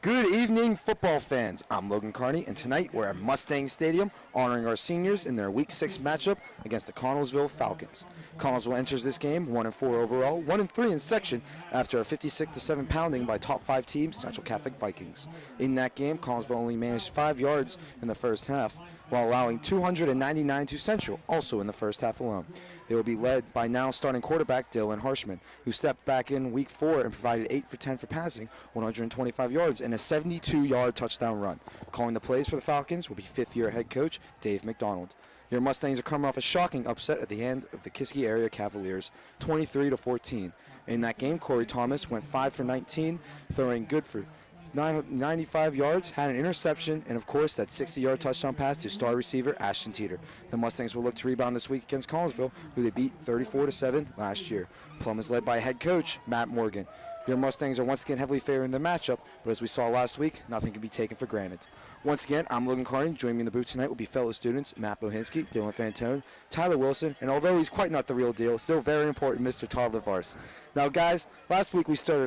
Good evening, football fans. I'm Logan Carney, and tonight we're at Mustang Stadium honoring our seniors in their Week 6 matchup against the Connellsville Falcons. Connellsville enters this game 1-4 overall, 1-3 in section after a 56-7 pounding by top 5 team Central Catholic Vikings. In that game, Connellsville only managed 5 yards in the first half, while allowing 299 to Central, also in the first half alone. They will be led by now starting quarterback Dylan Harshman, who stepped back in Week 4 and provided 8 for 10 for passing, 125 yards, and a 72-yard touchdown run. Calling the plays for the Falcons will be fifth-year head coach Dave McDonald. Your Mustangs are coming off a shocking upset at the end of the Kiski area Cavaliers, 23-14. In that game, Corey Thomas went 5 for 19, throwing good for 95 yards, had an interception, and of course that 60-yard touchdown pass to star receiver Ashton Teeter. The Mustangs will look to rebound this week against Connellsville, who they beat 34-7 last year. Plum is led by head coach Matt Morgan. Your Mustangs are once again heavily favoring the matchup, but as we saw last week, nothing can be taken for granted. Once again, I'm Logan Carney. Joining me in the booth tonight will be fellow students Matt Bohinski, Dylan Fantone, Tyler Wilson, and although he's quite not the real deal, still very important, Mr. Todd LaVarse. Now, guys, last week we saw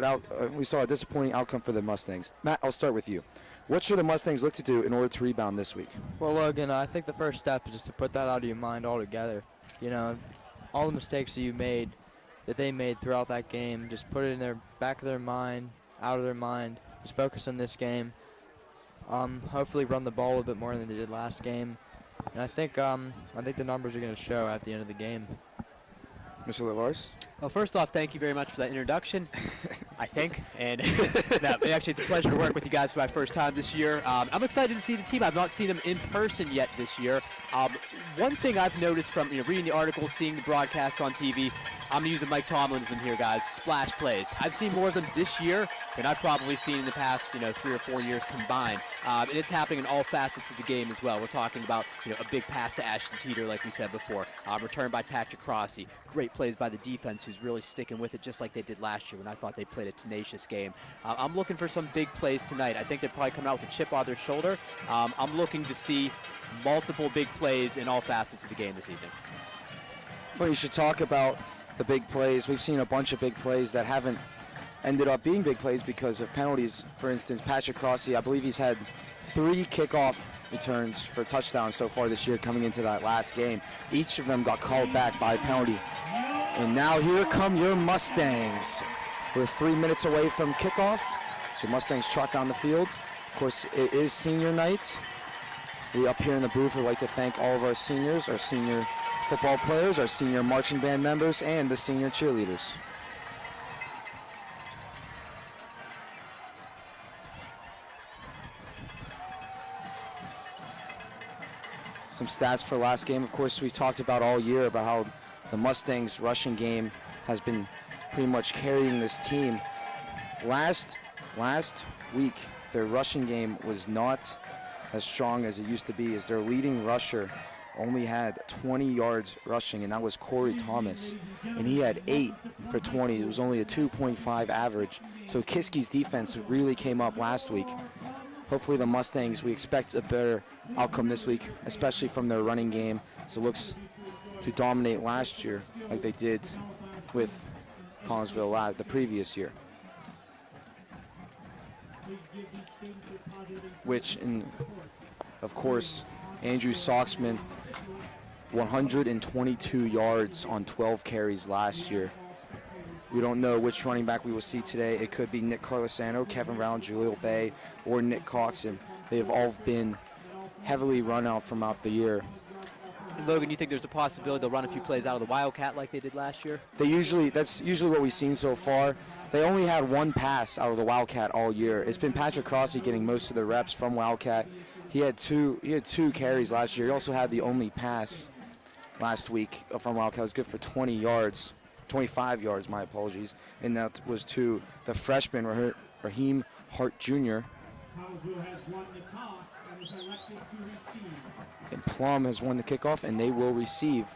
a disappointing outcome for the Mustangs. Matt, I'll start with you. What should the Mustangs look to do in order to rebound this week? Well, Logan, I think the first step is just to put that out of your mind altogether. You know, all the mistakes that they made throughout that game, just put it in their back of their mind, out of their mind. Just focus on this game. Hopefully run the ball a bit more than they did last game. And I think the numbers are going to show at the end of the game. Mr. LaVarse? Well, first off, thank you very much for that introduction, I think. And no, actually, it's a pleasure to work with you guys for my first time this year. I'm excited to see the team. I've not seen them in person yet this year. One thing I've noticed from reading the articles, seeing the broadcasts on TV, I'm using Mike Tomlinism here, guys. Splash plays. I've seen more of them this year than I've probably seen in the past, 3 or 4 years combined. And it's happening in all facets of the game as well. We're talking about, a big pass to Ashton Teeter, like we said before. Return by Patrick Crossy. Great plays by the defense, who's really sticking with it, just like they did last year when I thought they played a tenacious game. I'm looking for some big plays tonight. I think they're probably coming out with a chip on their shoulder. I'm looking to see multiple big plays in all facets of the game this evening. Well, you should talk about the big plays. We've seen a bunch of big plays that haven't ended up being big plays because of penalties. For instance, Patrick Crossy, I believe he's had 3 kickoff returns for touchdowns so far this year coming into that last game. Each of them got called back by a penalty. And now here come your Mustangs. We're 3 minutes away from kickoff. So Mustangs trot down the field. Of course, it is senior night. We up here in the booth would like to thank all of our seniors, our senior football players, our senior marching band members, and the senior cheerleaders. Some stats for last game. Of course, we talked about all year about how the Mustangs rushing game has been pretty much carrying this team. Last week, their rushing game was not as strong as it used to be, as their leading rusher only had 20 yards rushing, and that was Corey Thomas. And he had 8 for 20. It was only a 2.5 average. So Kiski's defense really came up last week. Hopefully the Mustangs, we expect a better outcome this week, especially from their running game. So it looks to dominate last year like they did with Connellsville the previous year. Which, of course, Andrew Soxman, 122 yards on 12 carries last year. We don't know which running back we will see today. It could be Nick Carlisano, Kevin Brown, Jaleel Bay, or Nick Coxon. They have all been heavily run out throughout the year. Logan, you think there's a possibility they'll run a few plays out of the Wildcat like they did last year? That's usually what we've seen so far. They only had 1 pass out of the Wildcat all year. It's been Patrick Crossy getting most of the reps from Wildcat. He had two carries last year. He also had the only pass last week from Wildcat. It was good for 25 yards, my apologies. And that was to the freshman, Raheem Hart Jr. And Plum has won the kickoff, and they will receive.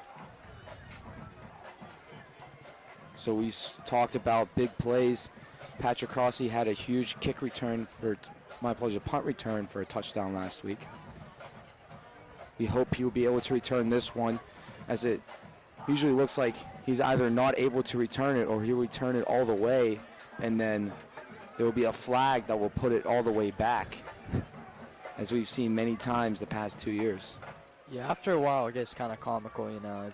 So we talked about big plays. Patrick Crossy had a huge kick return a punt return for a touchdown last week. We hope he will be able to return this one, as it usually looks like he's either not able to return it or he'll return it all the way and then there will be a flag that will put it all the way back, as we've seen many times the past 2 years. Yeah, after a while it gets kind of comical, you know.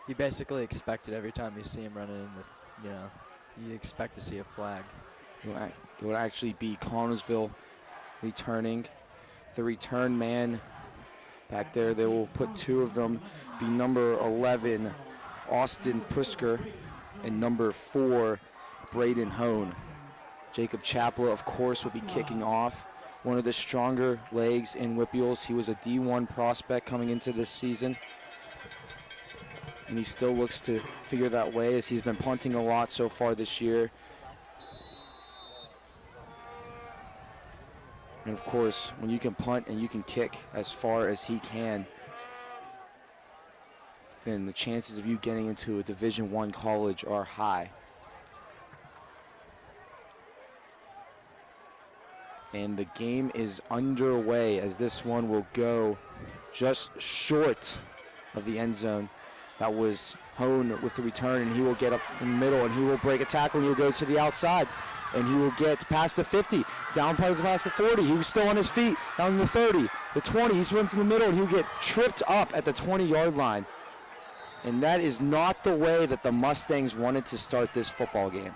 You basically expect it every time you see him running in the, you know, you expect to see a flag. It would actually be Connellsville returning. The return man back there, they will put two of them, be number 11, Austin Prisker, and number 4, Braden Hone. Jacob Chapla, of course, will be kicking off. One of the stronger legs in WPIALs. He was a D1 prospect coming into this season, and he still looks to figure that way as he's been punting a lot so far this year. And of course, when you can punt and you can kick as far as he can, then the chances of you getting into a Division I college are high. And the game is underway as this one will go just short of the end zone. That was Hone with the return, and he will get up in the middle, and he will break a tackle, and he'll go to the outside, and he will get past the 50, down past the 40. He was still on his feet, down to the 30, the 20. He runs in the middle, and he'll get tripped up at the 20-yard line. And that is not the way that the Mustangs wanted to start this football game.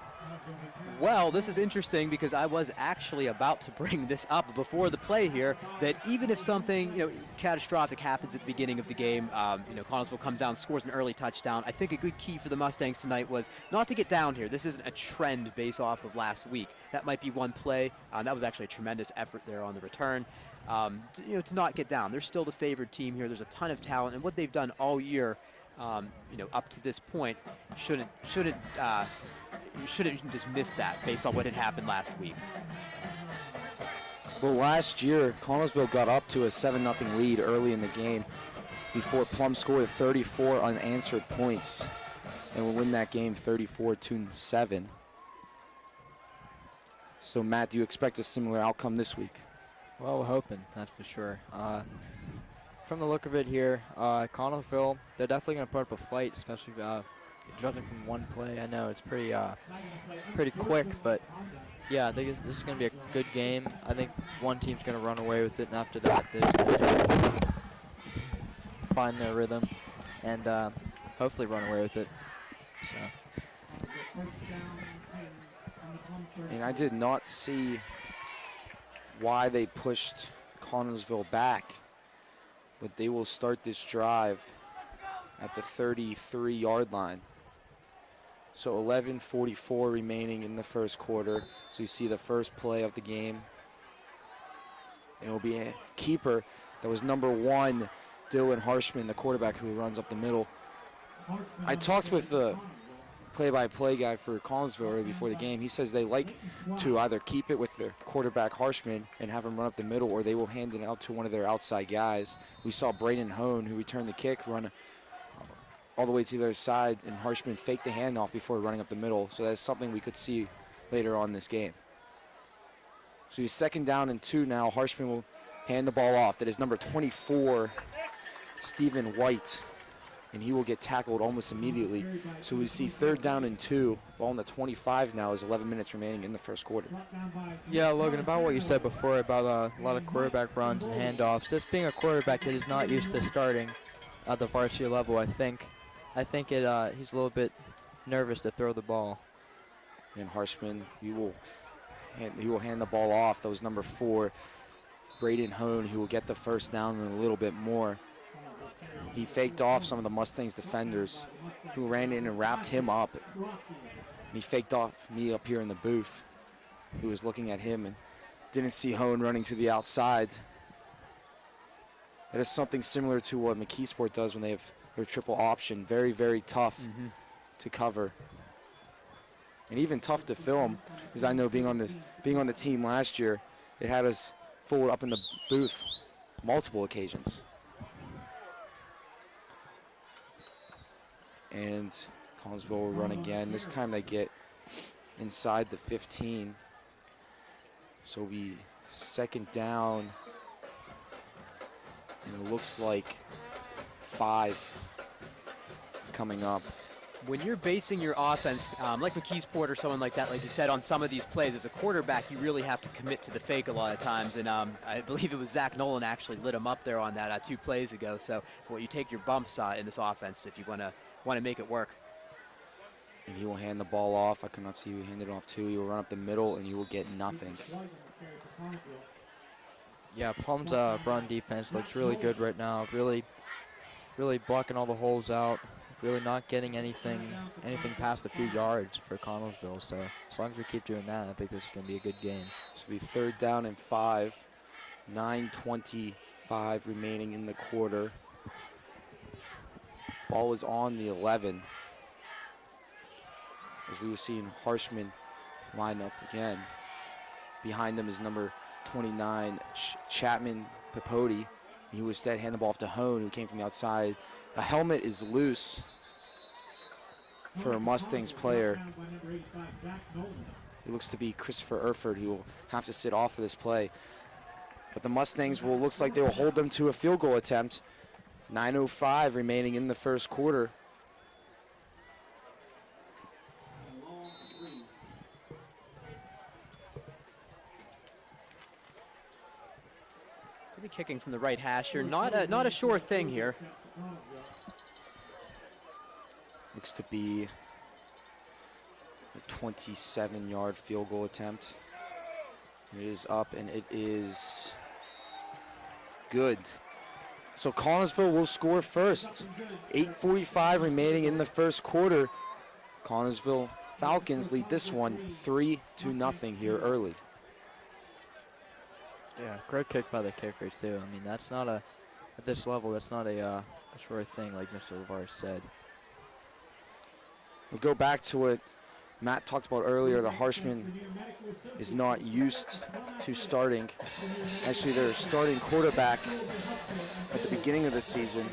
Well, this is interesting because I was actually about to bring this up before the play here, that even if something, you know, catastrophic happens at the beginning of the game, you know, Connellsville comes down, scores an early touchdown. I think a good key for the Mustangs tonight was not to get down here. This isn't a trend based off of last week. That might be one play. That was actually a tremendous effort there on the return. You know, to not get down. They're still the favored team here. There's a ton of talent, and what they've done all year, you know, up to this point, you shouldn't just miss that based on what had happened last week. Well, last year, Connellsville got up to a 7-0 lead early in the game before Plum scored 34 unanswered points and will win that game 34-7. So, Matt, do you expect a similar outcome this week? Well, we're hoping, that's for sure. From the look of it here, Connellsville, they're definitely going to put up a fight, especially judging from one play. I know it's pretty quick, but yeah, I think this is going to be a good game. I think one team's going to run away with it, and after that, they're going to find their rhythm and hopefully run away with it. So. And I did not see why they pushed Connellsville back, but they will start this drive at the 33-yard line. So 11:44 remaining in the first quarter. So you see the first play of the game. And it will be a keeper. That was number 1, Dylan Harshman, the quarterback who runs up the middle. I talked with the play-by-play guy for Connellsville early before the game. He says they like to either keep it with their quarterback Harshman and have him run up the middle, or they will hand it out to one of their outside guys. We saw Braden Hone, who returned the kick, run all the way to the other side, and Harshman faked the handoff before running up the middle. So that's something we could see later on this game. So he's 2nd down and 2 now. Harshman will hand the ball off. That is number 24, Stephen White, and he will get tackled almost immediately. So we see 3rd down and 2. Ball on the 25 now as 11 minutes remaining in the first quarter. Yeah, Logan, about what you said before about a lot of quarterback runs and handoffs. This being a quarterback that is not used to starting at the varsity level, I think he's a little bit nervous to throw the ball. And Harshman, he will hand the ball off. That was number 4, Braden Hone, who will get the first down and a little bit more. He faked off some of the Mustangs defenders who ran in and wrapped him up. And he faked off me up here in the booth, who was looking at him and didn't see Hone running to the outside. That is something similar to what McKeesport does when they have their triple option. Very, very tough to cover. And even tough to film, because I know being on the team last year, it had us fooled up in the booth multiple occasions. And Connellsville will run again. This time they get inside the 15. So it'll be 2nd down. And it looks like 5 coming up. when you're basing your offense, like McKeesport or someone like that, like you said, on some of these plays, as a quarterback, you really have to commit to the fake a lot of times. And I believe it was Zach Nolan actually lit him up there on that 2 plays ago. So, you take your bumps in this offense if you want to make it work. And he will hand the ball off. I could not see who he handed it off to. He will run up the middle, and you will get nothing. Yeah, Plum's run defense looks really good right now. Really blocking all the holes out. Really not getting anything past a few yards for Connellsville. So as long as we keep doing that, I think this is going to be a good game. This will be 3rd down and 5. 9:25 remaining in the quarter. Ball is on the 11. As we were seeing Harshman line up again. Behind them is number 29, Chapman Pipodi. He was instead hand the ball off to Hone, who came from the outside. A helmet is loose for a Mustangs player. It looks to be Christopher Erford. He will have to sit off for this play. But the Mustangs looks like they will hold them to a field goal attempt. 9:05 remaining in the first quarter. Be kicking from the right hash here. Not a sure thing here. Looks to be a 27-yard field goal attempt. It is up, and it is good. So Connellsville will score first. 8:45 remaining in the first quarter. Connellsville Falcons lead this one 3-0 here early. Yeah, great kick by the kicker too. I mean, that's not at this level, that's not a sure thing, like Mr. LeVar said. We'll go back to what Matt talked about earlier. The Harshman is not used to starting. Actually, their starting quarterback at the beginning of the season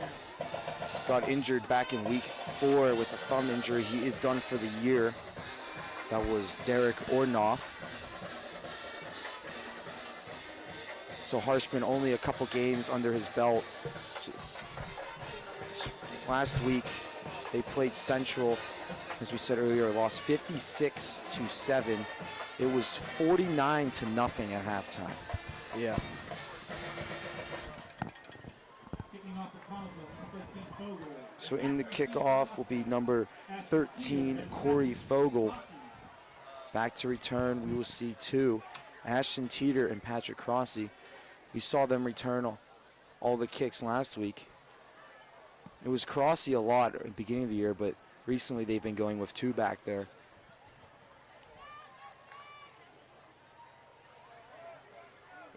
got injured back in week 4 with a thumb injury. He is done for the year. That was Derek Ornoff. So Harshman only a couple games under his belt. Last week, they played Central, as we said earlier, lost 56-7. It was 49-0 at halftime. Yeah. So in the kickoff will be number 13, Corey Fogel. Back to return, we will see 2, Ashton Teeter and Patrick Crossy. We saw them return all the kicks last week. It was Crossy a lot at the beginning of the year, but recently they've been going with 2 back there.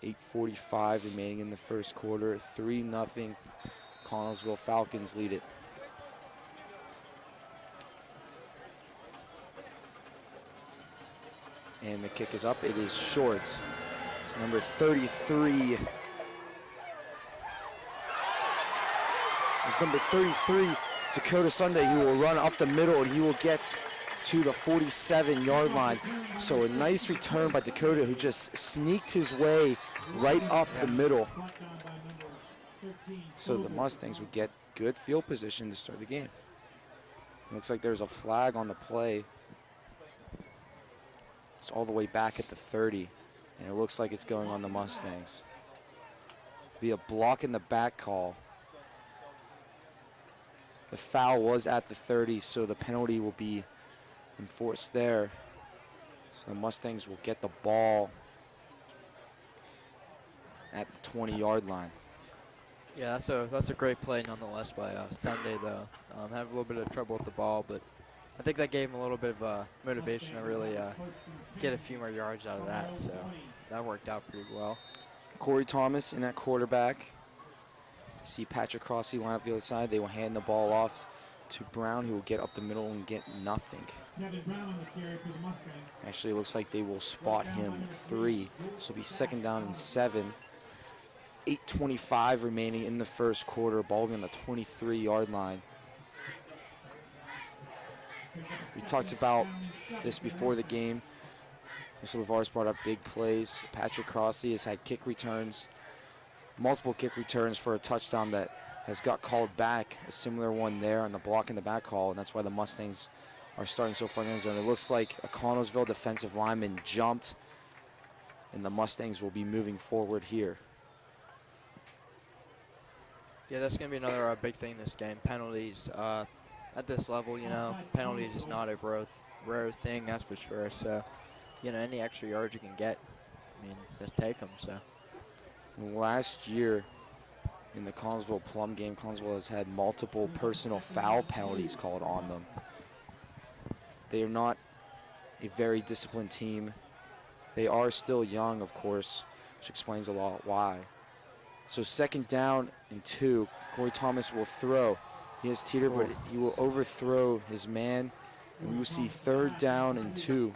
.8:45 remaining in the first quarter. 3-0. Connellsville Falcons lead it. And the kick is up. It is short. Number 33. It's number 33, Dakota Sunday. He will run up the middle and he will get to the 47-yard line. So a nice return by Dakota, who just sneaked his way right up the middle. So the Mustangs would get good field position to start the game. Looks like there's a flag on the play. It's all the way back at the 30. And it looks like it's going on the Mustangs. Be a block in the back call. The foul was at the 30, so the penalty will be enforced there. So the Mustangs will get the ball at the 20-yard line. Yeah, that's a great play nonetheless by Sunday, though. Had a little bit of trouble with the ball, but I think that gave him a little bit of motivation to really get a few more yards out of that. So that worked out pretty well. Corey Thomas in at quarterback. See Patrick Crossy line up the other side. They will hand the ball off to Brown, who will get up the middle and get nothing. Actually, it looks like they will spot him 3. So it'll be 2nd down and 7. 8:25 remaining in the first quarter. Ball on the 23-yard line. We talked about this before the game. Mr. LeVar's brought up big plays. Patrick Crossy has had kick returns, multiple kick returns for a touchdown that has got called back, a similar one there on the block in the back call, and that's why the Mustangs are starting so far in the end zone. It looks like a Connellsville defensive lineman jumped, and the Mustangs will be moving forward here. Yeah, that's going to be another big thing this game. Penalties at this level, you know, penalties is not a rare thing, that's for sure. So, you know, any extra yards you can get, I mean, just take them. So. Last year in the Connellsville Plum game, Connellsville has had multiple personal foul penalties called on them. They are not a very disciplined team. They are still young, of course, which explains a lot why. So 2nd down and 2, Corey Thomas will throw. He has Teeter, but he will overthrow his man. And we will see 3rd down and 2.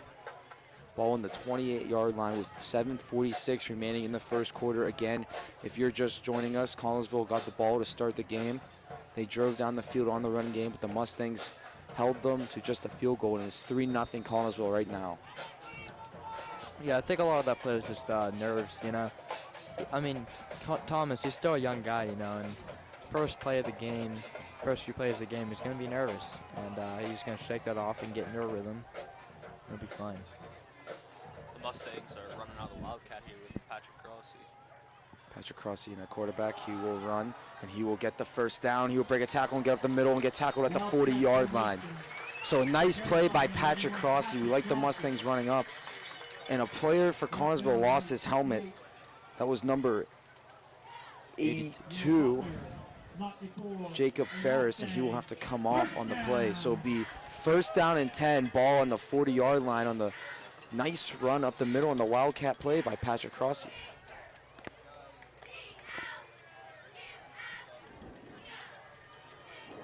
Ball on the 28-yard line with 7:46 remaining in the first quarter. Again, if you're just joining us, Connellsville got the ball to start the game. They drove down the field on the run game, but the Mustangs held them to just a field goal, and it's 3-0 Connellsville right now. Yeah, I think a lot of that play was just nerves, you know. I mean, Thomas, he's still a young guy, you know, and first play of the game, first few plays of the game, he's going to be nervous. And he's going to shake that off and get in their rhythm. It'll be fine. The Mustangs are running out of the Wildcat here with Patrick Crossy. Patrick Crossy in a quarterback. He will run, and he will get the first down. He will break a tackle and get up the middle and get tackled at the 40-yard line. So a nice play by Patrick Crossy. We like the Mustangs running up. And a player for Connellsville lost his helmet. That was number 82, Jacob Ferris, and he will have to come off on the play. So it'll be 1st down and 10, ball on the 40-yard line on the nice run up the middle on the Wildcat play by Patrick Crossy.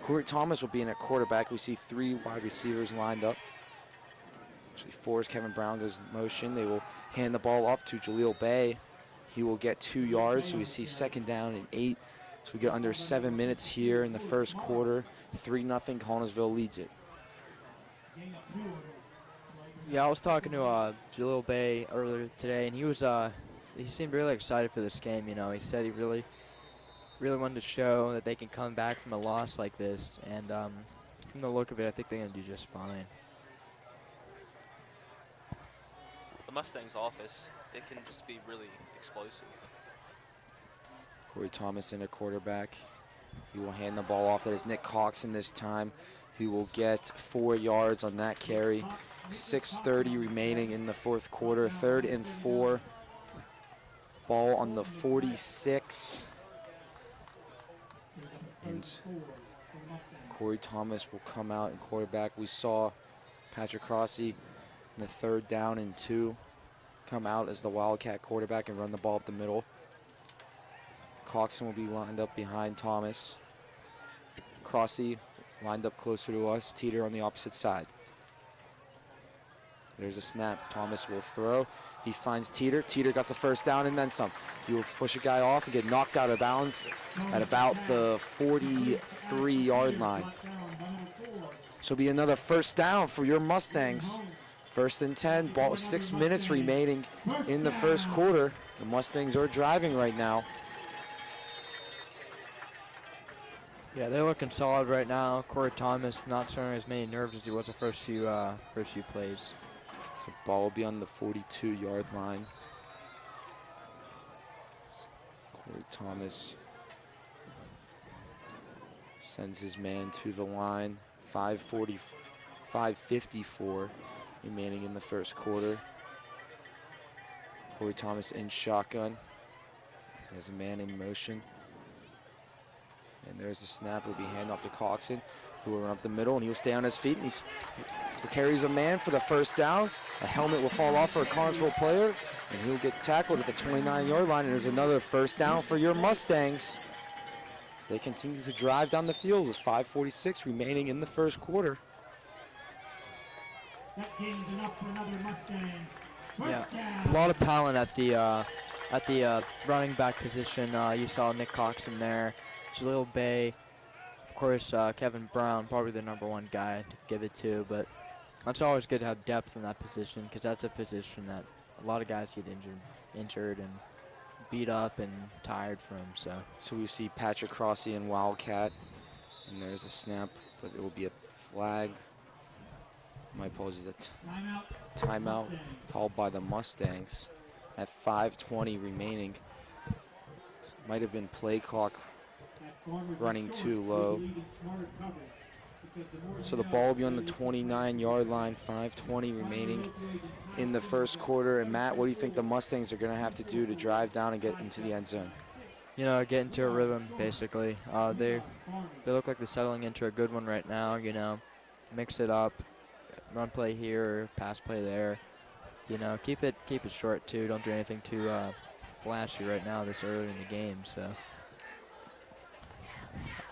Corey Thomas will be in at quarterback. We see 3 wide receivers lined up. Actually 4 as Kevin Brown goes in motion. They will hand the ball up to Jaleel Bay. He will get 2 yards, so we see 2nd down and 8. So we get under 7 minutes here in the first quarter. 3-0, Connellsville leads it. Yeah, I was talking to Jaleel Bay earlier today, and he seemed really excited for this game. You know, he said he really wanted to show that they can come back from a loss like this. And from the look of it, I think they're going to do just fine. The Mustangs' offense, it can just be really explosive. Corey Thomas in a quarterback. He will hand the ball off. That is Nick Coxon this time. He will get 4 yards on that carry. 6:30 remaining in the fourth quarter. 3rd and 4. Ball on the 46. And Corey Thomas will come out in quarterback. We saw Patrick Crossy in the 3rd down and 2 come out as the Wildcat quarterback and run the ball up the middle. Coxon will be lined up behind Thomas. Crossy lined up closer to us. Teeter on the opposite side. There's a snap. Thomas will throw. He finds Teeter. Teeter got the 1st down and then some. He will push a guy off and get knocked out of bounds at about the 43-yard line. So it'll be another 1st down for your Mustangs. 1st and 10, ball 6 minutes remaining in the first quarter. The Mustangs are driving right now. Yeah, they're looking solid right now. Corey Thomas not showing as many nerves as he was the first few plays. So ball will be on the 42-yard line. Corey Thomas sends his man to the line. 5:54 remaining in the first quarter. Corey Thomas in shotgun. He has a man in motion. And there's a snap. It will be handoff to Coxon, who will run up the middle, and he will stay on his feet. And he carries a man for the 1st down. A helmet will fall off for a Connellsville player, and he'll get tackled at the 29-yard line. And there's another 1st down for your Mustangs as they continue to drive down the field with 5:46 remaining in the first quarter. Yeah, a lot of talent at the running back position. You saw Nick Coxon there, Jaleel Bay, of course Kevin Brown, probably the #1 guy to give it to. But it's always good to have depth in that position because that's a position that a lot of guys get injured and beat up and tired from. So we see Patrick Crossy and Wildcat, and there's a snap, but it will be a flag. My apologies, a timeout called by the Mustangs at 5:20 remaining. Might have been play clock running too low. So the ball will be on the 29-yard line, 5:20 remaining in the first quarter. And Matt, what do you think the Mustangs are going to have to do to drive down and get into the end zone? You know, get into a rhythm, basically. They look like they're settling into a good one right now, you know. Mix it up, run play here, pass play there. You know, keep it short, too. Don't do anything too flashy right now this early in the game, so.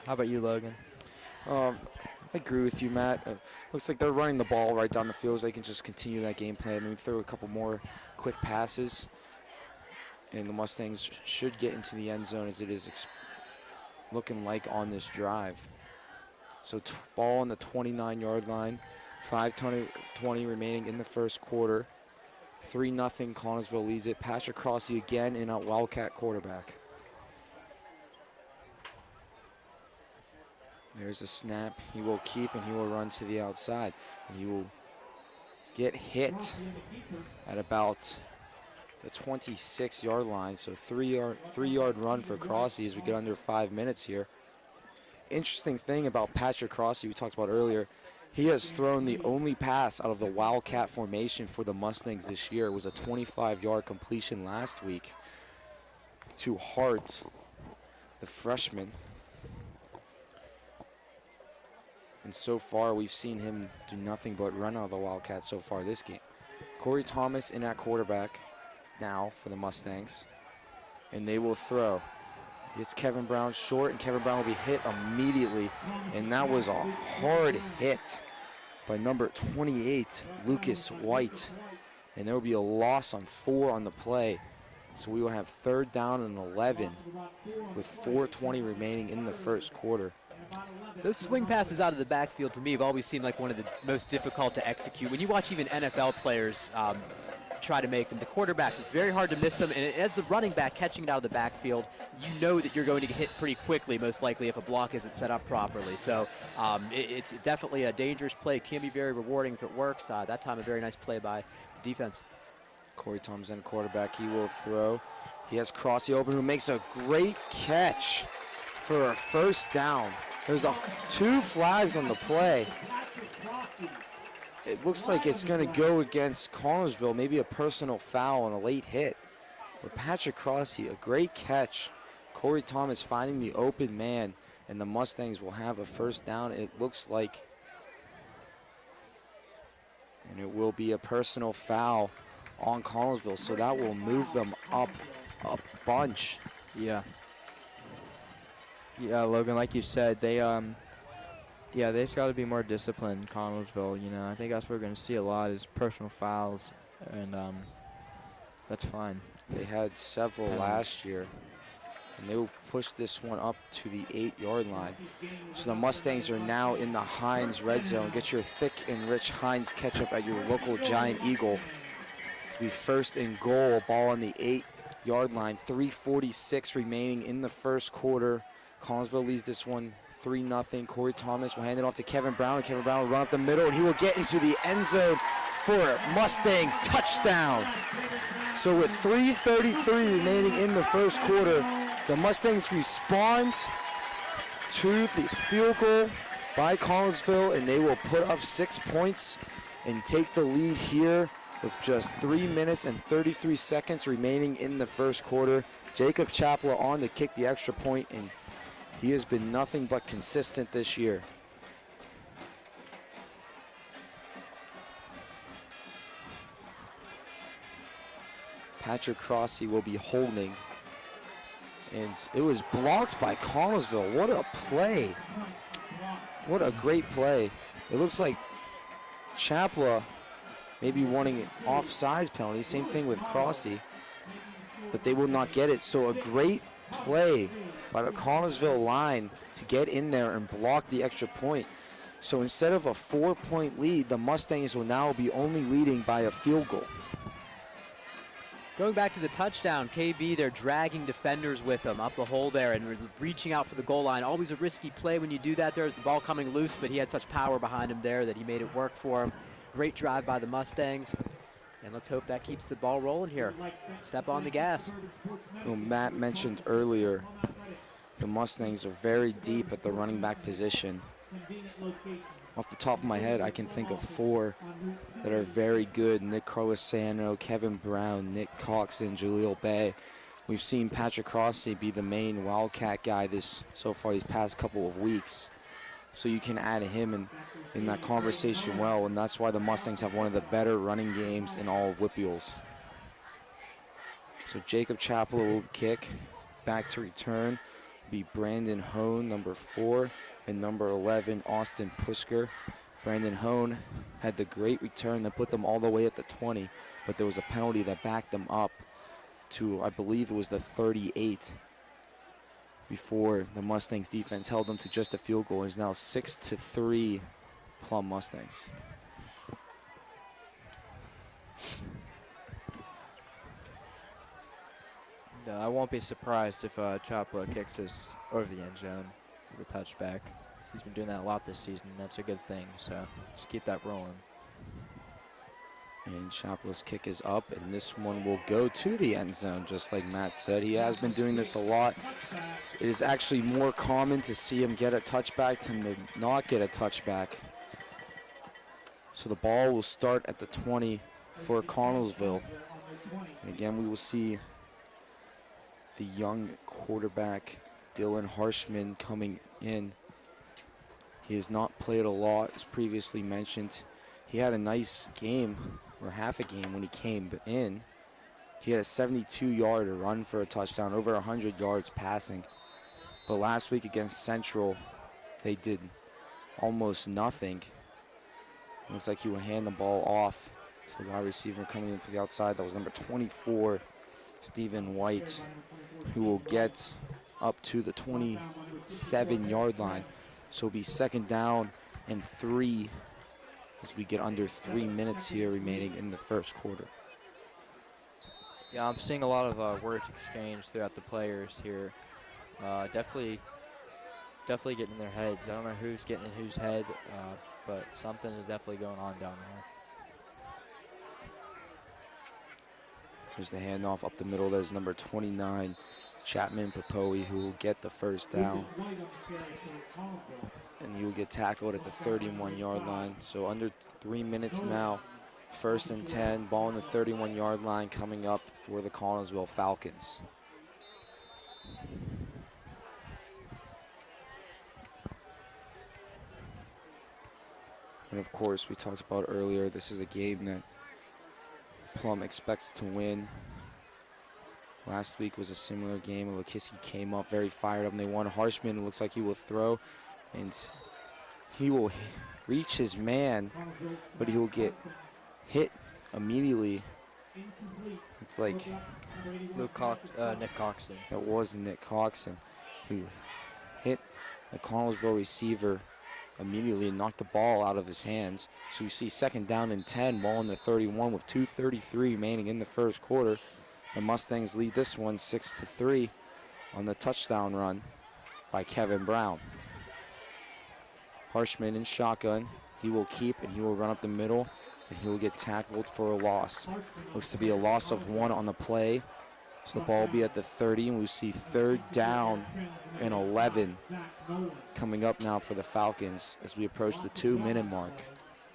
How about you, Logan? I agree with you, Matt. Looks like they're running the ball right down the field so they can just continue that game plan. Maybe throw a couple more quick passes. And the Mustangs should get into the end zone as it is looking like on this drive. So ball on the 29-yard line, 5:20 remaining in the first quarter. 3-0 Connellsville leads it. Patrick Crossy again in a Wildcat quarterback. There's a snap. He will keep and he will run to the outside. And he will get hit at about the 26-yard line. So three-yard run for Crossy as we get under 5 minutes here. Interesting thing about Patrick Crossy we talked about earlier, he has thrown the only pass out of the Wildcat formation for the Mustangs this year. It was a 25-yard completion last week to Hart, the freshman. And so far, we've seen him do nothing but run out of the Wildcats so far this game. Corey Thomas in at quarterback now for the Mustangs. And they will throw. It's Kevin Brown short, and Kevin Brown will be hit immediately. And that was a hard hit by number 28, Lucas White. And there will be a loss on 4 on the play. So we will have 3rd down and 11 with 4:20 remaining in the first quarter. Those swing passes out of the backfield to me have always seemed like one of the most difficult to execute. When you watch even NFL players try to make them, the quarterbacks, it's very hard to miss them. And as the running back catching it out of the backfield, you know that you're going to get hit pretty quickly, most likely if a block isn't set up properly. So it's definitely a dangerous play. Can be very rewarding if it works. That time a very nice play by the defense. Corey Thompson, quarterback, he will throw. He has Crossy open, who makes a great catch for a 1st down. There's 2 flags on the play. It looks like it's going to go against Connellsville, maybe a personal foul on a late hit. But Patrick Crossy, a great catch. Corey Thomas finding the open man, and the Mustangs will have a 1st down, it looks like. And it will be a personal foul on Connellsville, so that will move them up a bunch. Yeah. Yeah, Logan, like you said, they just got to be more disciplined, Connellsville. You know, I think that's what we're going to see a lot is personal fouls, and that's fine. They had several last year, and they will push this one up to the 8-yard line. So the Mustangs are now in the Heinz red zone. Get your thick and rich Heinz ketchup at your local Giant Eagle. To be 1st and goal, ball on the 8-yard line. 3:46 remaining in the first quarter. Connellsville leads this one 3-0. Corey Thomas will hand it off to Kevin Brown, and Kevin Brown will run up the middle, and he will get into the end zone for a Mustang touchdown. So with 3:33 remaining in the first quarter, the Mustangs respond to the field goal by Connellsville, and they will put up 6 points and take the lead here with just 3 minutes and 33 seconds remaining in the first quarter. Jacob Chapla on to kick the extra point, and he has been nothing but consistent this year. Patrick Crossy will be holding. And it was blocked by Connellsville. What a play. What a great play. It looks like Chapla maybe wanting an offsides penalty. Same thing with Crossy. But they will not get it. So a great play by the Connellsville line to get in there and block the extra point. So instead of a 4-point lead, the Mustangs will now be only leading by a field goal. Going back to the touchdown, KB, they're dragging defenders with them up the hole there and reaching out for the goal line. Always a risky play when you do that. There's the ball coming loose, but he had such power behind him there that he made it work for him. Great drive by the Mustangs. And let's hope that keeps the ball rolling here. Step on the gas. Well, Matt mentioned earlier, the Mustangs are very deep at the running back position. Off the top of my head, I can think of 4 that are very good. Nick Carlosano, Kevin Brown, Nick Coxon, Jaleel Bay. We've seen Patrick Rossi be the main Wildcat guy so far these past couple of weeks. So you can add him in that conversation well, and that's why the Mustangs have one of the better running games in all of WPIALs. So Jacob Chappell will kick. Back to return be Brandon Hone, number 4, and number 11, Austin Pusker. Brandon Hone had the great return that put them all the way at the 20, but there was a penalty that backed them up to, I believe it was the 38, before the Mustangs defense held them to just a field goal. It's now 6-3 Plum Mustangs. No, I won't be surprised if Chapla kicks this over the end zone with a touchback. He's been doing that a lot this season, and that's a good thing, so just keep that rolling. And Chapla's kick is up, and this one will go to the end zone, just like Matt said. He has been doing this a lot. It is actually more common to see him get a touchback than to not get a touchback. So the ball will start at the 20 for Connellsville. And again, we will see the young quarterback, Dylan Harshman, coming in. He has not played a lot, as previously mentioned. He had a nice game, or half a game, when he came in. He had a 72-yard run for a touchdown, over 100 yards passing. But last week against Central, they did almost nothing. Looks like he will hand the ball off to the wide receiver coming in from the outside. That was number 24, Stephen White, who will get up to the 27-yard line. So it'll be 2nd down and 3 as we get under 3 minutes here remaining in the first quarter. Yeah, I'm seeing a lot of words exchanged throughout the players here. Definitely getting in their heads. I don't know who's getting in whose head, but something is definitely going on down there. So there's the handoff up the middle. There's number 29, Chapman Papoe, who will get the first down. And he will get tackled at the 31-yard line. So under 3 minutes now, 1st and 10, ball on the 31-yard line coming up for the Connellsville Falcons. And of course, we talked about earlier, this is a game that Plum expects to win. Last week was a similar game. Lakisky came up very fired up and they won. Harshman, it looks like he will throw, and he will reach his man, but he will get hit immediately. It's like Nick Coxon. it was Nick Coxon who hit the Connellsville receiver immediately and knocked the ball out of his hands. So we see 2nd down and 10, ball in the 31 with 2:33 remaining in the first quarter. The Mustangs lead this one 6-3 on the touchdown run by Kevin Brown. Harshman in shotgun. He will keep and he will run up the middle and he will get tackled for a loss. Looks to be a loss of 1 on the play. So the ball will be at the 30 and we see 3rd down and 11 coming up now for the Falcons as we approach the 2-minute mark.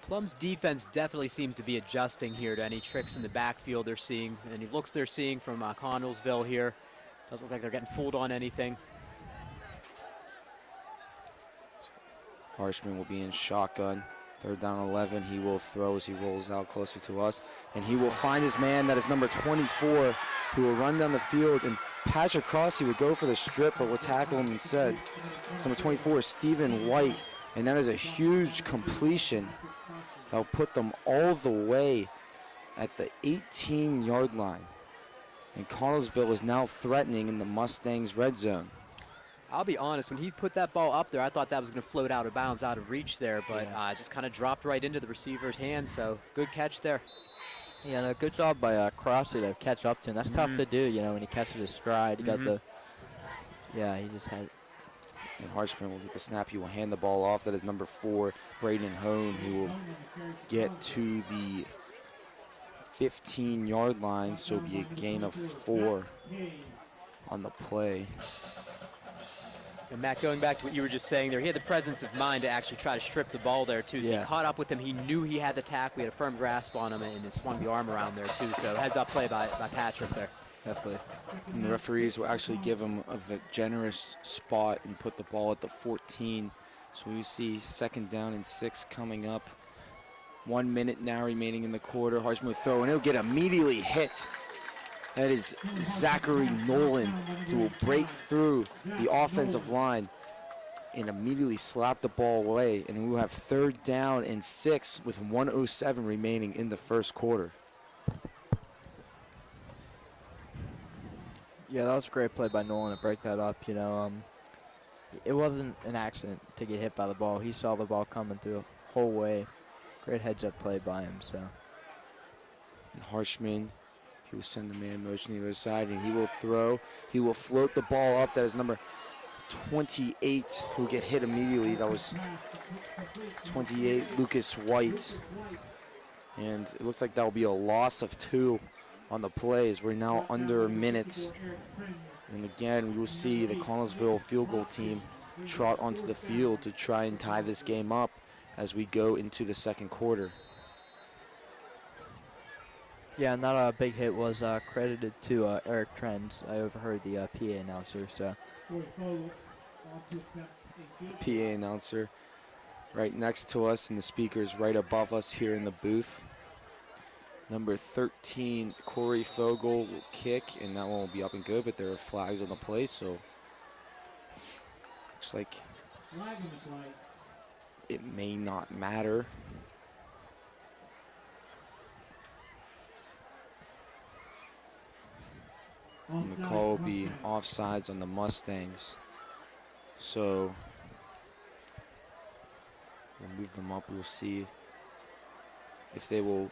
Plum's defense definitely seems to be adjusting here to any tricks in the backfield they're seeing, any looks they're seeing from Connellsville here. Doesn't look like they're getting fooled on anything. Harshman will be in shotgun. 3rd down 11. He will throw as he rolls out closer to us. And he will find his man. That is number 24, who will run down the field. And Patrick Crossy would go for the strip, but will tackle him instead. So number 24 is Stephen White. And that is a huge completion. That'll put them all the way at the 18-yard line. And Connellsville is now threatening in the Mustangs' red zone. I'll be honest, when he put that ball up there, I thought that was going to float out of bounds, out of reach there, but just kind of dropped right into the receiver's hand, so good catch there. Yeah, no, good job by Crossley to catch up to him. That's tough to do, you know, when he catches his stride. He got the, yeah, he just had. And Harshman will get the snap. He will hand the ball off. That is number 4, Braden Hone, who will get to the 15-yard line, so it'll be a gain of 4 on the play. And Matt, going back to what you were just saying there, he had the presence of mind to actually try to strip the ball there, too. So Yeah. he caught up with him. He knew he had the tackle. He had a firm grasp on him, and he swung the arm around there, too. So heads-up play by Patrick there. Definitely. And the referees will actually give him a generous spot and put the ball at the 14. So we see 2nd down and 6 coming up. 1 minute now remaining in the quarter. Harshman will throw, and he'll get immediately hit. That is Zachary Nolan, who will break through the offensive line and immediately slap the ball away. And we will have 3rd down and 6 with 1:07 remaining in the first quarter. Yeah, that was a great play by Nolan to break that up, you know. It wasn't an accident to get hit by the ball. He saw the ball coming through the whole way. Great heads-up play by him, so. And Harshman, he will send the man motion to the other side, and he will throw. He will float the ball up. That is number 28, who will get hit immediately. That was 28, Lucas White. And it looks like that will be a loss of 2 on the plays. We're now under a minute. And again, we will see the Connellsville field goal team trot onto the field to try and tie this game up as we go into the second quarter. Yeah, and that big hit was credited to Eric Trent. I overheard the PA announcer, so. PA announcer right next to us, and the speakers right above us here in the booth. Number 13, Corey Fogel will kick, and that one will be up and good, but there are flags on the play, so looks like it may not matter. And the call will be offsides on the Mustangs. So we'll move them up. We'll see if they will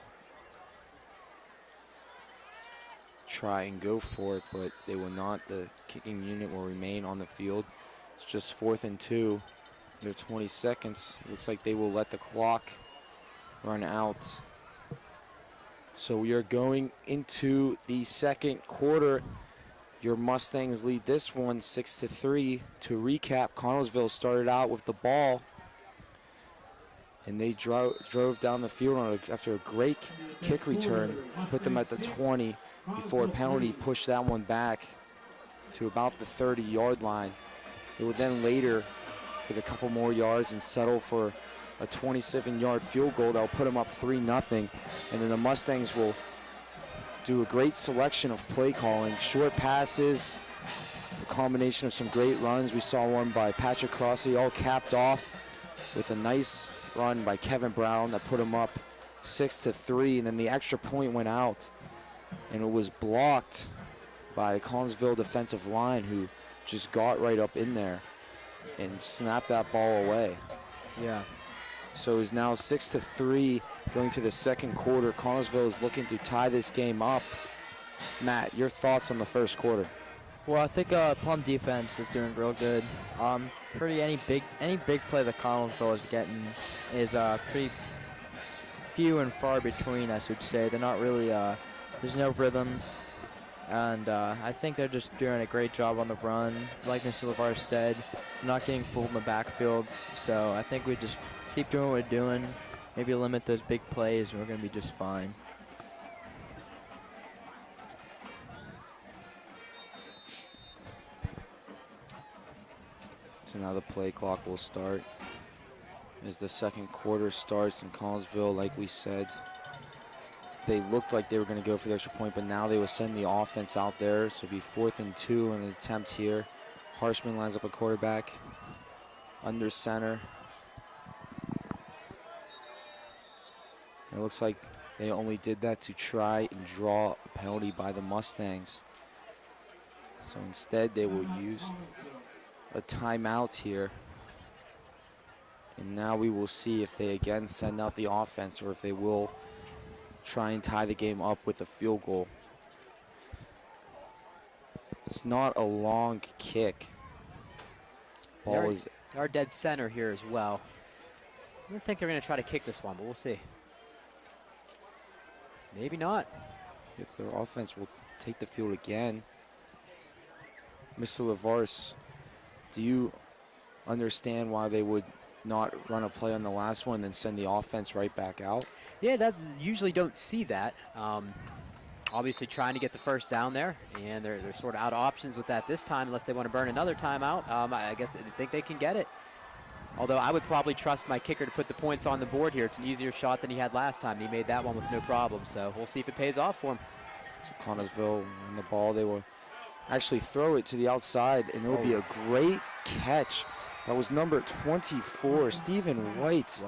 try and go for it, but they will not. The kicking unit will remain on the field. It's just 4th and 2. They're 20 seconds. It looks like they will let the clock run out. So we are going into the second quarter. Your Mustangs lead this one 6-3. To recap, Connellsville started out with the ball, and they drove down the field after a great kick return, put them at the 20 before a penalty pushed that one back to about the 30-yard line. They would then later get a couple more yards and settle for a 27-yard field goal that will put them up 3-0. And then the Mustangs will do a great selection of play calling, short passes, the combination of some great runs. We saw one by Patrick Crossley, all capped off with a nice run by Kevin Brown that put him up 6-3. And then the extra point went out, and it was blocked by the Connellsville defensive line, who just got right up in there and snapped that ball away. Yeah. So it's now 6-3 going to the second quarter. Connellsville is looking to tie this game up. Matt, your thoughts on the first quarter? Well, I think Plum defense is doing real good. Any big play that Connellsville is getting is pretty few and far between, I should say. They're not really. There's no rhythm, and I think they're just doing a great job on the run. Like Mr. LeVar said, not getting fooled in the backfield. So I think we just keep doing what we're doing. Maybe limit those big plays, and we're going to be just fine. So now the play clock will start as the second quarter starts in Connellsville. Like we said, they looked like they were going to go for the extra point, but now they will send the offense out there. So it'll be 4th and 2 in an attempt here. Harshman lines up a quarterback under center. And it looks like they only did that to try and draw a penalty by the Mustangs. So instead they will use a timeout here. And now we will see if they again send out the offense or if they will try and tie the game up with a field goal. It's not a long kick. Ball is They are dead center here as well. I don't think they're going to try to kick this one, but we'll see. Maybe not. Yep, their offense will take the field again. Mr. Lavars, do you understand why they would not run a play on the last one and then send the offense right back out? Yeah, that usually don't see that. Obviously trying to get the first down there, and they're sort of out of options with that this time unless they want to burn another timeout. I guess they think they can get it. Although I would probably trust my kicker to put the points on the board here. It's an easier shot than he had last time. He made that one with no problem, so we'll see if it pays off for him. So Connellsville on the ball, they will actually throw it to the outside, and it will be a great catch. That was number 24, Stephen White,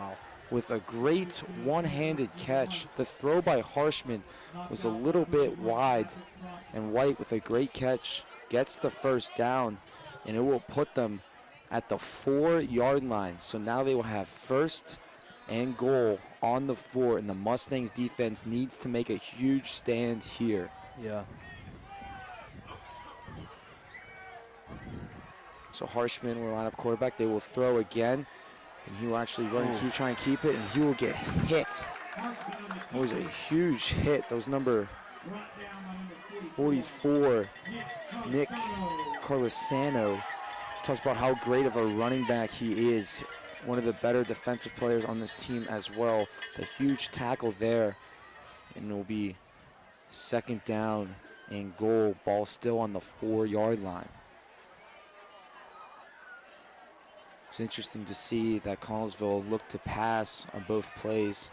with a great one-handed catch. The throw by Harshman was a little bit wide, and White with a great catch gets the first down, and it will put them at the 4-yard line. So now they will have first and goal on the 4, and the Mustangs defense needs to make a huge stand here. Yeah. So Harshman will line up quarterback. They will throw again, and he will actually run and try and keep it, and he will get hit. That was a huge hit. That was number 44, Nick Carlesano. Talks about how great of a running back he is. One of the better defensive players on this team as well. The huge tackle there, and it will be second down and goal. Ball still on the 4-yard line. It's interesting to see that Connellsville looked to pass on both plays.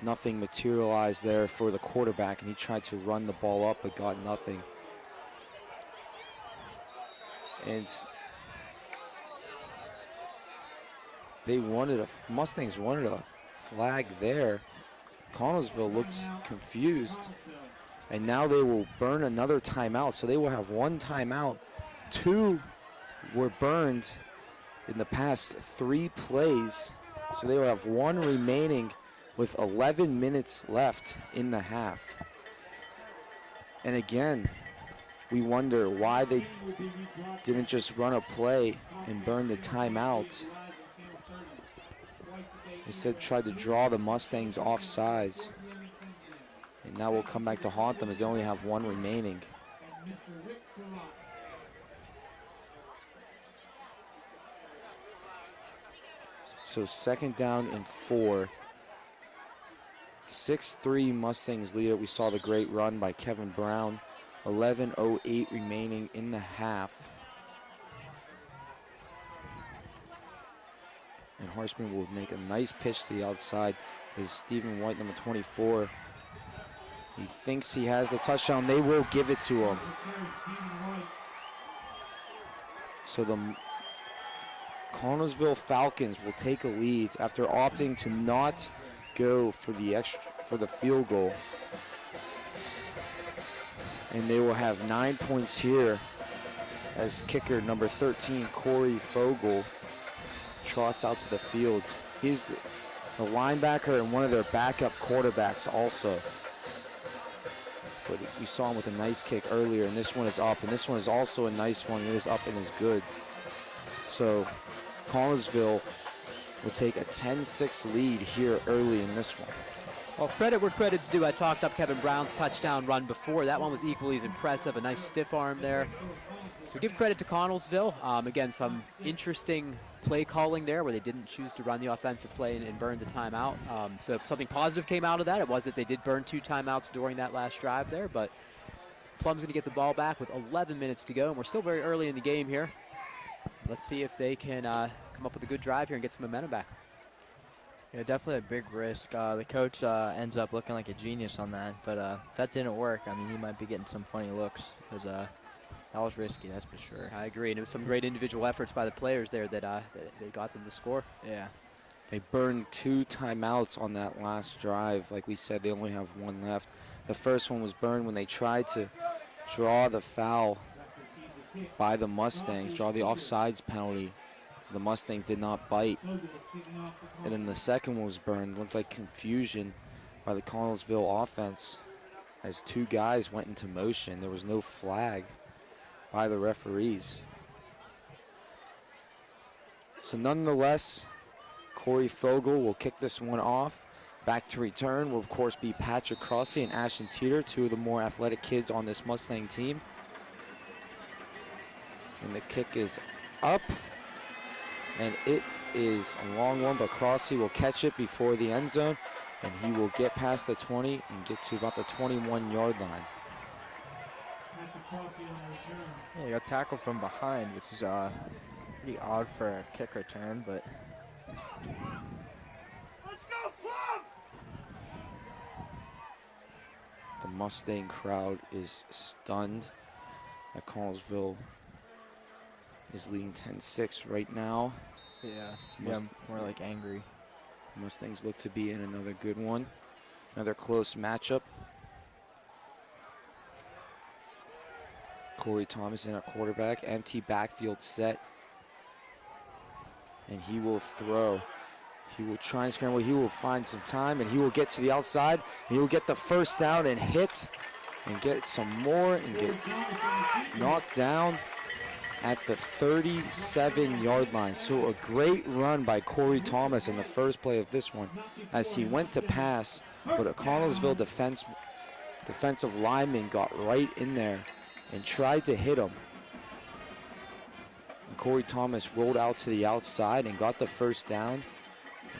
Nothing materialized there for the quarterback, and he tried to run the ball up but got nothing. And Mustangs wanted a flag there. Connellsville looked confused, and now they will burn another timeout. So they will have one timeout. 2 were burned in the past 3 plays. So they will have 1 remaining with 11 minutes left in the half. And again, we wonder why they didn't just run a play and burn the timeout. Instead tried to draw the Mustangs off sides. And now we'll come back to haunt them as they only have 1 remaining. So second down and 4. 6-3 Mustangs lead it. We saw the great run by Kevin Brown. 11:08 remaining in the half. And Harshman will make a nice pitch to the outside. Is Stephen White, number 24. He thinks he has the touchdown. They will give it to him. So the Connellsville Falcons will take a lead after opting to not go for the field goal. And they will have 9 points here as kicker number 13, Corey Fogel, trots out to the field. He's the linebacker and one of their backup quarterbacks also. But we saw him with a nice kick earlier, and this one is up, and this one is also a nice one. It is up and is good. So Connellsville will take a 10-6 lead here early in this one. Well, credit where credit's due. I talked up Kevin Brown's touchdown run before. That one was equally as impressive, a nice stiff arm there. So give credit to Connellsville. Again, some interesting play calling there where they didn't choose to run the offensive play and burn the timeout. So if something positive came out of that, it was that they did burn 2 timeouts during that last drive there. But Plum's going to get the ball back with 11 minutes to go, and we're still very early in the game here. Let's see if they can come up with a good drive here and get some momentum back. Yeah, definitely a big risk. The coach ends up looking like a genius on that, but that didn't work. I mean, he might be getting some funny looks because that was risky, that's for sure. I agree, and it was some great individual efforts by the players there that they got them to score. Yeah. They burned 2 timeouts on that last drive. Like we said, they only have 1 left. The first one was burned when they tried to draw the foul by the Mustangs, draw the offsides penalty. The Mustangs did not bite. And then the second one was burned. Looked like confusion. by the Connellsville offense as 2 guys went into motion. There was no flag by the referees. So nonetheless, Corey Fogel will kick this one off. Back to return will, of course, be Patrick Crossley and Ashton Teeter, 2 of the more athletic kids on this Mustang team. And the kick is up, and it is a long one, but Crossley will catch it before the end zone, and he will get past the 20 and get to about the 21-yard line. Yeah, he got tackled from behind, which is pretty odd for a kick return, but the Mustang crowd is stunned that Connellsville is leading 10-6 right now. yeah, Must- more like angry. Mustangs look to be in another good one. Another close matchup. Corey Thomas in at quarterback, empty backfield set. And he will throw. He will try and scramble. He will find some time, and he will get to the outside. He will get the first down and hit and get some more and get knocked down at the 37-yard line. So a great run by Corey Thomas in the first play of this one as he went to pass, but a Connellsville defensive lineman got right in there and tried to hit him. And Corey Thomas rolled out to the outside and got the first down.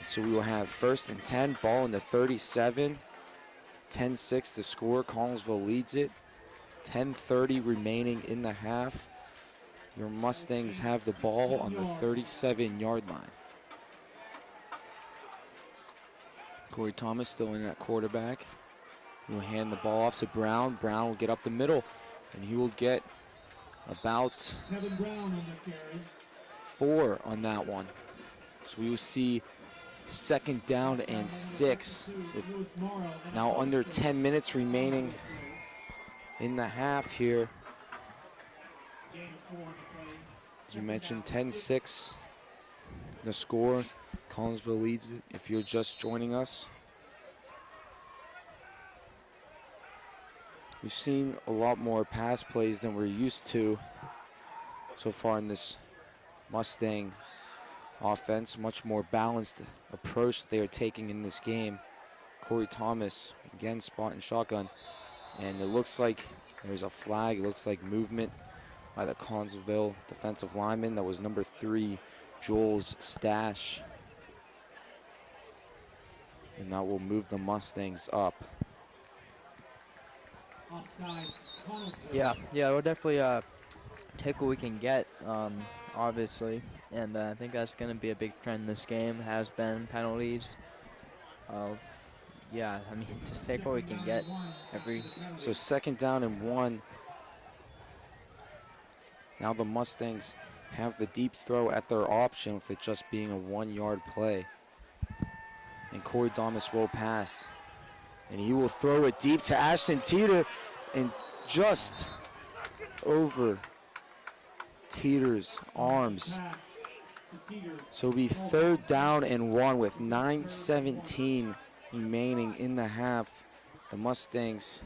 So we will have 1st and 10, ball in the 37. 10-6 the score, Connellsville leads it. 10:30 remaining in the half. Your Mustangs have the ball on the 37-yard line. Corey Thomas still in at quarterback. He'll hand the ball off to Brown. Brown will get up the middle, and he will get about 4 on that one. So we will see 2nd down and 6 with now under 10 minutes remaining in the half here. As we mentioned, 10-6 the score. Connellsville leads it if you're just joining us. We've seen a lot more pass plays than we're used to so far in this Mustang offense. Much more balanced approach that they are taking in this game. Corey Thomas again spotting shotgun, and it looks like there's a flag. It looks like movement by the Connellsville defensive lineman. That was number 3, Joel's Stash. And that will move the Mustangs up. Yeah, we'll definitely take what we can get, obviously. And I think that's going to be a big trend in this game, has been penalties. Yeah, I mean, just take what we can get every. So 2nd down and 1. Now the Mustangs have the deep throw at their option with it just being a 1-yard play. And Corey Thomas will pass. And he will throw it deep to Ashton Teeter and just over Teeter's arms. So it'll be 3rd down and 1 with 9:17 remaining in the half. The Mustangs,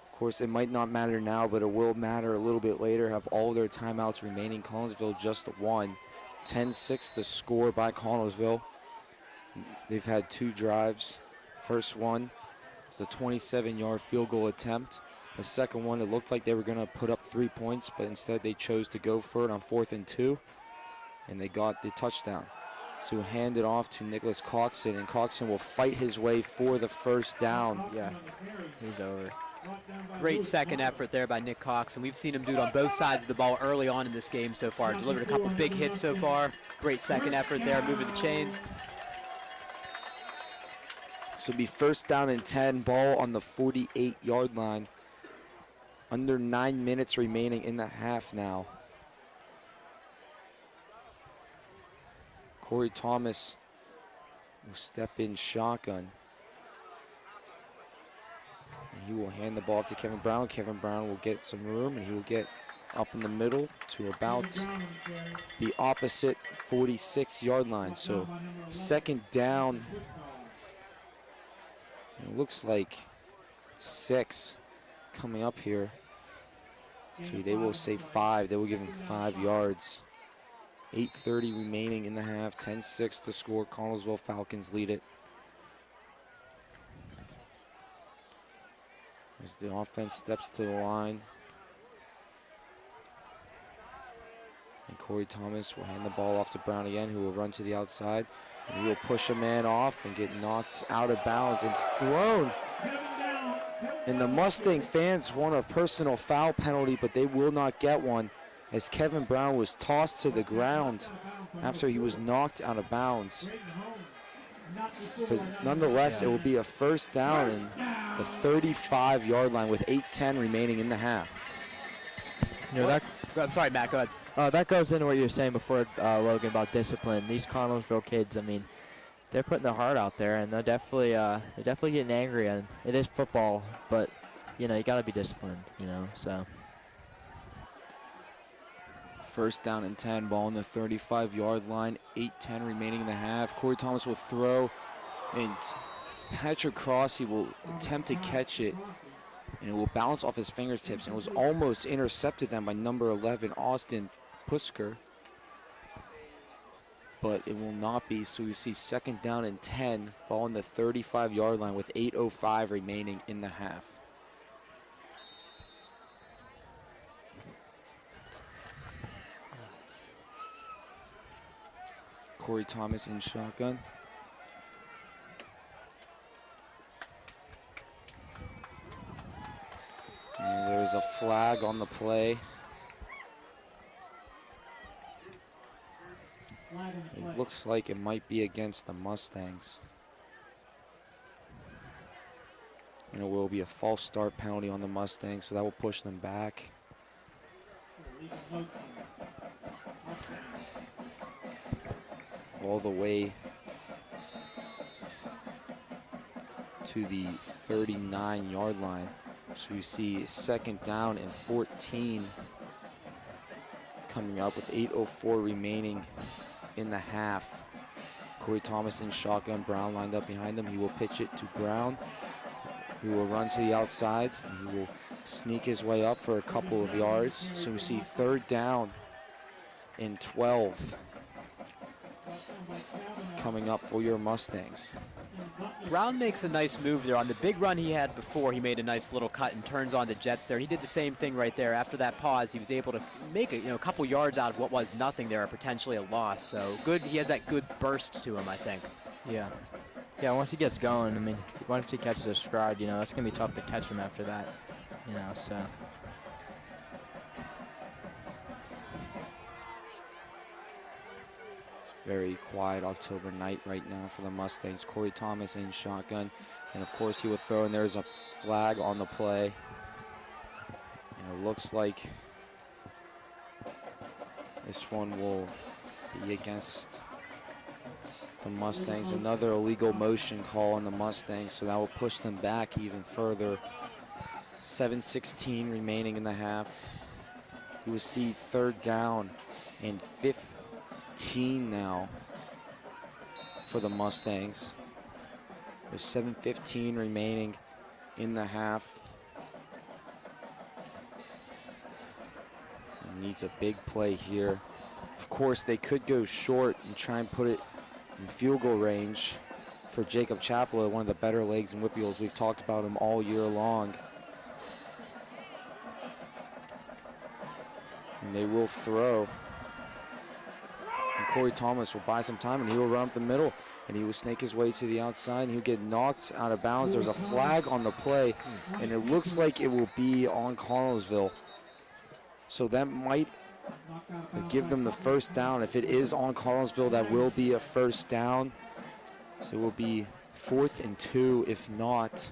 of course, it might not matter now, but it will matter a little bit later, have all their timeouts remaining. Connellsville just won. 10-6 the score by Connellsville. They've had 2 drives. First one was a 27-yard field goal attempt. The second one, it looked like they were going to put up 3 points, but instead they chose to go for it on 4th and 2, and they got the touchdown. So he'll hand it off to Nicholas Coxon, and Coxon will fight his way for the first down. Yeah, he's over. Great second effort there by Nick Cox, and we've seen him do it on both sides of the ball early on in this game so far. Delivered a couple big hits so far. Great second effort there, moving the chains. So it'll be 1st down and 10, ball on the 48-yard line. Under 9 minutes remaining in the half now. Corey Thomas will step in shotgun. And he will hand the ball off to Kevin Brown. Kevin Brown will get some room, and he will get up in the middle to about the opposite 46-yard line. So 2nd down It looks like 6 coming up here. Actually, they will say 5. They will give him 5 yards. 8:30 remaining in the half. 10-6 to score. Connellsville Falcons lead it. As the offense steps to the line. And Corey Thomas will hand the ball off to Brown again, who will run to the outside. And he will push a man off and get knocked out of bounds and thrown. And the Mustang fans want a personal foul penalty, but they will not get one, as Kevin Brown was tossed to the ground after he was knocked out of bounds. But nonetheless, it will be a first down in the 35-yard line with 8:10 remaining in the half. You know, I'm sorry, Matt, go ahead. that goes into what you were saying before, Logan, about discipline. These Connellsville kids, I mean, they're putting their heart out there, and they're definitely getting angry. And it is football, but you know, you got to be disciplined. You know, so. First down and 10, ball on the 35-yard line, 8:10 remaining in the half. Corey Thomas will throw, and Patrick Cross, he will attempt to catch it, and it will bounce off his fingertips, and it was almost intercepted then by number 11, Austin Pusker. But it will not be, so you see second down and 10, ball on the 35-yard line with 8:05 remaining in the half. Corey Thomas in shotgun. And there's a flag on the play. It looks like it might be against the Mustangs. And it will be a false start penalty on the Mustangs, so that will push them back. All the way to the 39-yard line. So you see second down and 14 coming up with 8:04 remaining in the half. Corey Thomas in shotgun, Brown lined up behind him. He will pitch it to Brown, who will run to the outside, and he will sneak his way up for a couple of yards. So we see third down and 12 coming up for your Mustangs. Brown makes a nice move there. On the big run he had before, he made a nice little cut and turns on the Jets there. He did the same thing right there. After that pause, he was able to make a couple yards out of what was nothing there, potentially a loss. So good, he has that good burst to him, I think. Yeah. Yeah, once he gets going, I mean, once he catches a stride, that's going to be tough to catch him after that, so. Very quiet October night right now for the Mustangs. Corey Thomas in shotgun, and of course he will throw, and there's a flag on the play. And it looks like this one will be against the Mustangs. Another illegal motion call on the Mustangs, so that will push them back even further. 7:16 remaining in the half. You will see third down and 15 now for the Mustangs. There's 7:15 remaining in the half. It needs a big play here. Of course, they could go short and try and put it in field goal range for Jacob Chapela, one of the better legs in WPIALs. We've talked about him all year long. And they will throw. And Corey Thomas will buy some time, and he will run up the middle, and he will snake his way to the outside, and he'll get knocked out of bounds. There's a flag on the play, and it looks like it will be on Connellsville. So that might give them the first down. If it is on Connellsville, that will be a first down. So it will be 4th and 2 if not.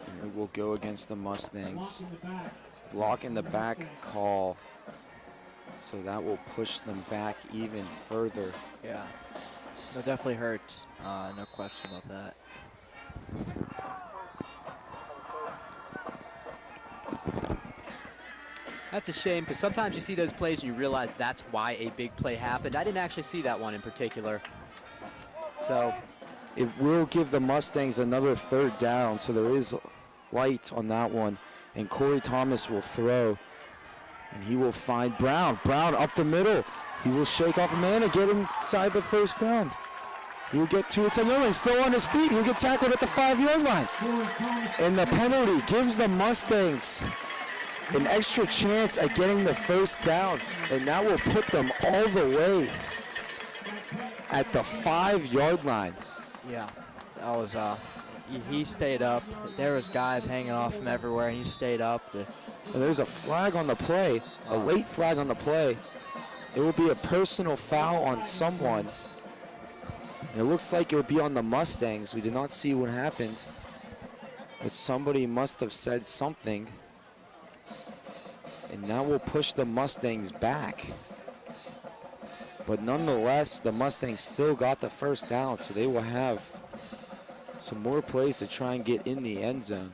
And it will go against the Mustangs. Block in the back call. So that will push them back even further. Yeah. That definitely hurts. No question about that. That's a shame, because sometimes you see those plays and you realize that's why a big play happened. I didn't actually see that one in particular. So It will give the Mustangs another 3rd down, so there is light on that one. And Corey Thomas will throw, and he will find Brown. Brown up the middle. He will shake off a man and get inside the 1st down. He will get to the 10-yard line, still on his feet. He'll get tackled at the 5-yard line. And the penalty gives the Mustangs an extra chance at getting the 1st down, and that will put them all the way at the 5-yard line. Yeah, that was, he stayed up. There was guys hanging off him everywhere, and he stayed up. And there's a flag on the play, a late flag on the play. It will be a personal foul on someone. And it looks like it would be on the Mustangs. We did not see what happened, but somebody must have said something. And that will push the Mustangs back. But nonetheless, the Mustangs still got the 1st down, so they will have some more plays to try and get in the end zone.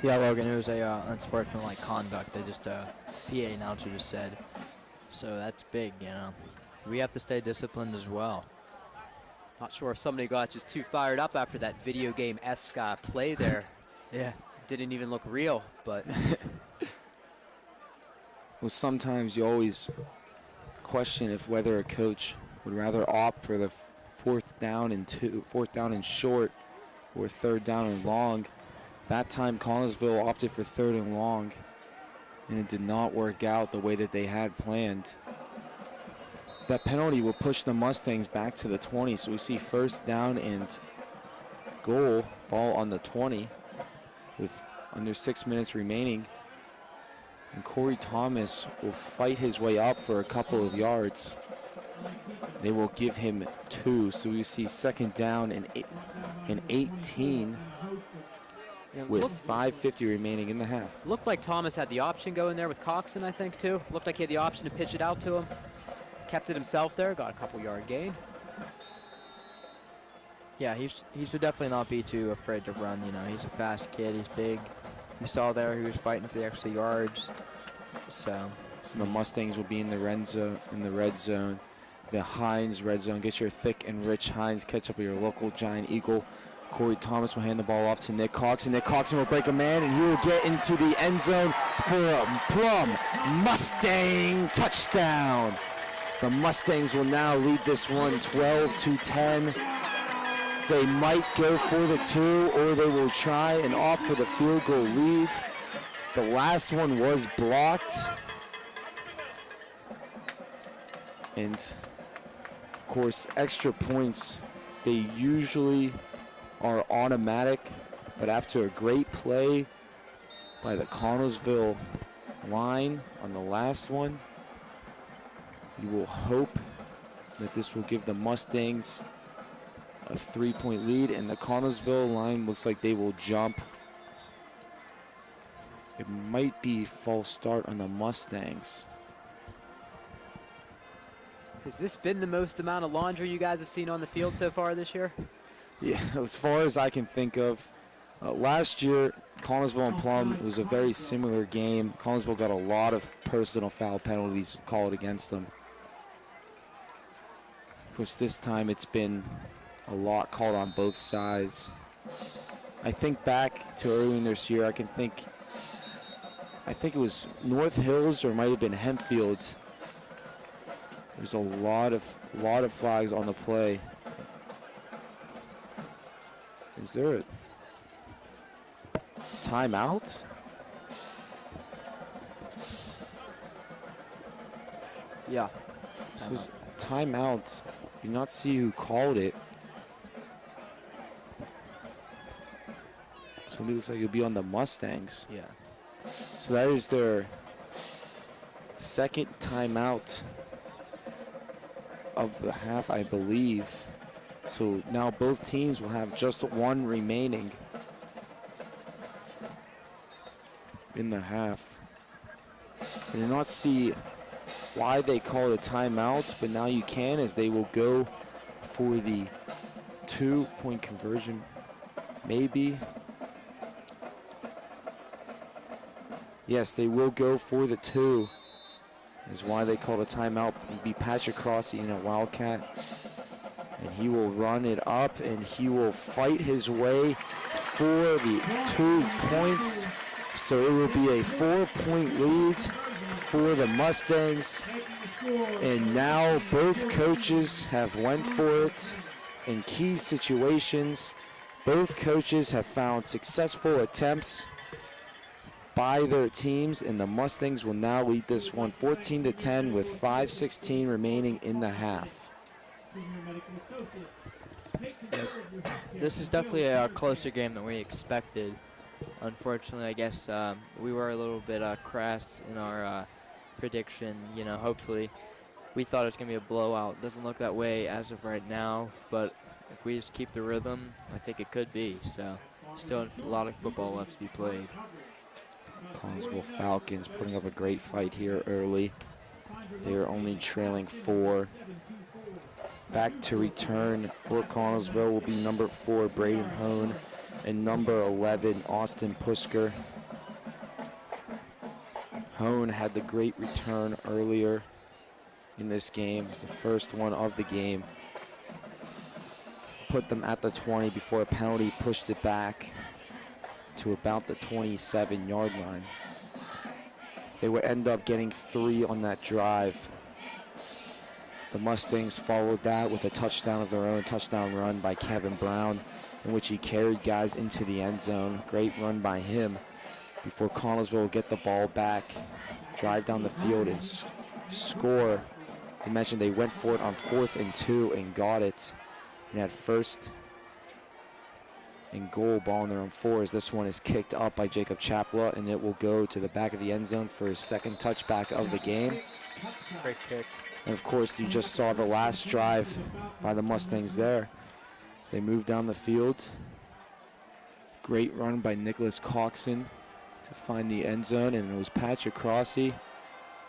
Yeah, Logan, it was a unsportsmanlike conduct. They just, PA announcer just said. So that's big, you know. We have to stay disciplined as well. not sure if somebody got just too fired up after that video game-esque play there. Yeah. Didn't even look real, but Well, sometimes you always question if whether a coach would rather opt for the 4th down and short, or 3rd down and long. That time Connellsville opted for 3rd and long, and it did not work out the way that they had planned. That penalty will push the Mustangs back to the 20, so we see 1st down and goal, ball on the 20 with under 6 minutes remaining. And Corey Thomas will fight his way up for a couple of yards. They will give him 2, so we see 2nd down and 18 with 5:50 remaining in the half. looked like Thomas had the option going there with Coxon, I think, too. Looked like he had the option to pitch it out to him. Kept it himself there, got a couple-yard gain. Yeah, he should definitely not be too afraid to run. You know, he's a fast kid. He's big. You saw there he was fighting for the extra yards. So the Mustangs will be in the red zone. The Hines red zone. Get your thick and rich Hines. Catch up with your local Giant Eagle. Corey Thomas will hand the ball off to Nick Coxon. Nick Coxon will break a man, and he will get into the end zone for a Plum Mustang touchdown. The Mustangs will now lead this one 12-10. They might go for the 2, or they will try and opt for the field goal lead. The last one was blocked. And of course, extra points, they usually are automatic, but after a great play by the Connellsville line on the last one, you will hope that this will give the Mustangs a 3-point lead, and the Connellsville line looks like they will jump. It might be false start on the Mustangs. Has this been the most amount of laundry you guys have seen on the field so far this year? Yeah, as far as I can think of. Last year, Connellsville and Plum, it was a very similar game. Connellsville got a lot of personal foul penalties called against them. Of course, this time it's been a lot called on both sides. I think back to earlier in this year, I think it was North Hills, or it might have been Hempfield. There's a lot of flags on the play. Is there a timeout? yeah, This is timeout. You do not see who called it. Somebody looks like it'll be on the Mustangs. yeah. So that is their 2nd timeout of the half, I believe. So now both teams will have just 1 remaining. in the half. I did not see why they called a timeout, but now you can, as they will go for the 2-point conversion. Maybe. Yes, they will go for the 2. Is why they called a timeout. It'll be Patrick Crossy in a Wildcat. And he will run it up, and he will fight his way for the 2 points. So it will be a 4-point lead for the Mustangs. And now both coaches have went for it in key situations. Both coaches have found successful attempts by their teams, and the Mustangs will now lead this one 14-10 with 5:16 remaining in the half. This is definitely a closer game than we expected. Unfortunately, I guess we were a little bit crass in our prediction. You know, hopefully we thought it was going to be a blowout. Doesn't look that way as of right now, but if we just keep the rhythm, I think it could be. So still a lot of football left to be played. Connellsville Falcons putting up a great fight here early. They are only trailing 4. Back to return for Connellsville will be number 4, Braden Hone, and number 11, Austin Pusker. Hone had the great return earlier in this game. It was the first one of the game. Put them at the 20 before a penalty pushed it back to about the 27-yard line. They would end up getting 3 on that drive. The Mustangs followed that with a touchdown of their own, touchdown run by Kevin Brown, in which he carried guys into the end zone. Great run by him before Connellsville will get the ball back, drive down the field, and score. I mentioned they went for it on 4th and 2 and got it. And at 1st and goal, ball in their own 4, as this one is kicked up by Jacob Chapla, and it will go to the back of the end zone for his 2nd touchback of the game. Great kick. And of course, you just saw the last drive by the Mustangs there. As they move down the field. Great run by Nicholas Coxon to find the end zone, and it was Patrick Crossy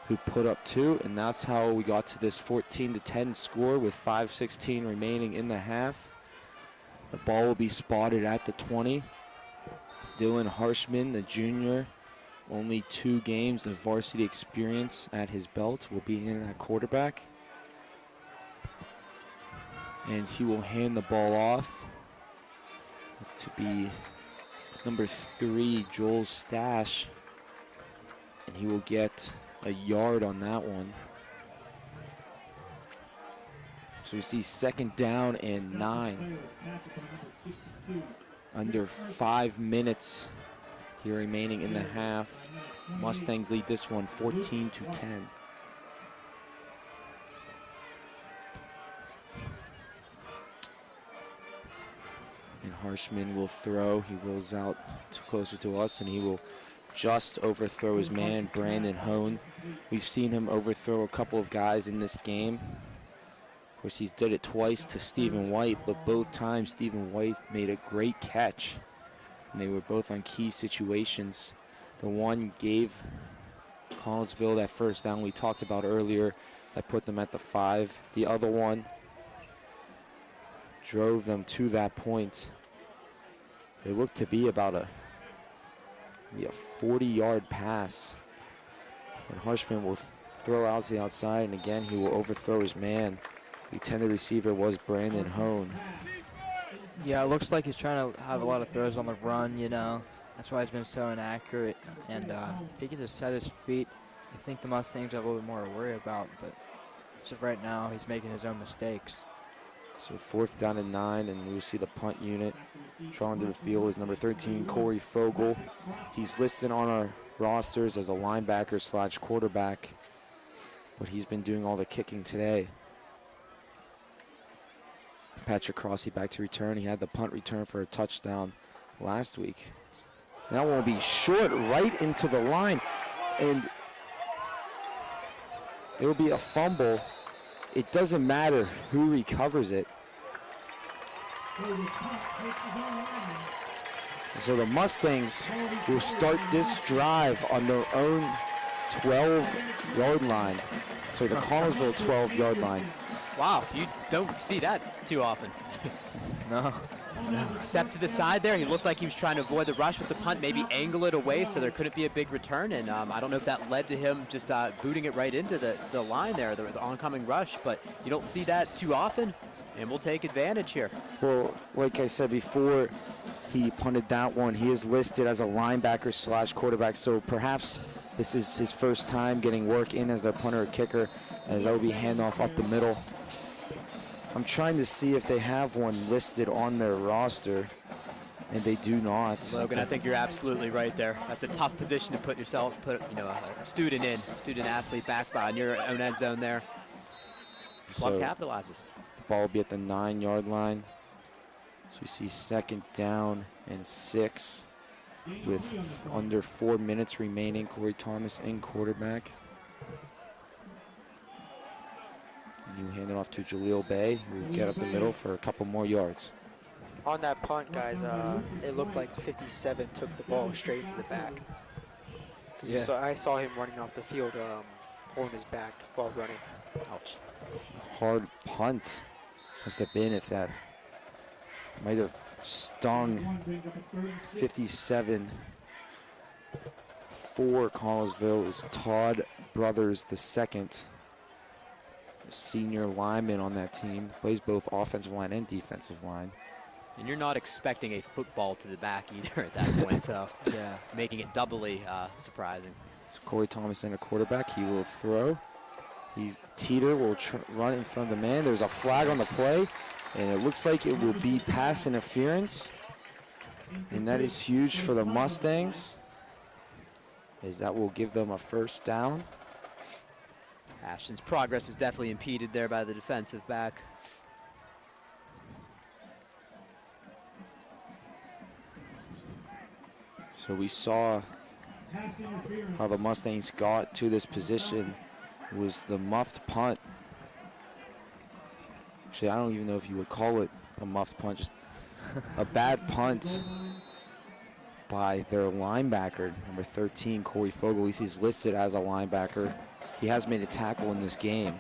who put up 2, and that's how we got to this 14-10 score with 5:16 remaining in the half. The ball will be spotted at the 20. Dylan Harshman, the junior, only 2 games of varsity experience at his belt, will be in at quarterback. And he will hand the ball off to be number 3, Joel Stash. And he will get a yard on that one. So we see 2nd down and 9. Under 5 minutes here remaining in the half. Mustangs lead this one 14-10. And Harshman will throw. He rolls out closer to us, and he will just overthrow his man, Brandon Hone. We've seen him overthrow a couple of guys in this game. Of course, he's did it twice to Stephen White, but both times Stephen White made a great catch. And they were both on key situations. The one gave Connellsville that 1st down we talked about earlier that put them at the 5. The other one drove them to that point. They looked to be about a 40-yard pass. And Harshman will throw out to the outside, and again he will overthrow his man. The intended receiver was Brandon Hone. Yeah, it looks like he's trying to have a lot of throws on the run, you know. That's why he's been so inaccurate. And if he can just set his feet, I think the Mustangs have a little bit more to worry about. But as of right now, he's making his own mistakes. So 4th down and 9, and we will see the punt unit. Drawn to the field is number 13, Corey Fogel. He's listed on our rosters as a linebacker / quarterback, but he's been doing all the kicking today. Patrick Crossy back to return. He had the punt return for a touchdown last week. That one will be short right into the line, and it will be a fumble. It doesn't matter who recovers it. So the Mustangs will start this drive on their own 12-yard line. So the Connellsville 12-yard line. Wow, so you don't see that too often. No. Step to the side there. He looked like he was trying to avoid the rush with the punt, maybe angle it away so there couldn't be a big return. And I don't know if that led to him just booting it right into the line there, the oncoming rush. But you don't see that too often, and we'll take advantage here. Well, like I said before, he punted that one. He is listed as a linebacker / quarterback, so perhaps this is his first time getting work in as their punter or kicker, as that will be handoff up the middle. I'm trying to see if they have one listed on their roster, and they do not. Logan, I think you're absolutely right there. That's a tough position to put a student athlete back on your own end zone there. Plum capitalizes. The ball will be at the 9-yard line. So we see 2nd down and 6 with under 4 minutes remaining. Corey Thomas in quarterback. And you hand it off to Jaleel Bay, who will get up the middle for a couple more yards. On that punt, guys, it looked like 57 took the ball straight into the back. Yeah. So I saw him running off the field, holding his back while running. Ouch. Hard punt must have been if that might have stung. 57 for Connellsville is Todd Brothers II, a senior lineman on that team, plays both offensive line and defensive line. And you're not expecting a football to the back either at that point, so yeah, making it doubly surprising. So Corey Thomas in a quarterback, he will throw. Teeter will run in front of the man. There's a flag on the play, and it looks like it will be pass interference. And that is huge for the Mustangs, as that will give them a first down. Ashton's progress is definitely impeded there by the defensive back. So we saw how the Mustangs got to this position. It was the muffed punt. Actually, I don't even know if you would call it a muffed punt, just a bad punt by their linebacker, number 13, Corey Fogle. He's listed as a linebacker. He has made a tackle in this game.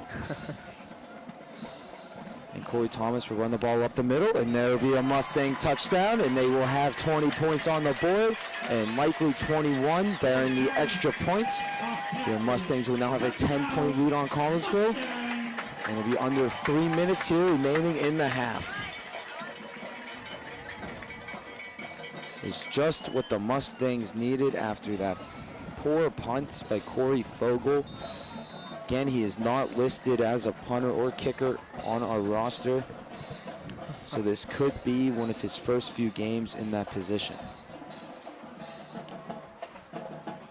And Corey Thomas will run the ball up the middle, and there will be a Mustang touchdown, and they will have 20 points on the board, and likely 21 bearing the extra points. The Mustangs will now have a 10-point lead on Connellsville, and it'll be under 3 minutes here remaining in the half. It's just what the Mustangs needed after that poor punt by Corey Fogle. Again, he is not listed as a punter or kicker on our roster, so this could be one of his first few games in that position.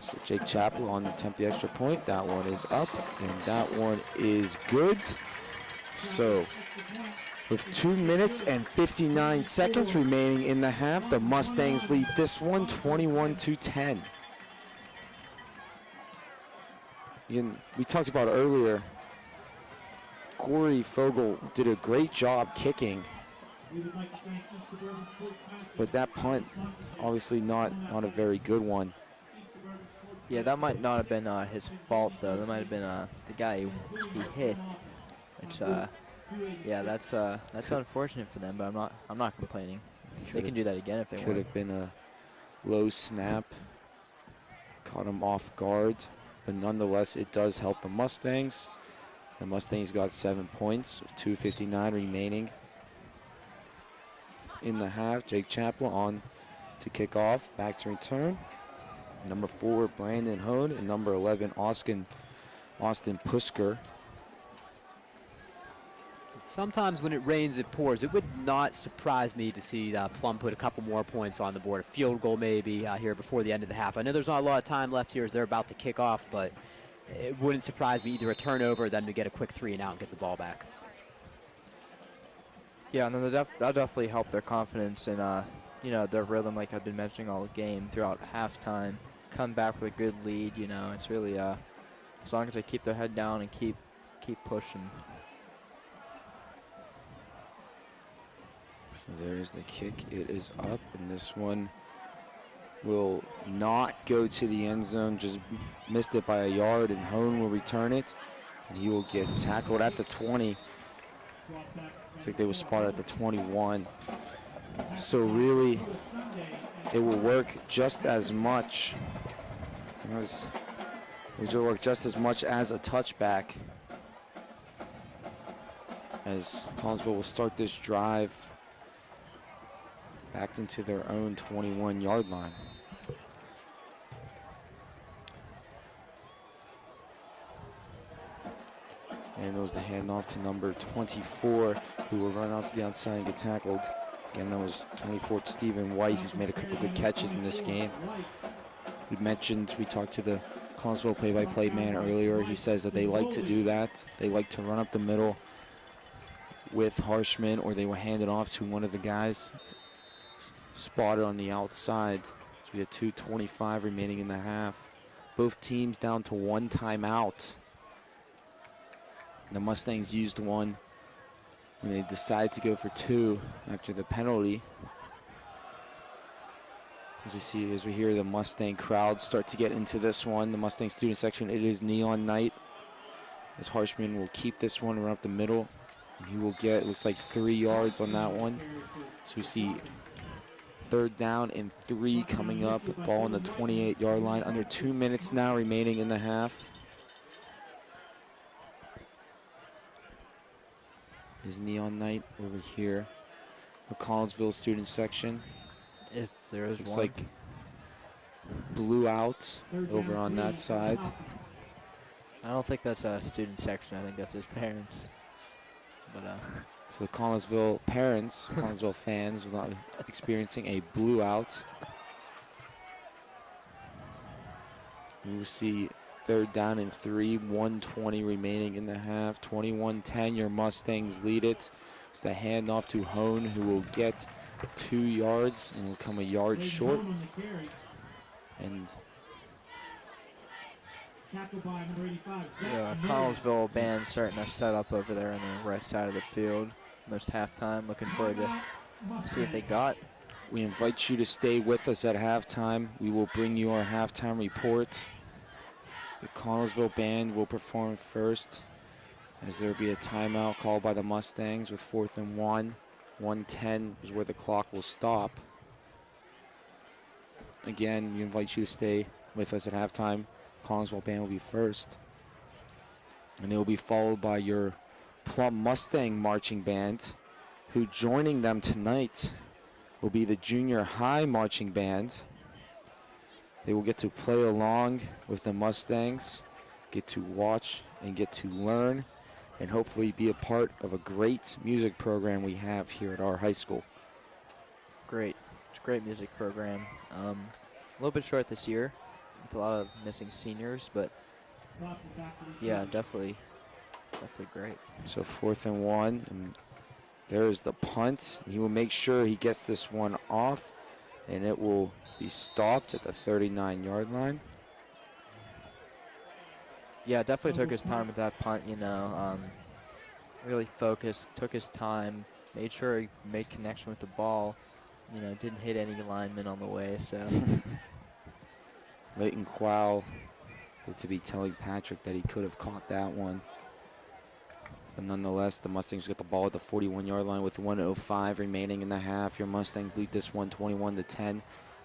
So Jake Chappell on attempt the extra point. That one is up, and that one is good. So with 2 minutes and 59 seconds remaining in the half, the Mustangs lead this one 21-10. We talked about earlier, Corey Fogle did a great job kicking, but that punt, obviously not a very good one. Yeah, that might not have been his fault though. That might have been the guy he hit. Which, yeah, that's unfortunate for them. But I'm not complaining. They can do that again if they want. Could have been a low snap, caught him off guard. But nonetheless, it does help the Mustangs. The Mustangs got 7 points with 2:59 remaining in the half. Jake Chappell on to kick off, back to return. Number 4, Brandon Hone, and number 11, Austin Pusker. Sometimes when it rains, it pours. It would not surprise me to see Plum put a couple more points on the board. A field goal maybe here before the end of the half. I know there's not a lot of time left here as they're about to kick off, but it wouldn't surprise me either a turnover or them to get a quick 3 and out and get the ball back. Yeah, and then that'll definitely help their confidence and their rhythm, like I've been mentioning all game throughout halftime. Come back with a good lead. It's really as long as they keep their head down and keep pushing. So there's the kick. It is up, and this one will not go to the end zone, just missed it by a yard, and Hone will return it. And he will get tackled at the 20. Looks like they were spotted at the 21. So really, it will work just as much as a touchback, as Connellsville will start this drive back into their own 21-yard line. And it was the handoff to number 24, who will run out to the outside and get tackled. Again, that was 24 Stephen White, who's made a couple good catches in this game. We talked to the Connellsville play-by-play man earlier. He says that they like to do that. They like to run up the middle with Harshman, or they will hand it off to one of the guys spotted on the outside. So we have 2:25 remaining in the half. Both teams down to one timeout. The Mustangs used one when they decided to go for two after the penalty. As we hear the Mustang crowd start to get into this one, the Mustang student section, it is neon night. As Harshman will keep this one, run up the middle. And he will get, it looks like 3 yards on that one. So we see 3rd down and 3 coming up. Ball on the 28-yard line. Under 2 minutes now remaining in the half. Is neon night over here. The Connellsville student section. If there is Looks one. like blue out over on that side. I don't think that's a student section. I think that's his parents. But So the Connellsville parents, Connellsville fans, will not be experiencing a blue out. We will see 3rd down and 3, 1:20 remaining in the half. 21-10, your Mustangs lead it. It's the handoff to Hone, who will get 2 yards and will come a yard short. And the Connellsville band starting to set up over there on the right side of the field. Almost halftime. Looking forward to see what they got. we invite you to stay with us at halftime. We will bring you our halftime report. The Connellsville band will perform first, as there will be a timeout called by the Mustangs with 4th and 1. 1:10 is where the clock will stop. Again, we invite you to stay with us at halftime. Connellsville band will be first. And they will be followed by your Plum Mustang marching band, who joining them tonight will be the junior high marching band. They will get to play along with the Mustangs, get to watch and get to learn, and hopefully be a part of a great music program we have here at our high school. Great. It's a great music program. A little bit short this year with a lot of missing seniors, but yeah, definitely great. So 4th and 1, and there's the punt. He will make sure he gets this one off, and it will be stopped at the 39-yard line. Yeah, definitely took his time with that punt, you know. Really focused, took his time, made sure he made connection with the ball. You know, didn't hit any linemen on the way, so. Leighton Qual looked to be telling Patrick that he could have caught that one. But nonetheless, the Mustangs get the ball at the 41-yard line with 1:05 remaining in the half. Your Mustangs lead this one 21-10.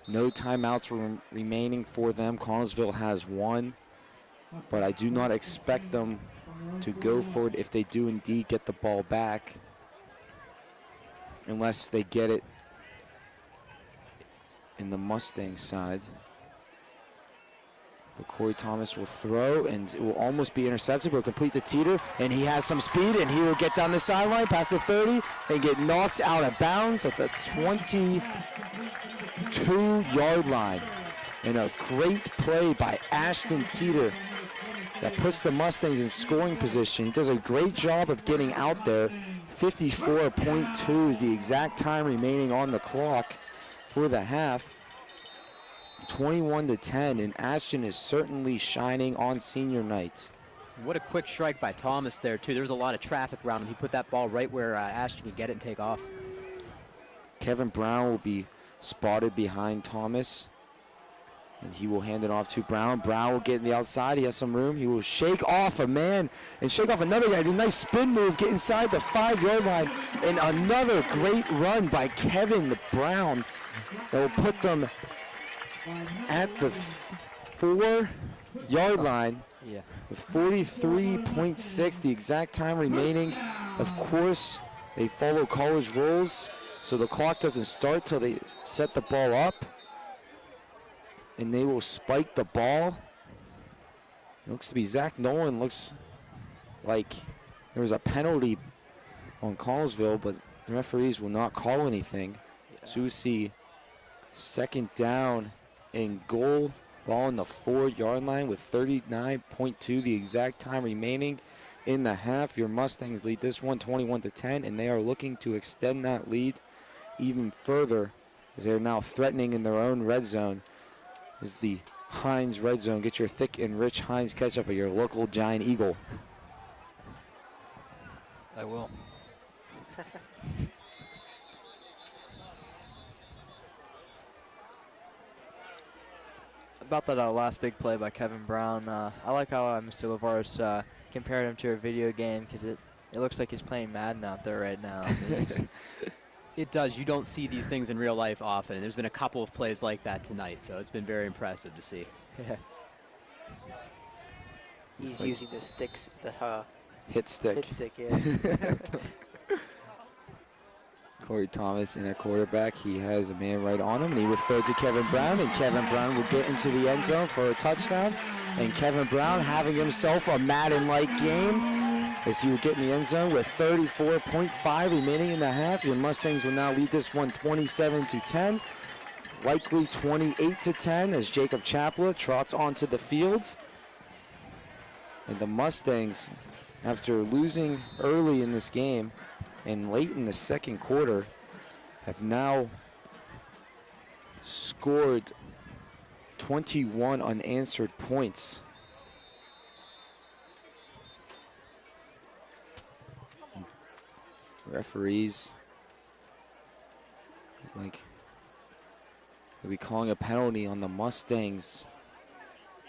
No timeouts remaining for them. Connellsville has one, but I do not expect them to go for it if they do indeed get the ball back, unless they get it in the Mustang side. But Corey Thomas will throw, and it will almost be intercepted, but complete to Teeter, and he has some speed, and he will get down the sideline past the 30 and get knocked out of bounds at the 22-yard line. And a great play by Ashton Teeter that puts the Mustangs in scoring position. He does a great job of getting out there. 54.2 is the exact time remaining on the clock for the half. 21-10, and Ashton is certainly shining on senior night. What a quick strike by Thomas there, too. There was a lot of traffic around him. He put that ball right where Ashton could get it and take off. Kevin Brown will be spotted behind Thomas And he will hand it off to Brown. Brown will get in the outside. He has some room. He will shake off a man and shake off another guy. A nice spin move, get inside the 5-yard line. And another great run by Kevin Brown that will put them at the 4-yard line. Yeah. With 43.6, the exact time remaining. Of course, they follow college rules, so the clock doesn't start till they set the ball up. And they will spike the ball. It looks to be Zach Nolan. Looks like there was a penalty on Connellsville, but the referees will not call anything. Yeah. So we see second down and goal. Ball in the 4-yard line with 39.2, the exact time remaining in the half. Your Mustangs lead this one 21-10, and they are looking to extend that lead even further as they are now threatening in their own red zone. This is the Heinz red zone. Get your thick and rich Heinz ketchup at your local Giant Eagle. I will. About that last big play by Kevin Brown, I like how Mr. Lavares compared him to a video game because it looks like he's playing Madden out there right now. It does. You don't see these things in real life often. There's been a couple of plays like that tonight, so it's been very impressive to see. Yeah. He's like using the sticks, the Hit stick. hit stick, yeah. Corey Thomas in at quarterback. He has a man right on him, and he will throw to Kevin Brown, and Kevin Brown will get into the end zone for a touchdown. And Kevin Brown having himself a Madden-like game as he will get in the end zone with 34.5 remaining in the half. Your Mustangs will now lead this one 27-10, likely 28-10 as Jacob Chapla trots onto the field. And the Mustangs, after losing early in this game and late in the second quarter, have now scored 21 unanswered points. Referees like they'll be calling a penalty on the Mustangs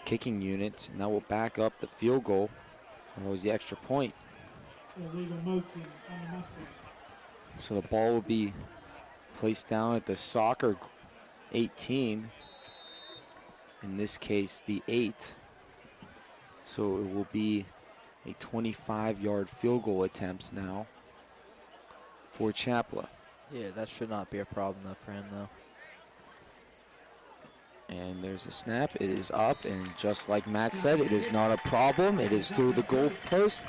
kicking unit, and that will back up the field goal. That was the extra point. So the ball will be placed down at the soccer 18. In this case, the 8. So it will be a 25-yard field goal attempt now for Chapla. Yeah, that should not be a problem though for him though. And there's a snap. It is up, and just like Matt said, it is not a problem. It is through the goal post,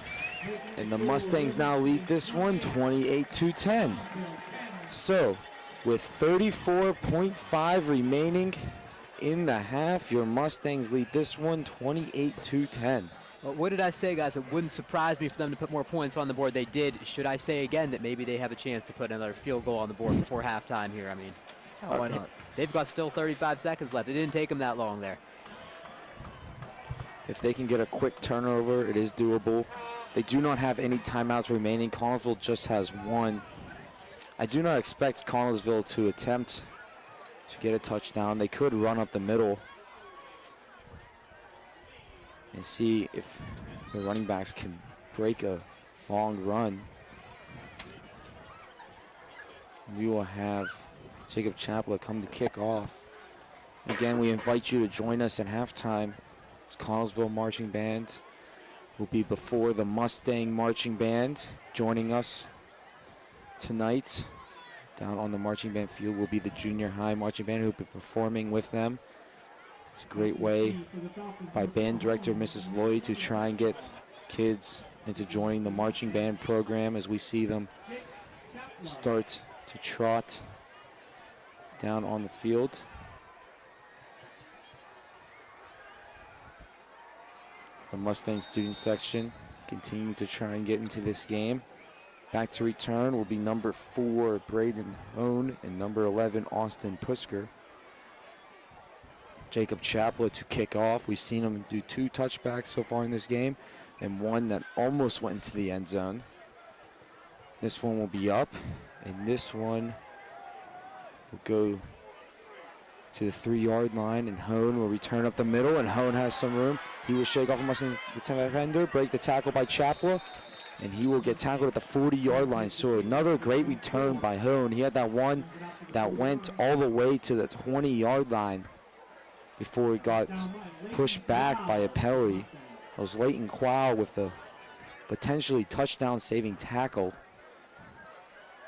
and the Mustangs now lead this one 28-10. So, with 34.5 remaining in the half, your Mustangs lead this one 28-10. Well, what did I say, guys? It wouldn't surprise me for them to put more points on the board. They did. Should I say again that maybe they have a chance to put another field goal on the board before halftime here? I mean, Why not? they've got still 35 seconds left. It didn't take them that long there. If they can get a quick turnover, it is doable. They do not have any timeouts remaining. Connellsville just has one. I do not expect Connellsville to attempt to get a touchdown. They could run up the middle and see if the running backs can break a long run. We will have Jacob Chapla come to kick off. Again, we invite you to join us at halftime. This Connellsville Marching Band will be before the Mustang Marching Band. Joining us tonight down on the marching band field will be the junior high marching band who will be performing with them. It's a great way by band director Mrs. Lloyd to try and get kids into joining the marching band program as we see them start to trot down on the field. The Mustang student section continue to try and get into this game. Back to return will be number 4, Braden Hone, and number 11, Austin Pusker. Jacob Chapla to kick off. We've seen him do 2 touchbacks so far in this game, and one that almost went into the end zone. This one will be up, and this one will go to the 3-yard line, and Hone will return up the middle, and Hone has some room. He will shake off a Mustang defender, break the tackle by Chapua, and he will get tackled at the 40-yard line. So another great return by Hone. He had that one that went all the way to the 20-yard line before it got pushed back by a penalty. It was Leighton Quao with the potentially touchdown-saving tackle.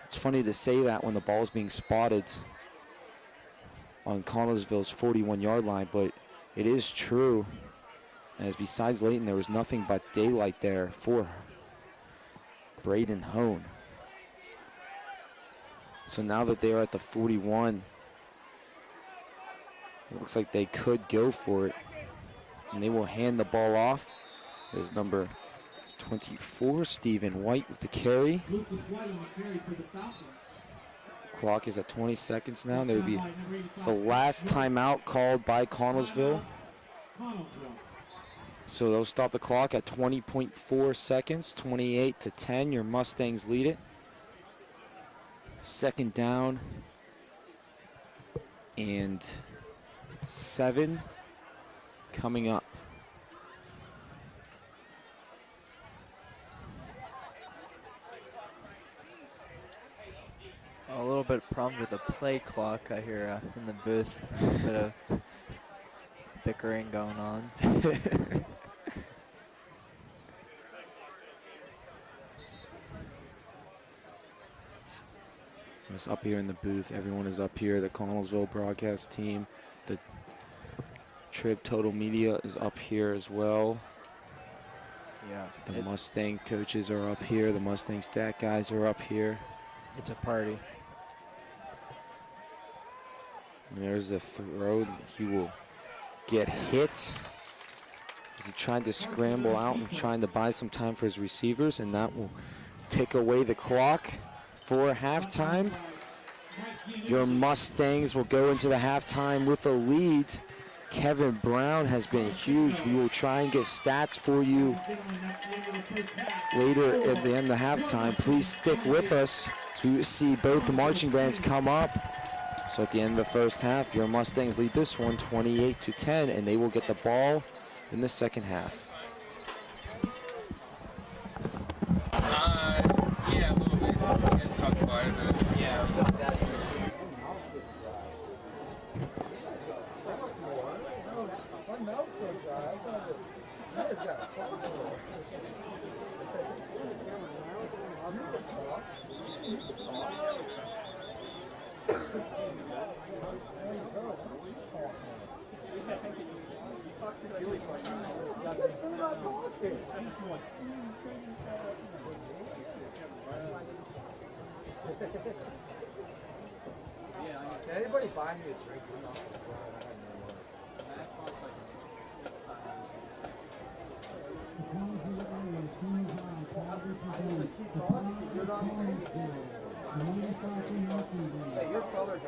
It's funny to say that when the ball is being spotted on Connellsville's 41-yard line, but it is true. As besides Leighton, there was nothing but daylight there for Braden Hone. So now that they are at the 41, it looks like they could go for it. And they will hand the ball off as number 24, Stephen White with the carry. Clock is at 20 seconds now. There will be the last timeout called by Connellsville. So they'll stop the clock at 20.4 seconds, 28-10. Your Mustangs lead it. Second down and 7 coming up. A little bit problem with the play clock, I hear in the booth. A bit of bickering going on. It's up here in the booth. Everyone is up here. The Connellsville broadcast team. The Trib Total Media is up here as well. Yeah. The Mustang coaches are up here. The Mustang stat guys are up here. It's a party. And there's the throw. He will get hit as he tried to scramble out and trying to buy some time for his receivers, and that will tick away the clock for halftime. Your Mustangs will go into the halftime with a lead. Kevin Brown has been huge. We will try and get stats for you later at the end of halftime. Please stick with us so we see both the marching bands come up. So at the end of the first half, your Mustangs lead this one 28-10, and they will get the ball in the second half. Yeah, a little bit. You guys talked about it. Yeah, that's Can anybody buy me a drink? Hey, your color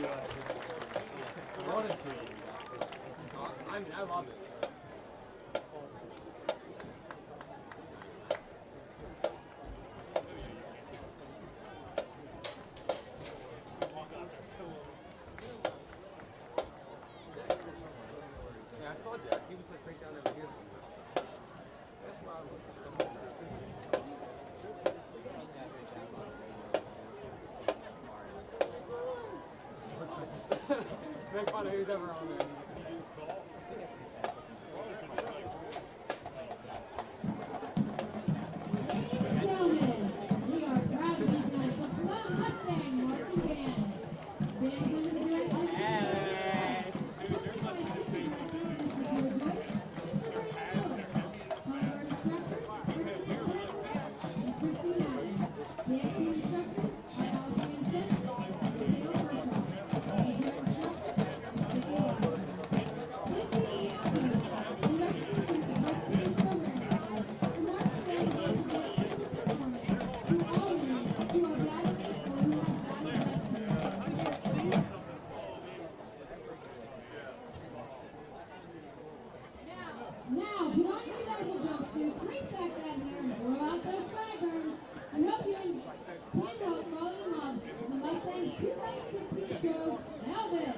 I wanted to. I mean, I love it. Yeah, I saw Jack. He was like right down over here. That's why I was. Make fun of who's ever on there. Gentlemen, we are proud to present the Plum Mustang marching band. Band is under the direction of Now, put on your nozzle jumpsuits, trace back that hair, and roll out those sideburns. We hope you can vote fall in love with the Mustangs 2015 show, Elvis.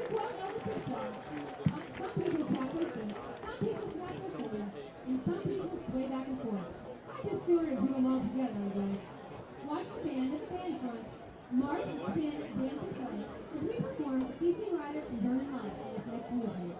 Well, Elvis is some people tap their feet, some people snap their fingers, and some people sway back and forth. I just sort of do them all together, I guess. Watch the band at the band front, march, spin, dance, and play as we perform CC Rider and Burning Lights in this next movement.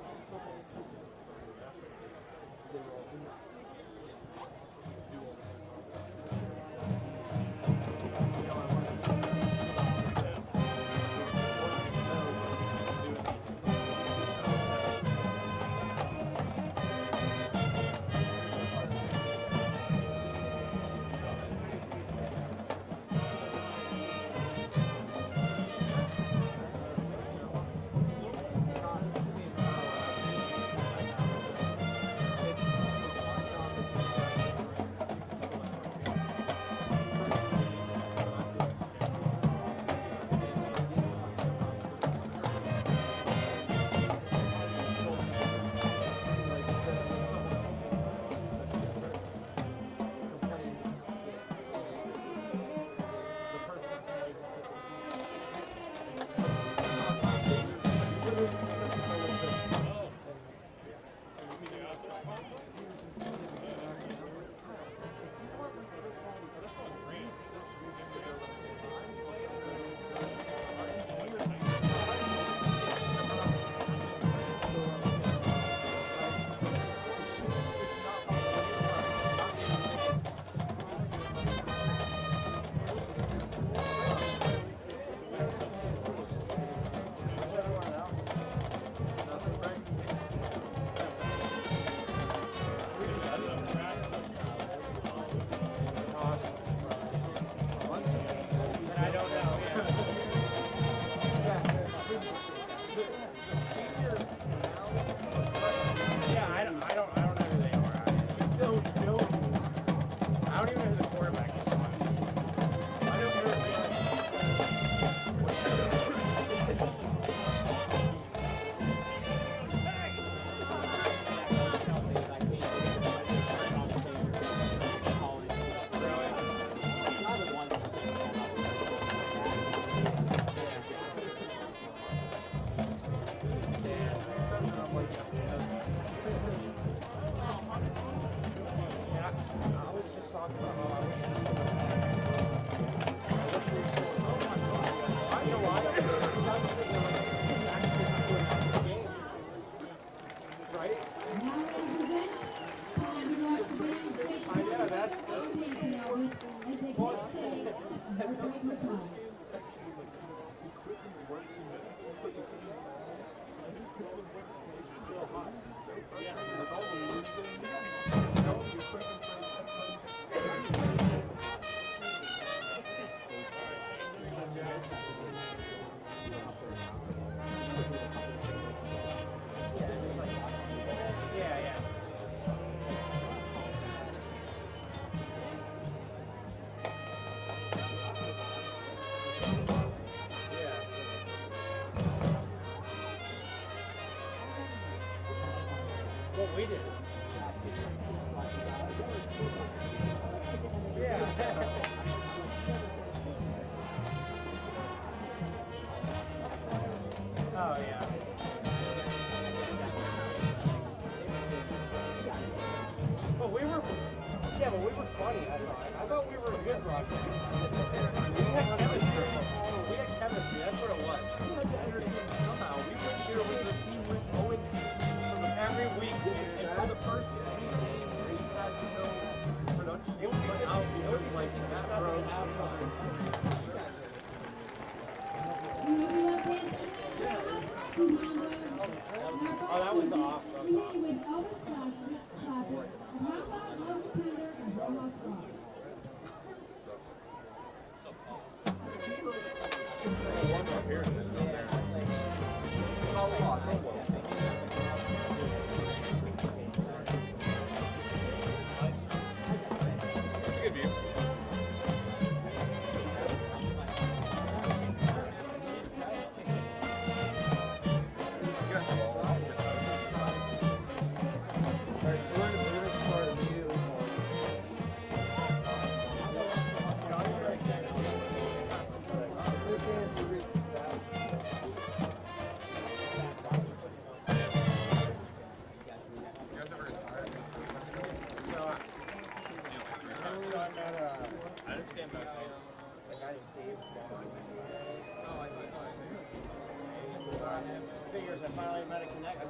Figures I finally met a connection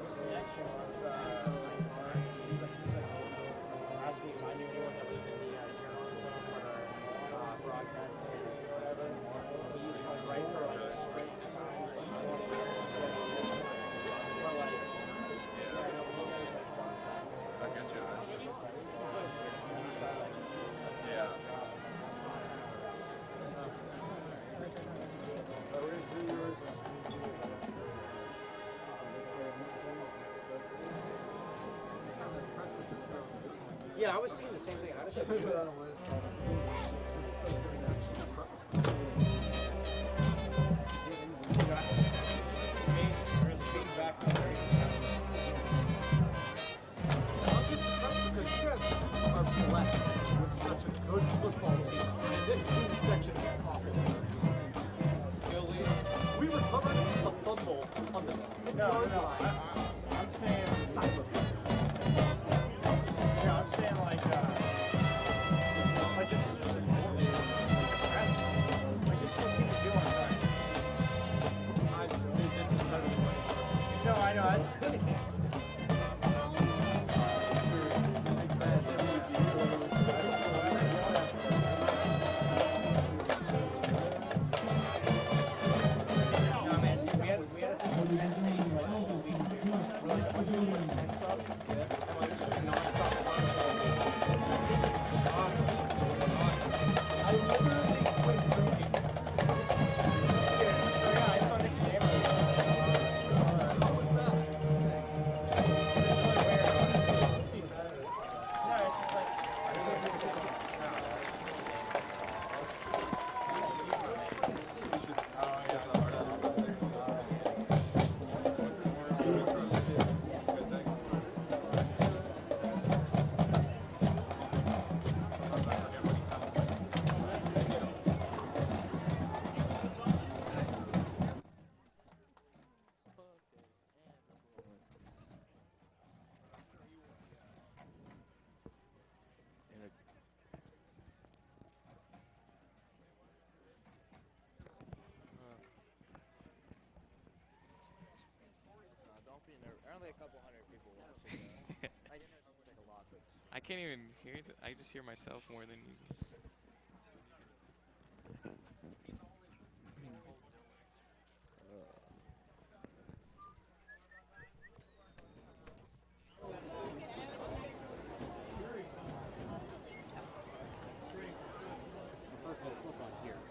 once. Last week I knew anyone that was in the journalism or broadcasting or whatever. He used to write for like a straight time. I get you. Yeah. Yeah, I was seeing the same thing. I was just back there. I'm just impressed because you guys are blessed with such a good football team, and this student section is awful. We recovered a fumble on the yard line. I'm saying Silence. Yeah, I'm saying like this is just a normal press. Like this is what people do on time. Dude, this is better than what No, I know. We had a thing with Tennessee like all week. Really, I can't even hear it. I just hear myself more than you.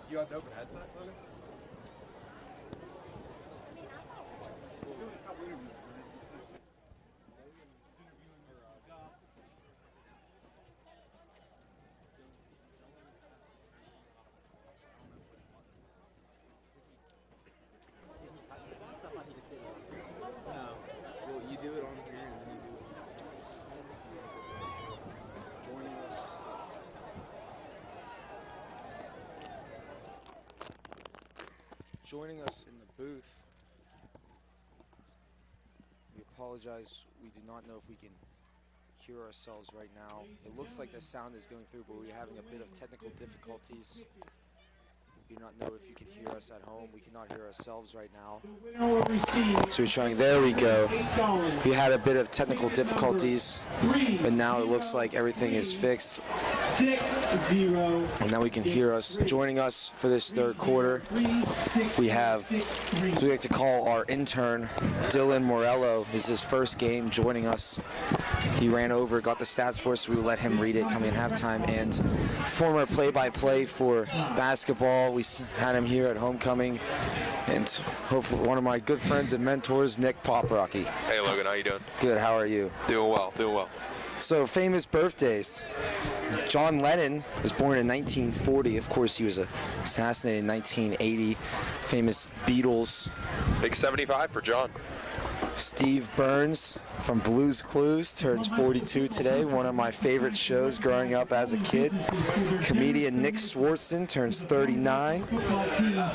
You have an open headset, Logan? Well, you do it on here and then you do it. Joining us in the booth. We apologize. We do not know if we can hear ourselves right now. It looks like the sound is going through, but we're having a bit of technical difficulties. We do not know if you can hear us at home. We cannot hear ourselves right now. So we're trying. There we go. We had a bit of technical difficulties, but now it looks like everything is fixed. 6-0. And now we can hear us. Joining us for this third quarter, we have, as we like to call our intern, Dylan Morello. This is his first game joining us. He ran over, got the stats for us, so we will let him read it coming in halftime. And former play-by-play for basketball, we had him here at homecoming. And hopefully one of my good friends and mentors, Nick Poprocky. Hey Logan, how you doing? Good, how are you? Doing well, doing well. So, famous birthdays. John Lennon was born in 1940. Of course, he was assassinated in 1980. Famous Beatles. Big 75 for John. Steve Burns from Blue's Clues turns 42 today. One of my favorite shows growing up as a kid. Comedian Nick Swartzen turns 39.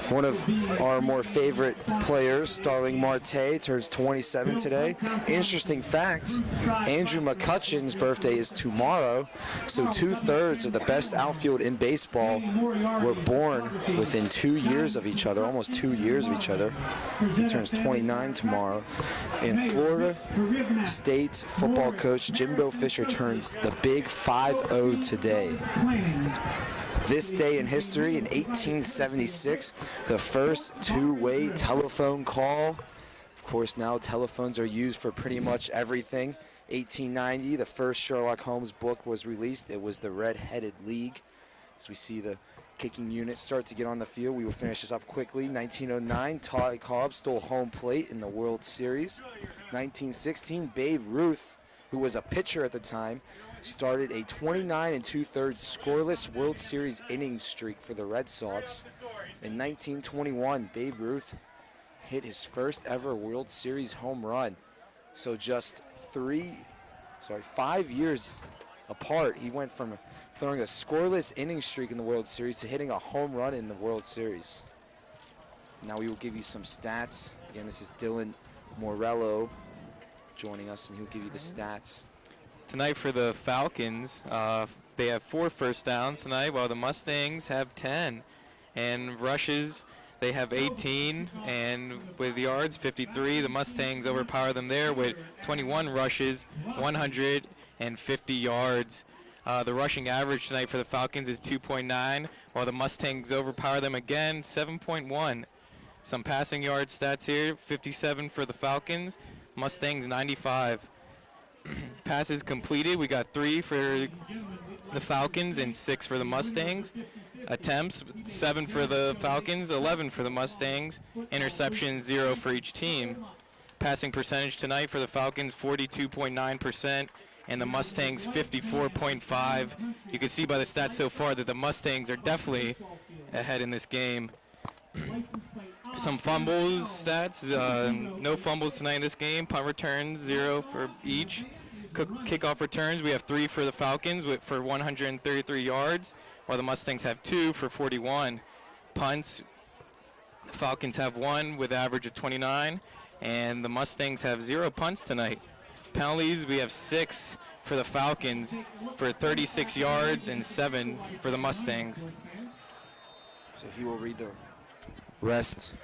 One of our more favorite players, Starling Marte, turns 27 today. Interesting fact, Andrew McCutcheon's birthday is tomorrow, so 2/3 of the best outfield in baseball were born within 2 years of each other, almost 2 years of each other. He turns 29 tomorrow. In Florida State football coach Jimbo Fisher turns the big 5-0 today. This day in history, in 1876, the first two-way telephone call. Of course, now telephones are used for pretty much everything. 1890, the first Sherlock Holmes book was released. It was The Red-Headed League. As we see the kicking unit start to get on the field, we will finish this up quickly. 1909, Ty Cobb stole home plate in the World Series. 1916, Babe Ruth, who was a pitcher at the time, started a 29 2/3 scoreless World Series inning streak for the Red Sox. In 1921, Babe Ruth hit his first ever World Series home run. So just 5 years apart, he went from throwing a scoreless inning streak in the World Series to hitting a home run in the World Series. Now we will give you some stats. Again, this is Dylan Morello joining us, and he'll give you the stats. Tonight for the Falcons, they have 4 first downs tonight, while the Mustangs have 10. And rushes, they have 18, and with yards, 53. The Mustangs overpower them there with 21 rushes, 150 yards. The rushing average tonight for the Falcons is 2.9, while the Mustangs overpower them again, 7.1. Some passing yard stats here, 57 for the Falcons, Mustangs 95. Passes completed, we got 3 for the Falcons and 6 for the Mustangs. Attempts, 7 for the Falcons, 11 for the Mustangs. Interceptions, 0 for each team. Passing percentage tonight for the Falcons, 42.9%. And the Mustangs 54.5. You can see by the stats so far that the Mustangs are definitely ahead in this game. Some fumbles stats, no fumbles tonight in this game. Punt returns, 0 for each. Kickoff returns, we have 3 for the Falcons for 133 yards, while the Mustangs have 2 for 41. Punts, the Falcons have 1 with average of 29, and the Mustangs have 0 punts tonight. Penalties, we have 6 for the Falcons for 36 yards and 7 for the Mustangs. So he will read the rest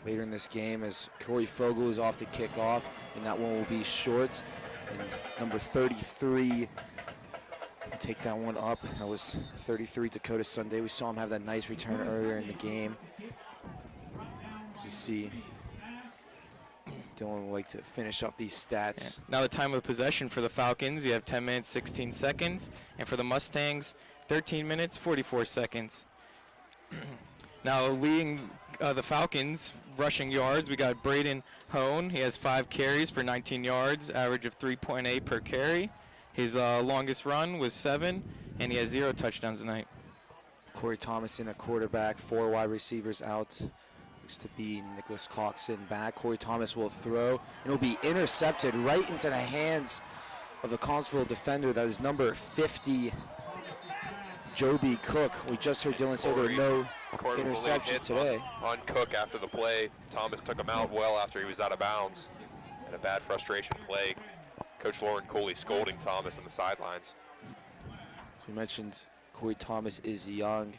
later in this game as Corey Fogle is off to kick off, and that one will be short. And number 33, take that one up. That was 33 Dakota Sunday. We saw him have that nice return earlier in the game. You see Dylan would like to finish up these stats. Now the time of possession for the Falcons, you have 10 minutes, 16 seconds. And for the Mustangs, 13 minutes, 44 seconds. Now leading the Falcons rushing yards, we got Braden Hone. He has 5 carries for 19 yards, average of 3.8 per carry. His longest run was 7, and he has 0 touchdowns tonight. Corey Thomas in a quarterback, 4 wide receivers out. Looks to be Nicholas Coxon back. Corey Thomas will throw, and it'll be intercepted right into the hands of the Connellsville defender. That is number 50, Joby Cook. We just heard Dylan say there were no interceptions today. On Cook after the play. Thomas took him out well after he was out of bounds. And a bad frustration play. Coach Lauren Cooley scolding Thomas on the sidelines. So we mentioned Corey Thomas is young,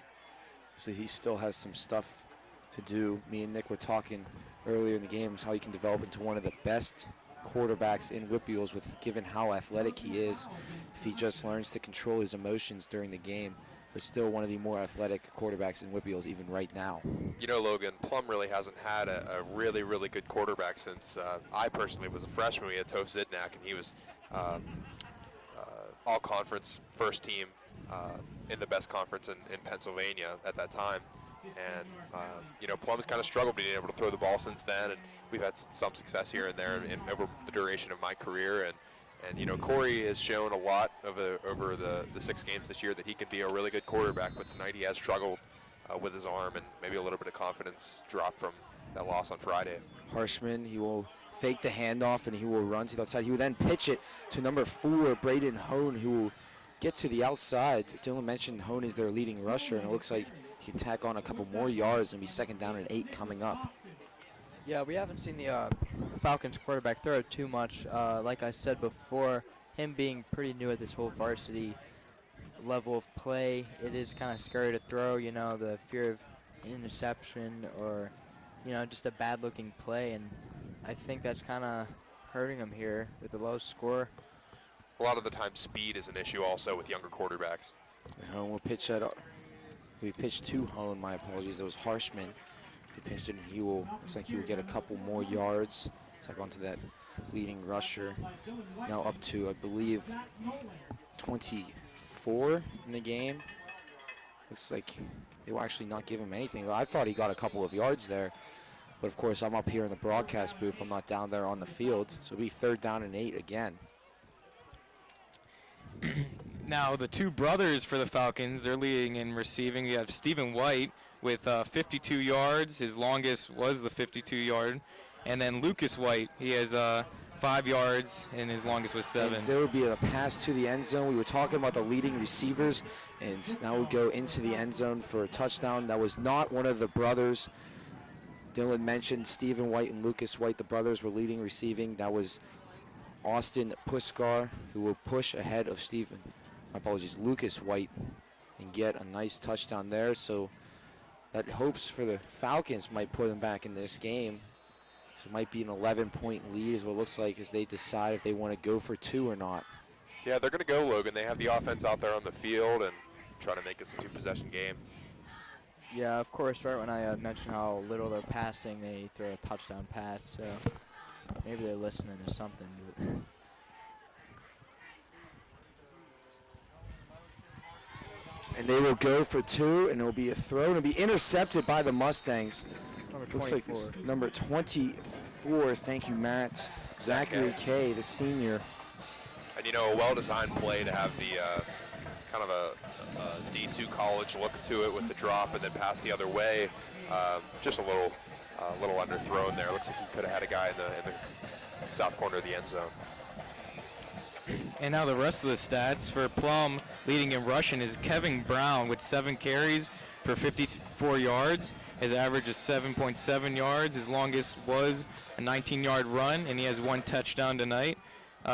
so he still has some stuff to do. Me and Nick were talking earlier in the game how he can develop into one of the best quarterbacks in WPIALs, with given how athletic he is, if he just learns to control his emotions during the game. But still one of the more athletic quarterbacks in WPIALs even right now. You know, Logan, Plum really hasn't had a really, really good quarterback since I personally was a freshman. We had Toph Zidnak, and he was all-conference first team in the best conference in Pennsylvania at that time. And, you know, Plum's kind of struggled being able to throw the ball since then, and we've had some success here and there over the duration of my career. And you know, Corey has shown a lot over the 6 games this year that he can be a really good quarterback, but tonight he has struggled with his arm, and maybe a little bit of confidence dropped from that loss on Friday. Harshman, he will fake the handoff, and he will run to the outside. He will then pitch it to number 4, Braden Hone, who will get to the outside. Dylan mentioned Hone is their leading rusher, and it looks like he can tack on a couple more yards and be 2nd down and 8 coming up. Yeah, we haven't seen the Falcons quarterback throw too much. Like I said before, him being pretty new at this whole varsity level of play, it is kind of scary to throw, you know, the fear of interception or, you know, just a bad-looking play. And I think that's kind of hurting him here with the low score. A lot of the time, speed is an issue also with younger quarterbacks. Hone will pitch that up. We pitched to Hone, my apologies. That was Harshman. He pinched it, and he will, looks like he will get a couple more yards. Tack onto that leading rusher. Now up to, I believe, 24 in the game. Looks like they will actually not give him anything. I thought he got a couple of yards there. But, of course, I'm up here in the broadcast booth. I'm not down there on the field. So it'll be 3rd down and 8 again. Now the 2 brothers for the Falcons, they're leading in receiving. You have Stephen White with 52 yards. His longest was the 52-yard. And then Lucas White, he has 5 yards, and his longest was 7. And there would be a pass to the end zone. We were talking about the leading receivers, and now we go into the end zone for a touchdown. That was not one of the brothers. Dylan mentioned Stephen White and Lucas White. The brothers were leading receiving. That was Austin Puskar, who will push ahead of Lucas White, and get a nice touchdown there. So that hopes for the Falcons might put them back in this game. So it might be an 11-point lead is what it looks like as they decide if they want to go for 2 or not. Yeah, they're going to go, Logan. They have the offense out there on the field and trying to make this a 2-possession game. Yeah, of course, right when I mentioned how little they're passing, they throw a touchdown pass. So maybe they're listening to something. And they will go for 2, and it will be a throw. And it'll be intercepted by the Mustangs. Number Looks 24. like number 24. Thank you, Matt. Zachary Kay, the senior. And, you know, a well-designed play to have the kind of a D2 college look to it with the drop and then pass the other way. Just a little underthrown there. Looks like he could have had a guy in the south corner of the end zone. And now the rest of the stats for Plum, leading in rushing, is Kevin Brown with 7 carries for 54 yards. His average is 7.7 yards. His longest was a 19-yard run, and he has 1 touchdown tonight.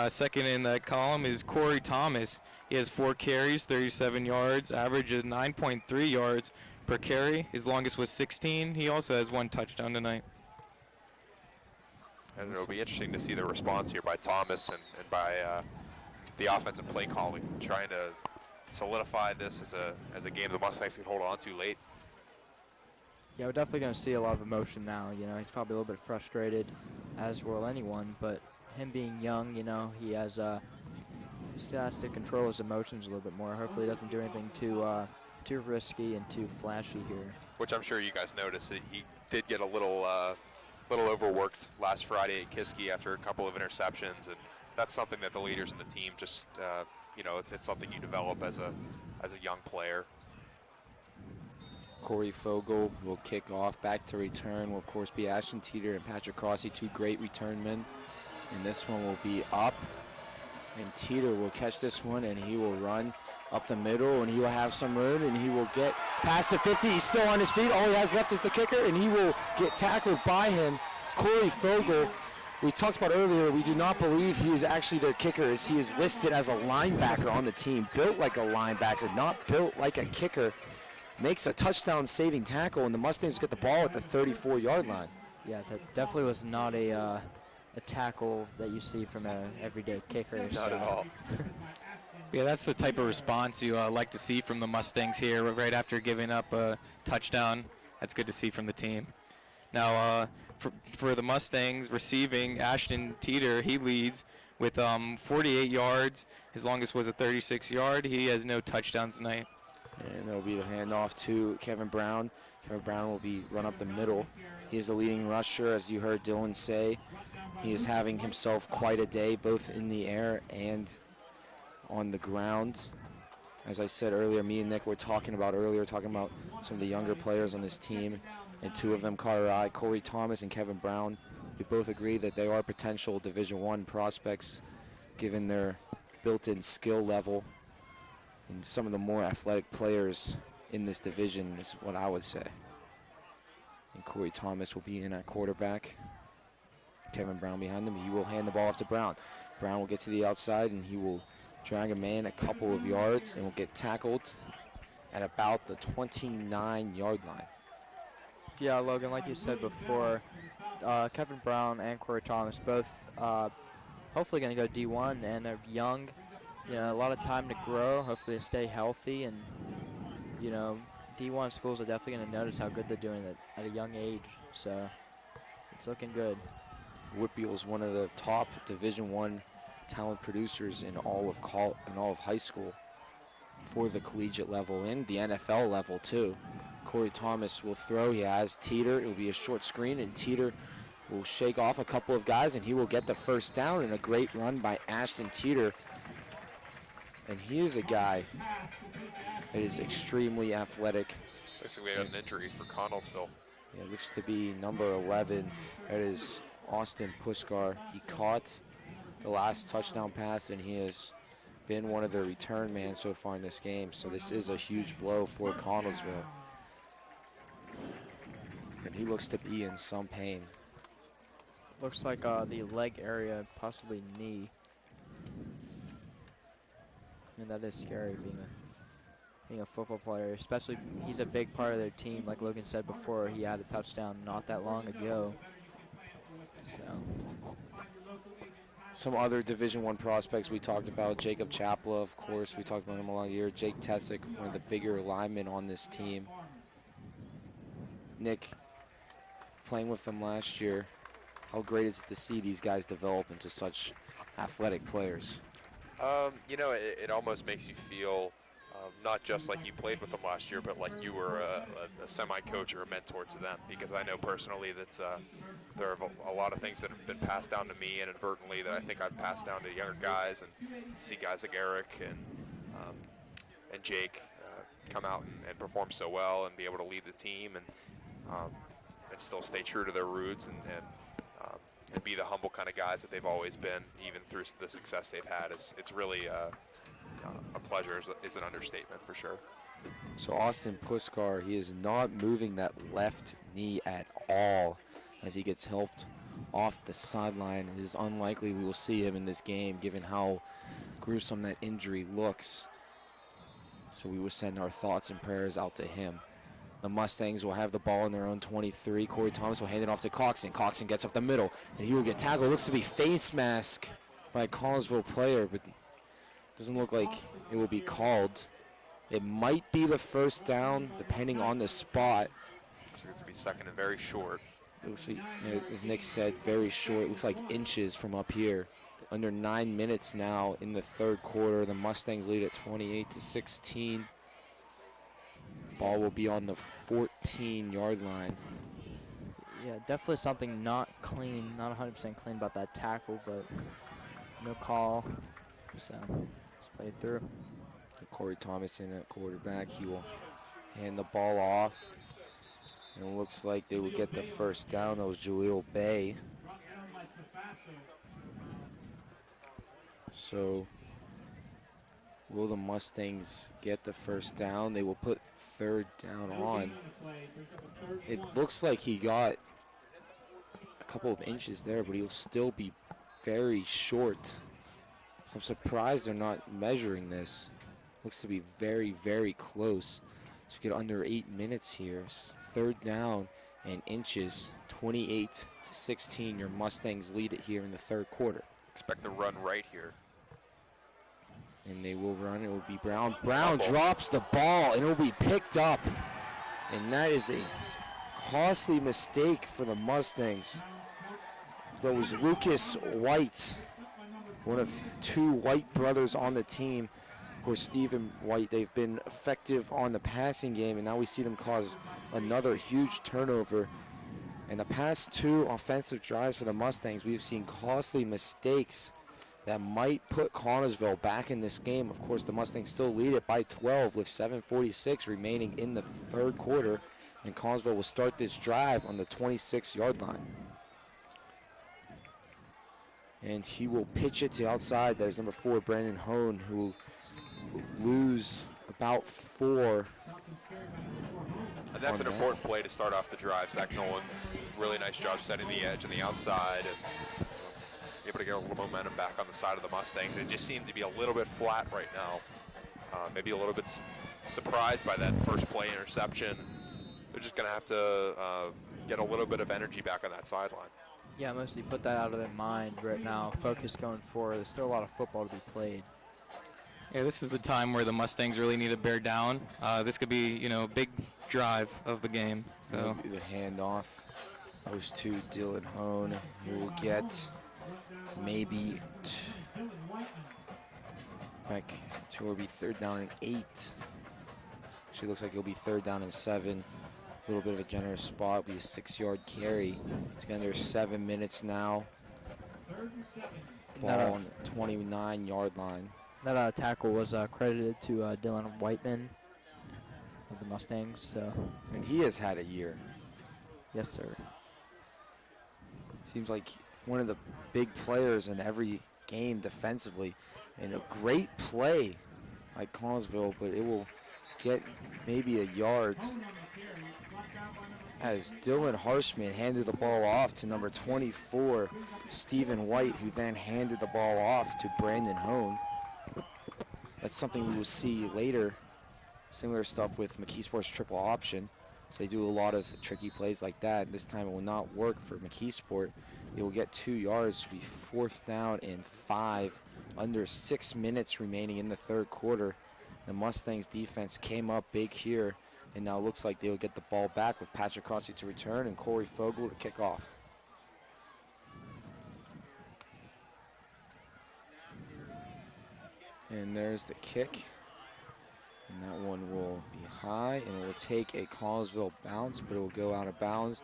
Second in that column is Corey Thomas. He has 4 carries, 37 yards, average of 9.3 yards per carry. His longest was 16. He also has 1 touchdown tonight. And it'll be interesting to see the response here by Thomas and by the offensive play calling, trying to solidify this as a game the Mustangs can hold on to late. Yeah, we're definitely going to see a lot of emotion now. You know, he's probably a little bit frustrated, as will anyone. But him being young, you know, he has still has to control his emotions a little bit more. Hopefully, he doesn't do anything too risky and too flashy here. Which I'm sure you guys noticed. He did get a little overworked last Friday at Kiski after a couple of interceptions, and that's something that the leaders in the team just, you know, it's something you develop as a young player. Corey Fogel will kick off. Back to return will, of course, be Ashton Teeter and Patrick Crossy, two great return men. And this one will be up. And Teeter will catch this one, and he will run up the middle, and he will have some room, and he will get past the 50. He's still on his feet. All he has left is the kicker, and he will get tackled by him. Corey Fogel, we talked about earlier, we do not believe he is actually their kicker, as he is listed as a linebacker on the team, built like a linebacker, not built like a kicker. Makes a touchdown-saving tackle, and the Mustangs get the ball at the 34-yard line. Yeah, that definitely was not a tackle that you see from an everyday kicker. Not at all. Yeah, that's the type of response you like to see from the Mustangs here right after giving up a touchdown. That's good to see from the team. Now, for the Mustangs receiving, Ashton Teeter, he leads with 48 yards. His longest was a 36-yard. He has no touchdowns tonight. And there'll be the handoff to Kevin Brown. Kevin Brown will be run up the middle. He is the leading rusher, as you heard Dylan say. He is having himself quite a day, both in the air and on the ground. As I said earlier, me and Nick were talking about some of the younger players on this team, and two of them caught our eye, Corey Thomas and Kevin Brown. We both agree that they are potential Division I prospects, given their built-in skill level. And some of the more athletic players in this division is what I would say. And Corey Thomas will be in at quarterback. Kevin Brown behind him. He will hand the ball off to Brown. Brown will get to the outside, and he will drag a man a couple of yards and will get tackled at about the 29-yard line. Yeah, Logan, like you said before, Kevin Brown and Corey Thomas both hopefully going to go D1, and they're young. You know, a lot of time to grow. Hopefully they stay healthy, and, you know, D1 schools are definitely going to notice how good they're doing at a young age. So it's looking good. WPIAL is one of the top Division I talent producers in all of high school for the collegiate level and the NFL level too. Corey Thomas will throw. He has Teeter. It will be a short screen, and Teeter will shake off a couple of guys, and he will get the first down, and a great run by Ashton Teeter. And he is a guy that is extremely athletic. Looks like we had an injury for Connellsville. Yeah, it looks to be number 11. That is Austin Puskar. He caught the last touchdown pass, and he has been one of the return men so far in this game. So this is a huge blow for Connellsville. And he looks to be in some pain. Looks like the leg area, possibly knee. I mean, that is scary being a football player, especially he's a big part of their team. Like Logan said before, he had a touchdown not that long ago. So some other Division I prospects we talked about, Jacob Chapla, of course. We talked about him all year. Jake Tessick, one of the bigger linemen on this team. Nick, playing with them last year, how great is it to see these guys develop into such athletic players? You know, it almost makes you feel not just like you played with them last year, but like you were a semi-coach or a mentor to them. Because I know personally that there are a lot of things that have been passed down to me inadvertently that I think I've passed down to younger guys, and see guys like Eric and Jake come out and perform so well and be able to lead the team and still stay true to their roots and be the humble kind of guys that they've always been, even through the success they've had. It's really a pleasure is an understatement for sure. So Austin Puskar, he is not moving that left knee at all as he gets helped off the sideline. It is unlikely we will see him in this game given how gruesome that injury looks. So we will send our thoughts and prayers out to him. The Mustangs will have the ball in their own 23. Corey Thomas will hand it off to Coxon. Coxon gets up the middle, and he will get tackled. It looks to be face mask by a Connellsville player, but doesn't look like it will be called. It might be the first down, depending on the spot. Looks like it's going to be second and very short. It looks like, as Nick said, very short. It looks like inches from up here. Under 9 minutes now in the third quarter. The Mustangs lead at 28-16. Ball will be on the 14-yard line. Yeah, definitely something not clean, not 100% clean about that tackle, but no call. So it's played through. Corey Thomason at quarterback. He will hand the ball off. And it looks like they will get the first down. That was Jaleel Bay. So will the Mustangs get the first down? They will put third down on. It looks like he got a couple of inches there, but he'll still be very short. So I'm surprised they're not measuring this. Looks to be very, very close. So we get under 8 minutes here. Third down and inches, 28-16. Your Mustangs lead it here in the third quarter. Expect the run right here. And they will run. It will be Brown. Brown drops the ball, and it will be picked up. And that is a costly mistake for the Mustangs. That was Lucas White, one of two White brothers on the team. Of course, Stephen White, they've been effective on the passing game, and now we see them cause another huge turnover. In the past two offensive drives for the Mustangs, we've seen costly mistakes that might put Connellsville back in this game. Of course, the Mustangs still lead it by 12 with 7:46 remaining in the third quarter, and Connellsville will start this drive on the 26-yard line. And he will pitch it to outside. That is number 4, Brandon Hone, who will lose about 4. And that's an important play to start off the drive. Zach Nolan, really nice job setting the edge on the outside and able to get a little momentum back on the side of the Mustangs. It just seemed to be a little bit flat right now. Maybe a little bit surprised by that first play interception. They're just going to have to get a little bit of energy back on that sideline. Yeah, mostly put that out of their mind right now. Focus going forward. There's still a lot of football to be played. Yeah, this is the time where the Mustangs really need to bear down. This could be, a big drive of the game. So The handoff goes to Dylan Hone, who will get maybe back to where it'll be third down and 8. Actually, looks like it'll be third down and 7. A little bit of a generous spot. It'll be a 6-yard carry. It's under 7 minutes now. Ball on the 29-yard line. That tackle was credited to Dylan Whiteman of the Mustangs. So. And he has had a year. Yes, sir. Seems like one of the big players in every game defensively. And a great play by Connellsville, but it will get maybe a yard as Dylan Harshman handed the ball off to number 24, Stephen White, who then handed the ball off to Brandon Hone. That's something we will see later. Similar stuff with McKeesport's triple option. So they do a lot of tricky plays like that. This time it will not work for McKeesport. They will get 2 yards to be fourth down and 5. Under 6 minutes remaining in the third quarter. The Mustangs defense came up big here, and now it looks like they'll get the ball back with Patrick Crosby to return and Corey Fogel to kick off. And there's the kick. And that one will be high, and it will take a Connellsville bounce, but it will go out of bounds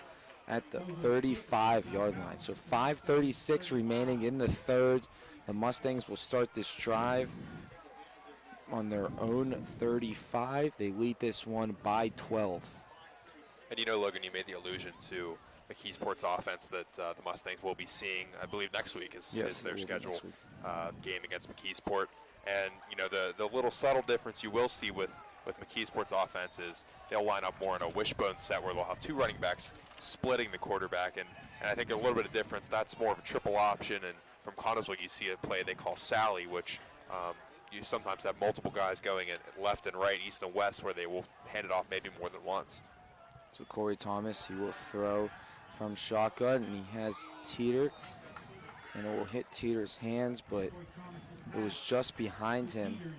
at the 35-yard line. So 5:36 remaining in the third. The Mustangs will start this drive on their own 35. They lead this one by 12. And Logan, you made the allusion to McKeesport's offense that the Mustangs will be seeing, I believe, next week is their scheduled game against McKeesport. And, the little subtle difference you will see with McKeesport's offense is they'll line up more in a wishbone set where they'll have 2 running backs splitting the quarterback. And I think a little bit of difference, that's more of a triple option. And from Connellsville, you see a play they call Sally, which you sometimes have multiple guys going in left and right, east and west, where they will hand it off maybe more than once. So Corey Thomas, he will throw from shotgun, and he has Teeter. And it will hit Teeter's hands, but it was just behind him.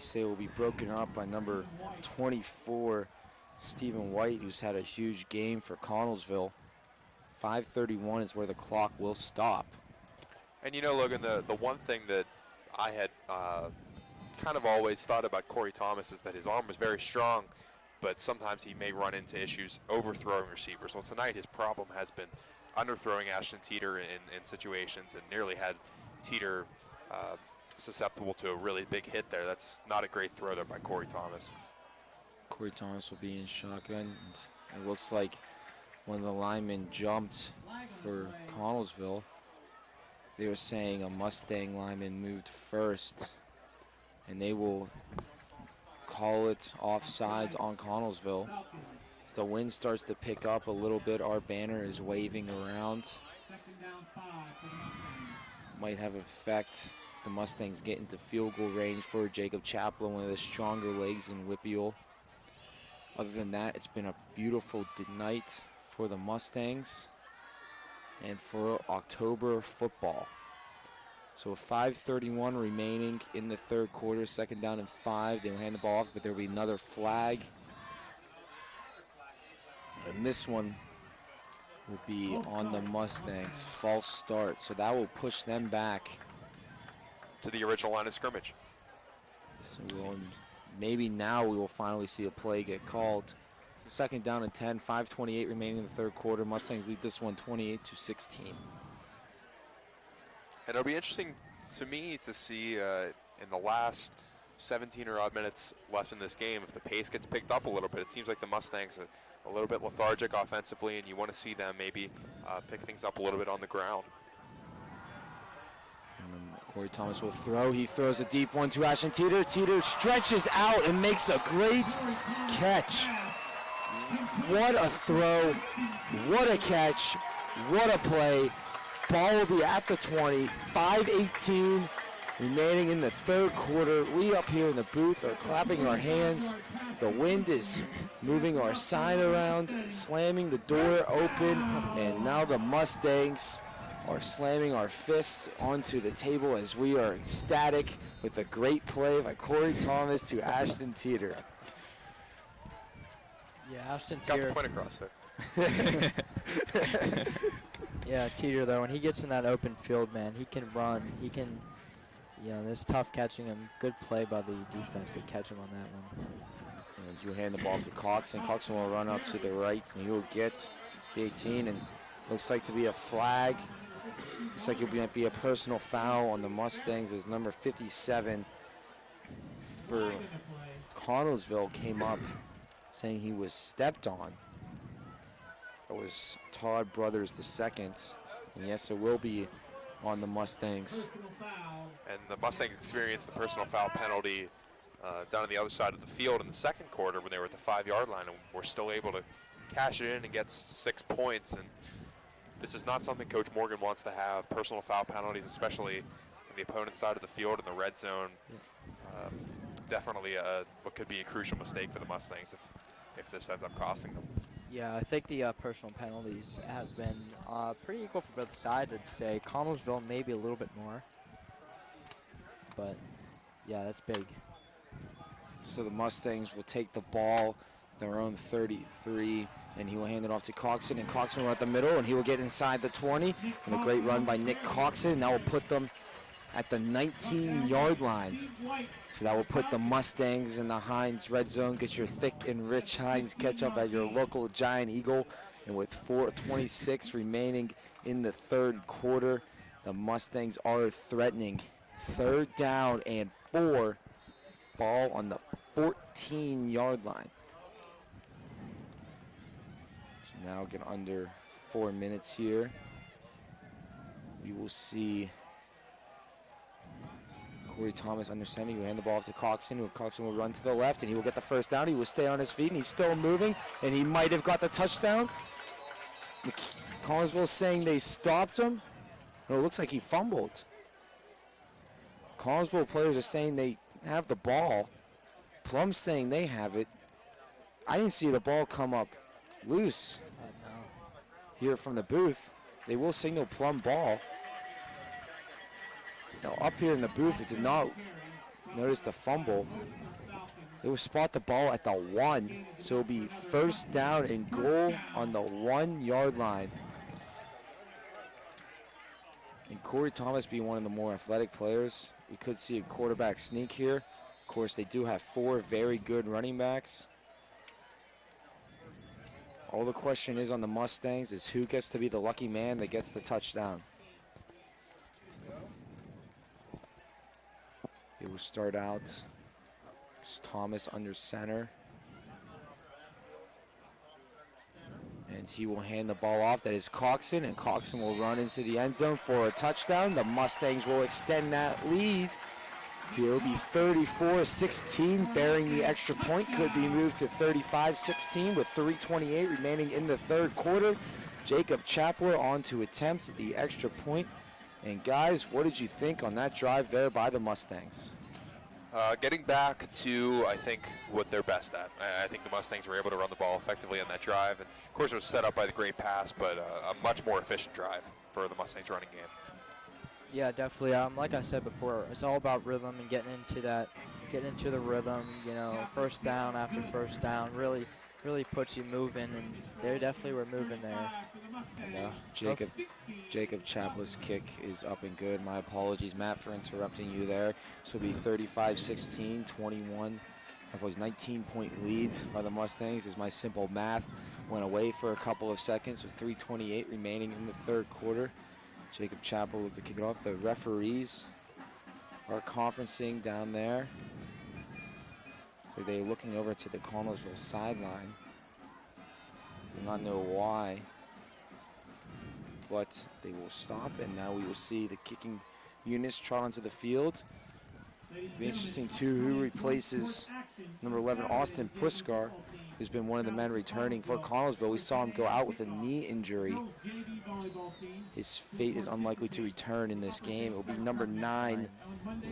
say it will be broken up by number 24, Stephen White, who's had a huge game for Connellsville. 5:31 is where the clock will stop. And you know, Logan, the one thing that I had kind of always thought about Corey Thomas is that his arm was very strong, but sometimes he may run into issues overthrowing receivers. Well, tonight his problem has been underthrowing Ashton Teeter in situations, and nearly had Teeter susceptible to a really big hit there. That's not a great throw there by Corey Thomas. Corey Thomas will be in shotgun. And it looks like one of the linemen jumped for Connellsville. They were saying a Mustang lineman moved first, and they will call it offsides on Connellsville. As the wind starts to pick up a little bit, our banner is waving around. Might have effect if the Mustangs get into field goal range for Jacob Chaplin, one of the stronger legs in WPIAL. Other than that, it's been a beautiful night for the Mustangs and for October football. So with 5:31 remaining in the third quarter, 2nd down and 5. They will hand the ball off, but there will be another flag. And this one will be on the Mustangs. False start, so that will push them back to the original line of scrimmage. So maybe now we will finally see a play get called. 2nd down and 10, 5:28 remaining in the third quarter. Mustangs lead this one 28-16. And it'll be interesting to me to see in the last 17 or odd minutes left in this game, if the pace gets picked up a little bit. It seems like the Mustangs are a little bit lethargic offensively, and you want to see them maybe pick things up a little bit on the ground. Corey Thomas will throw. He throws a deep one to Ashton Teeter. Teeter stretches out and makes a great catch. What a throw. What a catch. What a play. Ball will be at the 20. 5:18 remaining in the third quarter. We up here in the booth are clapping our hands. The wind is moving our sign around, slamming the door open, and now the Mustangs are slamming our fists onto the table as we are ecstatic with a great play by Corey Thomas to Ashton Teeter. Yeah, Ashton Got Teeter. the point across there. Yeah, Teeter, though, when he gets in that open field, man, he can run. He can, it's tough catching him. Good play by the defense to catch him on that one. And you hand the ball to Coxon. Coxon will run out to the right, and he'll get the 18, and looks like to be a flag. Looks like it might be a personal foul on the Mustangs as number 57 for Connellsville came up saying he was stepped on. That was Todd Brothers II, and yes, it will be on the Mustangs. And the Mustangs experienced the personal foul penalty down on the other side of the field in the second quarter when they were at the 5-yard line, and were still able to cash it in and get 6 points. And this is not something Coach Morgan wants to have, personal foul penalties, especially on the opponent's side of the field in the red zone. Definitely what could be a crucial mistake for the Mustangs if this ends up costing them. Yeah, I think the personal penalties have been pretty equal for both sides. I'd say Connellsville maybe a little bit more. But, yeah, that's big. So the Mustangs will take the ball, their own 33, and he will hand it off to Coxon, and Coxon will at the middle, and he will get inside the 20, and a great run by Nick Coxon. That will put them at the 19-yard line. So that will put the Mustangs in the Heinz red zone. Get your thick and rich Heinz ketchup at your local Giant Eagle. And with 4:26 remaining in the third quarter, the Mustangs are threatening. 3rd down and 4. Ball on the 14-yard line. So now get under 4 minutes here. We will see Corey Thomas under center. He will hand the ball off to Coxon. Coxon will run to the left, and he will get the first down. He will stay on his feet, and he's still moving, and he might have got the touchdown. Connellsville saying they stopped him. No, it looks like he fumbled. Connellsville players are saying they have the ball. Plum saying they have it. I didn't see the ball come up loose here from the booth. They will signal Plum ball. Now up here in the booth, it did not Notice the fumble. They will spot the ball at the 1, so it'll be first down and goal on the 1-yard line. And Corey Thomas being one of the more athletic players, we could see a quarterback sneak here. Of course, they do have 4 very good running backs. All the question is on the Mustangs is who gets to be the lucky man that gets the touchdown. It will start out Thomas under center. And he will hand the ball off. That is Coxon, and Coxon will run into the end zone for a touchdown. The Mustangs will extend that lead. It will be 34-16, bearing the extra point. Could be moved to 35-16 with 3:28 remaining in the third quarter. Jacob Chapler on to attempt the extra point. And guys, what did you think on that drive there by the Mustangs? Getting back to, I think, what they're best at. I think the Mustangs were able to run the ball effectively on that drive. And of course, it was set up by the great pass, but a much more efficient drive for the Mustangs running game. Yeah, definitely. Like I said before, it's all about rhythm and getting into the rhythm. You know, first down after first down really puts you moving, and they definitely were moving there. And, Jacob Chapler's kick is up and good. My apologies, Matt, for interrupting you there. So it'll be 35-16, 21. That was 19-point lead by the Mustangs as my simple math went away for a couple of seconds with 3:28 remaining in the third quarter. Jacob Chapel looked to kick it off. The referees are conferencing down there. So they're looking over to the Connellsville sideline. Do not know why, but they will stop, and now we will see the kicking units trot onto the field. It'll be interesting too who replaces number 11 Austin Puskar, who's been one of the men returning for Connellsville. We saw him go out with a knee injury. His fate is unlikely to return in this game. It will be number 9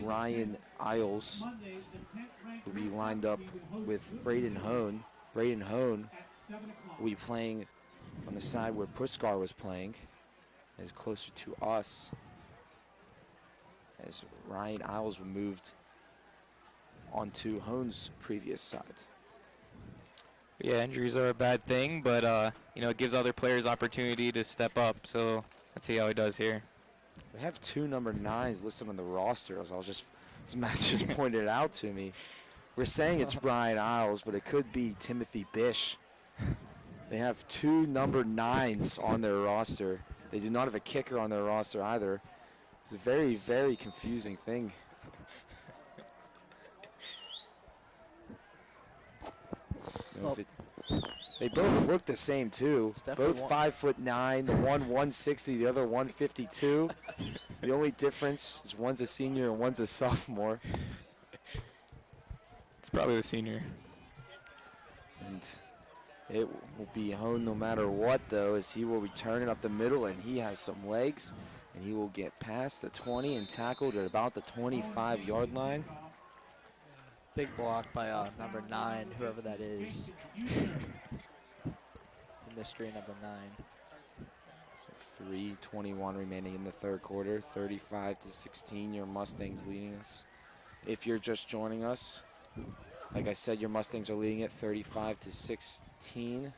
Ryan Isles, will be lined up with Braden Hone. Braden Hone will be playing on the side where Puskar was playing, as closer to us, as Ryan Isles moved onto Hone's previous side. Yeah, injuries are a bad thing, but you know, it gives other players opportunity to step up. So let's see how he does here. We have 2 number 9s listed on the roster, as Matt just pointed out to me. We're saying it's Brian Isles, but it could be Timothy Bish. They have 2 number 9s on their roster. They do not have a kicker on their roster either. It's a very, very confusing thing. They both look the same too. Both 5'9", the one 160, the other 152. The only difference is one's a senior and one's a sophomore. It's probably the senior. And it will be Hone no matter what, though, as he will return it up the middle, and he has some legs, and he will get past the 20 and tackled at about the 25-yard line. Big block by number 9, whoever that is. The mystery number 9. So 3:21 remaining in the third quarter, 35-16. Your Mustangs leading us. If you're just joining us, like I said, your Mustangs are leading it 35-16.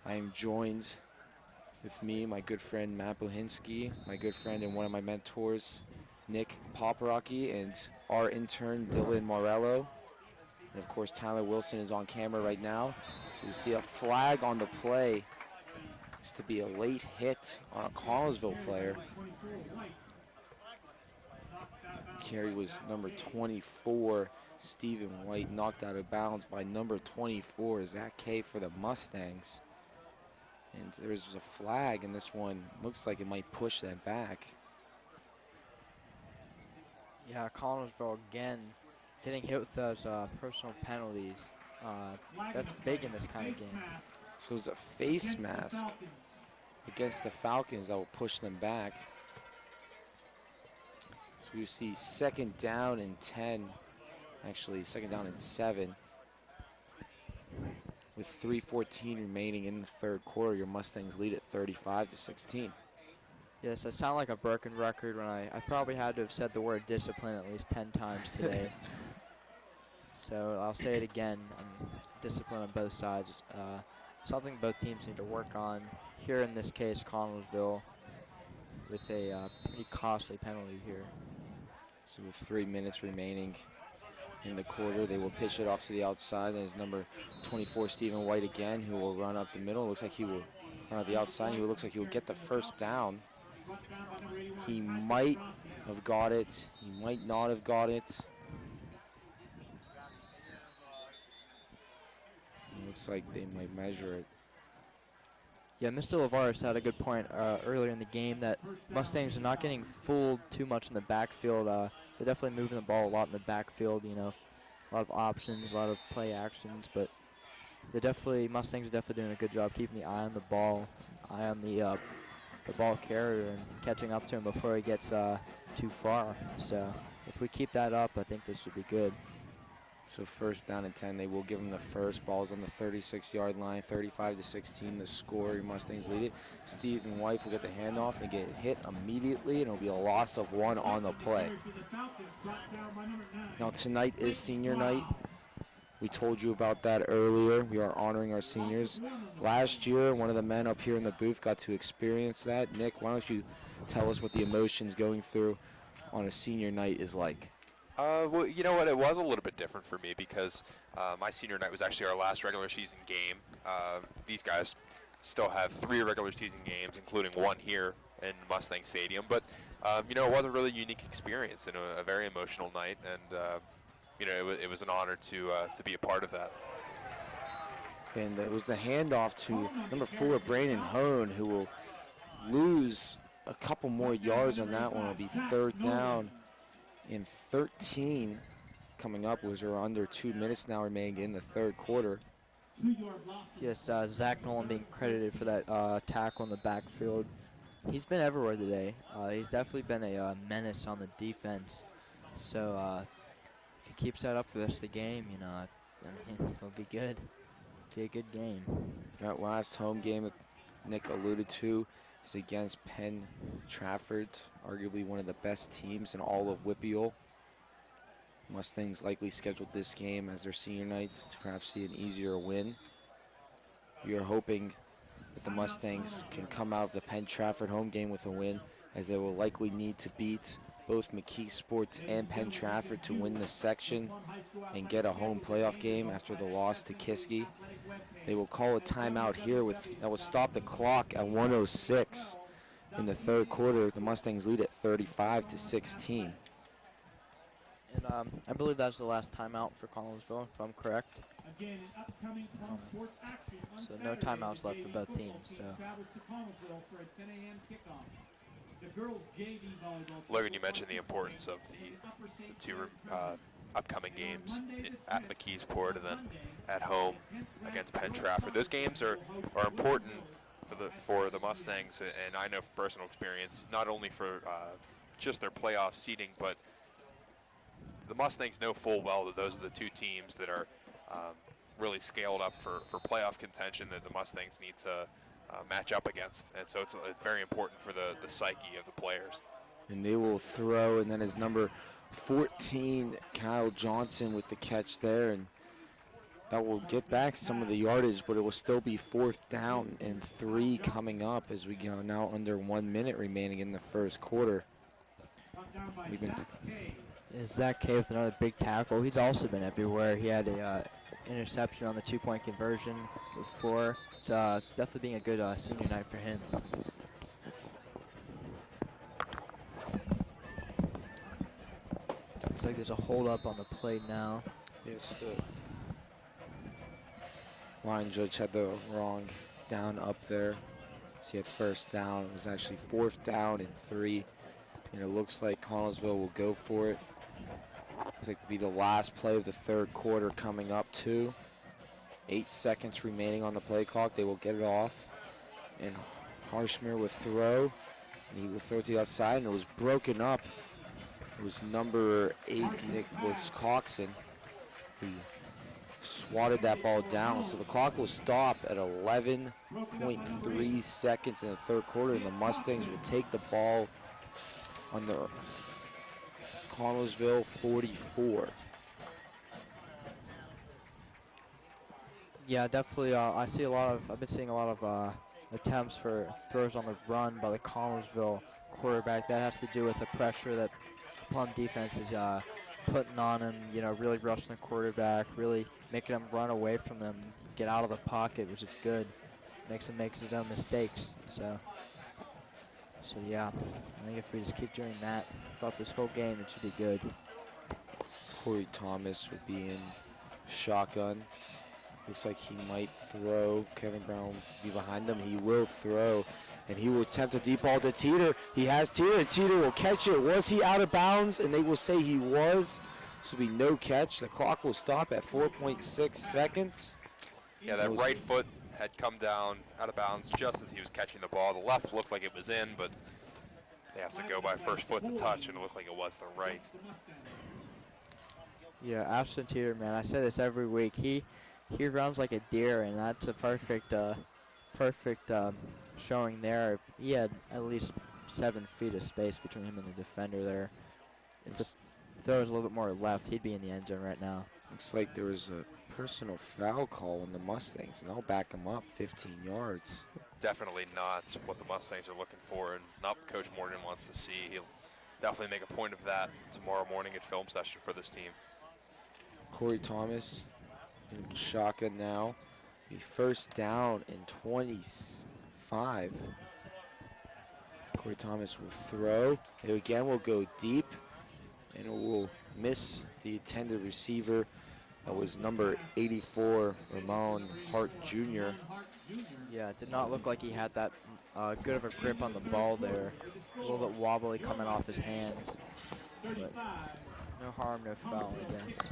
I am joined with me, my good friend Matt Bohinski, my good friend and one of my mentors, Nick Paparocki, and our intern Dylan Morello. And of course, Tyler Wilson is on camera right now. So we see a flag on the play. It's to be a late hit on a Connellsville player. Carry was number 24, Stephen White, knocked out of bounds by number 24, Zach Kay for the Mustangs. And there's a flag, and this one looks like it might push that back. Yeah, Connellsville again getting hit with those personal penalties. That's big in this kind of game. So it's a face mask against the Falcons that will push them back. So we see second down and 10, actually second down and 7. With 3:14 remaining in the third quarter, your Mustangs lead at 35-16. Yes, I sound like a broken record when I probably had to have said the word discipline at least 10 times today. So I'll say it again. Discipline on both sides. Something both teams need to work on. Here in this case, Connellsville with a pretty costly penalty here. So with 3 minutes remaining in the quarter, they will pitch it off to the outside. There's number 24, Stephen White again, who will run up the middle. Looks like he will run up the outside. He looks like he will get the first down. He might have got it. He might not have got it. It looks like they might measure it. Yeah, Mr. Lavares had a good point earlier in the game that Mustangs are not getting fooled too much in the backfield. They're definitely moving the ball a lot in the backfield, you know, a lot of options, a lot of play actions, but Mustangs are definitely doing a good job keeping the eye on the ball, eye on the ball carrier and catching up to him before he gets too far. So if we keep that up, I think this should be good. So first down and 10, they will give him the first. Ball's on the 36-yard line, 35-16, the score. Mustangs lead it. Stephen White will get the handoff and get hit immediately, and it'll be a loss of 1 on the play. Now tonight is senior night. We told you about that earlier. We are honoring our seniors. Last year, one of the men up here in the booth got to experience that. Nick, why don't you tell us what the emotions going through on a senior night is like? Well, you know what? It was a little bit different for me because my senior night was actually our last regular season game. These guys still have 3 regular season games, including 1 here in Mustang Stadium. But, you know, it was a really unique experience and a very emotional night. And, you know, it was an honor to be a part of that. And it was the handoff to number 4, Brandon Hone, who will lose a couple more yards on that one. It'll be third down in 13 coming up. We're under 2 minutes now remaining in the third quarter. Yes, Zach Nolan being credited for that tackle in the backfield. He's been everywhere today. He's definitely been a menace on the defense. So if he keeps that up for the rest of the game, you know, I mean, it'll be good. Be a good game. That last home game that Nick alluded to is against Penn Trafford, arguably one of the best teams in all of WPIAL. Mustangs likely scheduled this game as their senior nights to perhaps see an easier win. We are hoping that the Mustangs can come out of the Penn Trafford home game with a win, as they will likely need to beat both McKee Sports and Penn Trafford to win this section and get a home playoff game after the loss to Kiski. They will call a timeout here that will stop the clock at 1:06 in the third quarter. The Mustangs lead at 35-16. And I believe that's the last timeout for Connellsville, if I'm correct. So no timeouts left for both teams. So. Logan, you mentioned the importance of the 2 upcoming games at McKeesport and then at home against Penn Trafford. Those games are important for the Mustangs, and I know from personal experience, not only for just their playoff seeding, but the Mustangs know full well that those are the 2 teams that are really scaled up for playoff contention that the Mustangs need to match up against. And so it's very important for the psyche of the players. And they will throw, and then his number 14, Kyle Johnson, with the catch there, and that will get back some of the yardage, but it will still be 4th down and 3 coming up as we go now under 1 minute remaining in the first quarter. Zach K with another big tackle. He's also been everywhere. He had a interception on the 2-point conversion before. It's definitely being a good senior night for him. Looks like there's a hold up on the play now. Yes, the line judge had the wrong down up there. So he had first down. It was actually 4th down and 3. And it looks like Connellsville will go for it. Looks like to be the last play of the third quarter coming up too. 8 seconds remaining on the play clock. They will get it off. And Harshmer will throw. And he will throw it to the outside, and it was broken up. It was number 8, Nicholas Coxon, who swatted that ball down. So the clock will stop at 11.3 seconds in the third quarter, and the Mustangs will take the ball on the Connellsville 44. Yeah, definitely. I've been seeing a lot of attempts for throws on the run by the Connellsville quarterback. That has to do with the pressure that Plum defense is putting on him. You know, really rushing the quarterback, really making him run away from them, get out of the pocket, which is good. Makes him make his own mistakes. So yeah, I think if we just keep doing that throughout this whole game, it should be good. Corey Thomas will be in shotgun. Looks like he might throw. Kevin Brown will be behind him. He will throw, and he will attempt a deep ball to Teeter. He has Teeter, and Teeter will catch it. Was he out of bounds? And they will say he was. This will be no catch. The clock will stop at 4.6 seconds. Yeah, that right foot had come down out of bounds just as he was catching the ball. The left looked like it was in, but they have to go by first foot to touch, and it looked like it was the right. Yeah, Ashton Teeter, man, I say this every week. He runs like a deer, and that's a perfect showing there. He had at least 7 feet of space between him and the defender there. If the throw was a little bit more left, he'd be in the end zone right now. Looks like there was a personal foul call on the Mustangs, and they'll back him up 15 yards. Definitely not what the Mustangs are looking for, and not what Coach Morgan wants to see. He'll definitely make a point of that tomorrow morning at film session for this team. Corey Thomas in shotgun now. Be first down and 25. Corey Thomas will throw. It again will go deep, and it will miss the intended receiver. That was number 84, Ramon Hart Jr. Yeah, it did not look like he had that good of a grip on the ball there. A little bit wobbly coming off his hands. But no harm, no foul, I guess.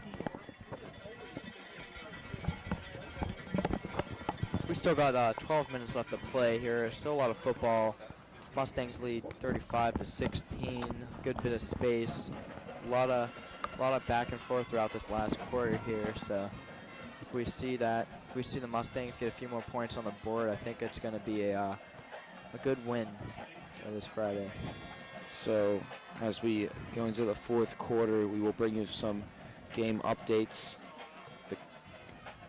We still got 12 minutes left to play here. Still a lot of football. Mustangs lead 35-16. Good bit of space. A lot of back and forth throughout this last quarter here. So if we see that, if we see the Mustangs get a few more points on the board, I think it's going to be a good win for this Friday. So as we go into the fourth quarter, we will bring you some game updates.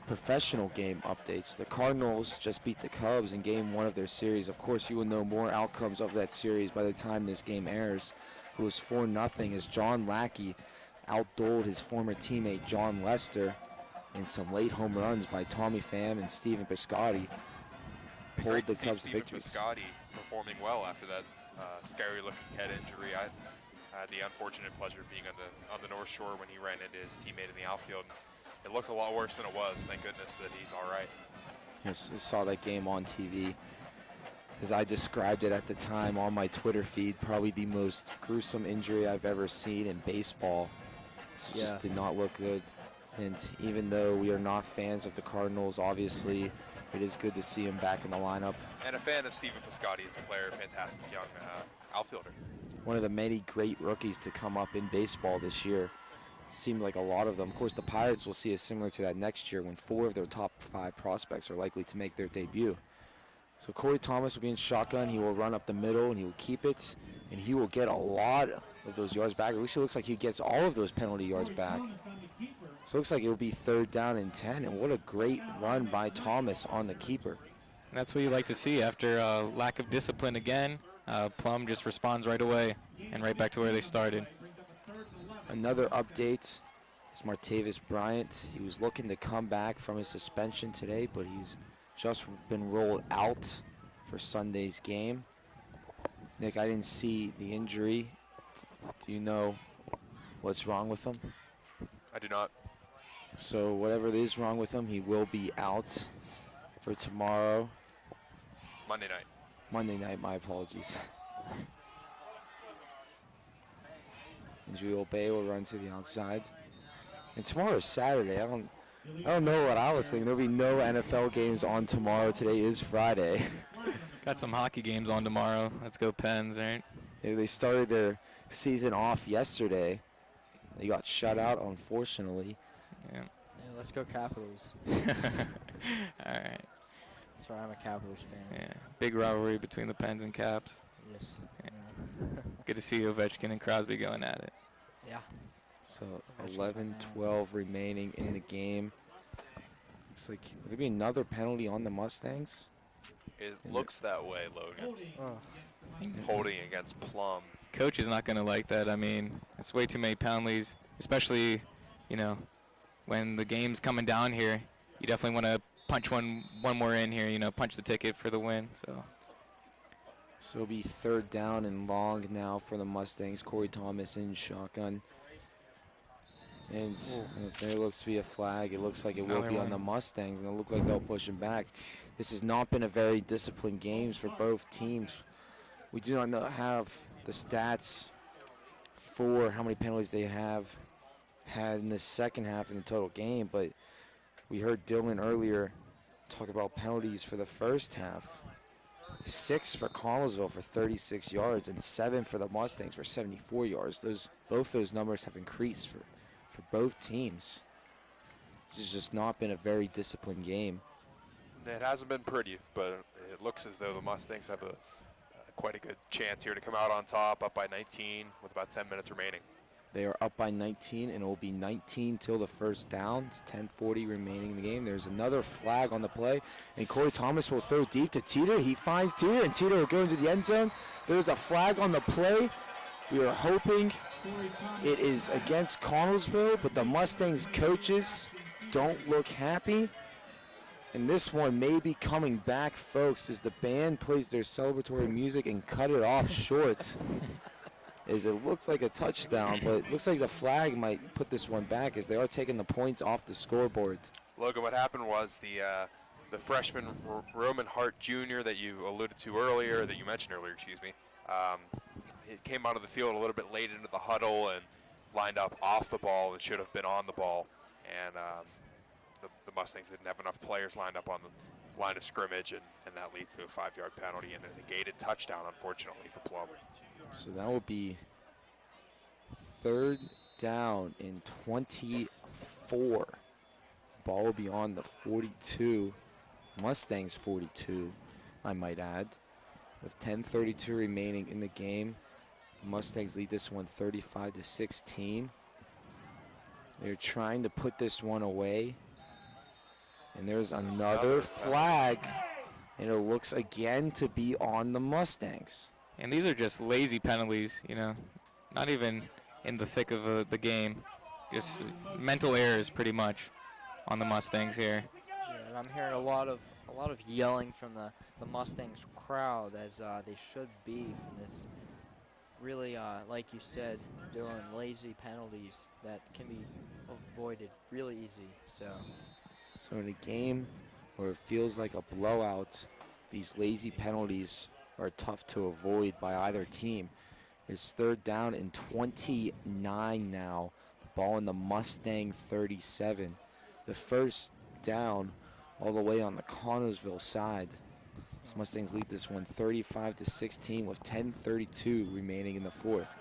Professional game updates. The Cardinals just beat the Cubs in game 1 of their series. Of course, you will know more outcomes of that series by the time this game airs. It was 4-0 as John Lackey outdueled his former teammate John Lester in some late home runs by Tommy Pham and Stephen Piscotty. Pulled the Cubs to victory. Piscotty performing well after that scary-looking head injury. I had the unfortunate pleasure of being on the North Shore when he ran into his teammate in the outfield. It looked a lot worse than it was. Thank goodness that he's all right. Yes, I saw that game on TV. As I described it at the time on my Twitter feed, probably the most gruesome injury I've ever seen in baseball. It just did not look good. And even though we are not fans of the Cardinals, obviously, it is good to see him back in the lineup. And a fan of Stephen Piscotty as a player, fantastic young outfielder. One of the many great rookies to come up in baseball this year. Seemed like a lot of them. Of course, the Pirates will see a similar to that next year when 4 of their top 5 prospects are likely to make their debut. So Corey Thomas will be in shotgun. He will run up the middle, and he will keep it, and he will get a lot of those yards back. At least it looks like he gets all of those penalty yards back. So it looks like it will be 3rd down and 10, and what a great run by Thomas on the keeper. That's what you like to see after lack of discipline again. Plum just responds right away and right back to where they started. Another update is Martavis Bryant. He was looking to come back from his suspension today, but he's just been rolled out for Sunday's game. Nick, I didn't see the injury. Do you know what's wrong with him? I do not. So whatever is wrong with him, he will be out for tomorrow. Monday night. Monday night, my apologies. Andrew Bay will run to the outside. And tomorrow is Saturday. I don't know what I was thinking. There'll be no NFL games on tomorrow. Today is Friday. Got some hockey games on tomorrow. Let's go Pens, right? Yeah, they started their season off yesterday. They got shut out, unfortunately. Yeah. Yeah, let's go Capitals. All right. Sorry, I'm a Capitals fan. Yeah. Big rivalry between the Pens and Caps. Yes. Yeah. Good to see Ovechkin and Crosby going at it. Yeah. So Ovechkin's 11-12 remaining in the game. Looks like there'll be another penalty on the Mustangs. It looks that way, Logan. Oh. Holding against Plum. Coach is not going to like that. I mean, it's way too many penalties, especially, you know, when the game's coming down here. You definitely want to punch one more in here, you know, punch the ticket for the win. So it'll be 3rd down and long now for the Mustangs. Corey Thomas in shotgun. And there looks to be a flag. It looks like it will be on the Mustangs, and it looks like they'll push him back. This has not been a very disciplined games for both teams. We do not have the stats for how many penalties they have had in the second half in the total game, but we heard Dylan earlier talk about penalties for the first half. 6 for Connellsville for 36 yards and 7 for the Mustangs for 74 yards. Both those numbers have increased for both teams. It's just not been a very disciplined game. It hasn't been pretty, but it looks as though the Mustangs have quite a good chance here to come out on top, up by 19 with about 10 minutes remaining. They are up by 19, and it will be 19 till the first down. It's 10:40 remaining in the game. There's another flag on the play, and Corey Thomas will throw deep to Teeter. He finds Teeter, and Teeter will go into the end zone. There's a flag on the play. We are hoping it is against Connellsville, but the Mustangs coaches don't look happy. And this one may be coming back, folks, as the band plays their celebratory music and cut it off short. As it looks like a touchdown, but it looks like the flag might put this one back as they are taking the points off the scoreboard. Logan, what happened was the freshman Roman Hart Jr. that you alluded to earlier, that you mentioned earlier, excuse me, he came onto the field a little bit late into the huddle and lined up off the ball that should have been on the ball. And the Mustangs didn't have enough players lined up on the line of scrimmage, and that leads to a 5-yard penalty and a negated touchdown, unfortunately, for Plum. So that will be 3rd down and 24. Ball will be on the 42, Mustangs 42, I might add. With 10:32 remaining in the game, the Mustangs lead this one 35-16. They're trying to put this one away. And there's another flag, and it looks again to be on the Mustangs. And these are just lazy penalties, you know, not even in the thick of the game. Just mental errors pretty much on the Mustangs here. Yeah, and I'm hearing a lot of yelling from the Mustangs crowd, as they should be, from this really, like you said, Dylan, lazy penalties that can be avoided really easy. So in a game where it feels like a blowout, these lazy penalties are tough to avoid by either team. It's 3rd down and 29 now. The ball in the Mustang 37. The first down all the way on the Connellsville side. These Mustangs lead this one 35-16 with 10:32 remaining in the 4th.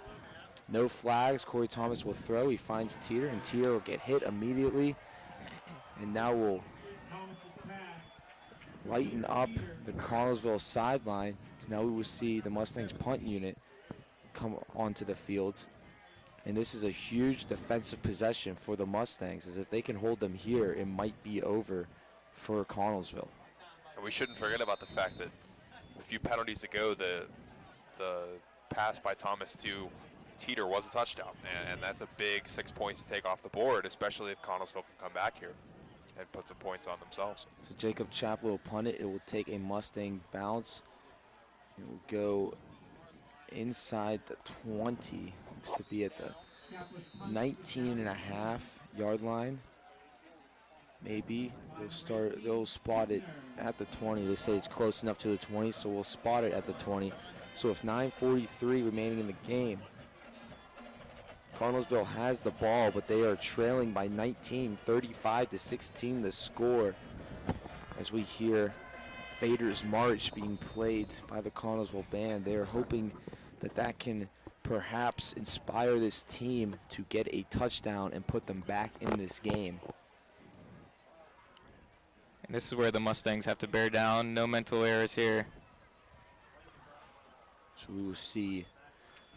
No flags. Corey Thomas will throw. He finds Teeter, and Teeter will get hit immediately. And now we'll lighten up the Connellsville sideline. So now we will see the Mustangs punt unit come onto the field. And this is a huge defensive possession for the Mustangs, as if they can hold them here, it might be over for Connellsville. And we shouldn't forget about the fact that a few penalties ago, the pass by Thomas to Teeter was a touchdown. And that's a big 6 points to take off the board, especially if Connellsville can come back here and put some points on themselves. So Jacob Chaplin will punt it. It will take a Mustang bounce. It will go inside the 20. Looks to be at the 19.5-yard line. Maybe they'll spot it at the 20. They say it's close enough to the 20, so we'll spot it at the 20. So with 9:43 remaining in the game, Connellsville has the ball, but they are trailing by 19, 35-16 the score, as we hear Vader's March being played by the Connellsville band. They are hoping that can perhaps inspire this team to get a touchdown and put them back in this game. And this is where the Mustangs have to bear down. No mental errors here. So we will see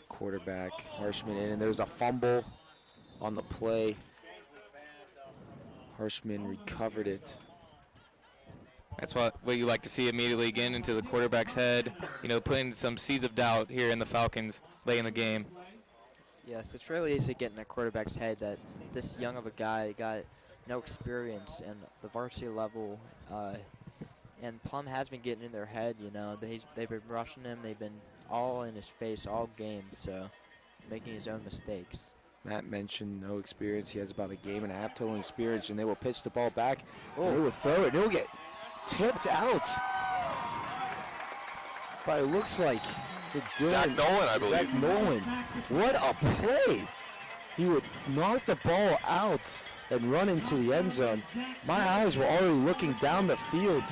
quarterback Harshman in, and there's a fumble on the play. Harshman recovered it. That's what you like to see immediately, again, into the quarterback's head. You know, putting some seeds of doubt here in the Falcons late in the game. Yes, it's really easy to get in a quarterback's head that this young of a guy got no experience in the varsity level. And Plum has been getting in their head, you know. They've been rushing him. They've been all in his face all game, so making his own mistakes. Matt mentioned no experience. He has about a game and a half total experience, and they will pitch the ball back. Oh. And they will throw it. It will get tipped out. But it looks like Zach Nolan, I believe. Zach Nolan. What a play. He would knock the ball out and run into the end zone. My eyes were already looking down the field,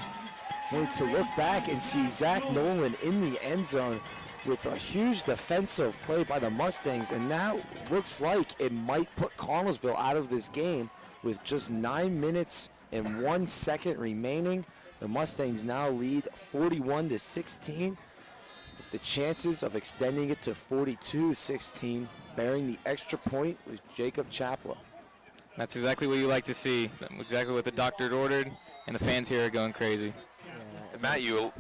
only to look back and see Zach Nolan in the end zone with a huge defensive play by the Mustangs, and that looks like it might put Connellsville out of this game with just 9 minutes and 1 second remaining. The Mustangs now lead 41-16, with the chances of extending it to 42-16, bearing the extra point with Jacob Chaplow. That's exactly what you like to see, exactly what the doctor ordered, and the fans here are going crazy. And Matt, you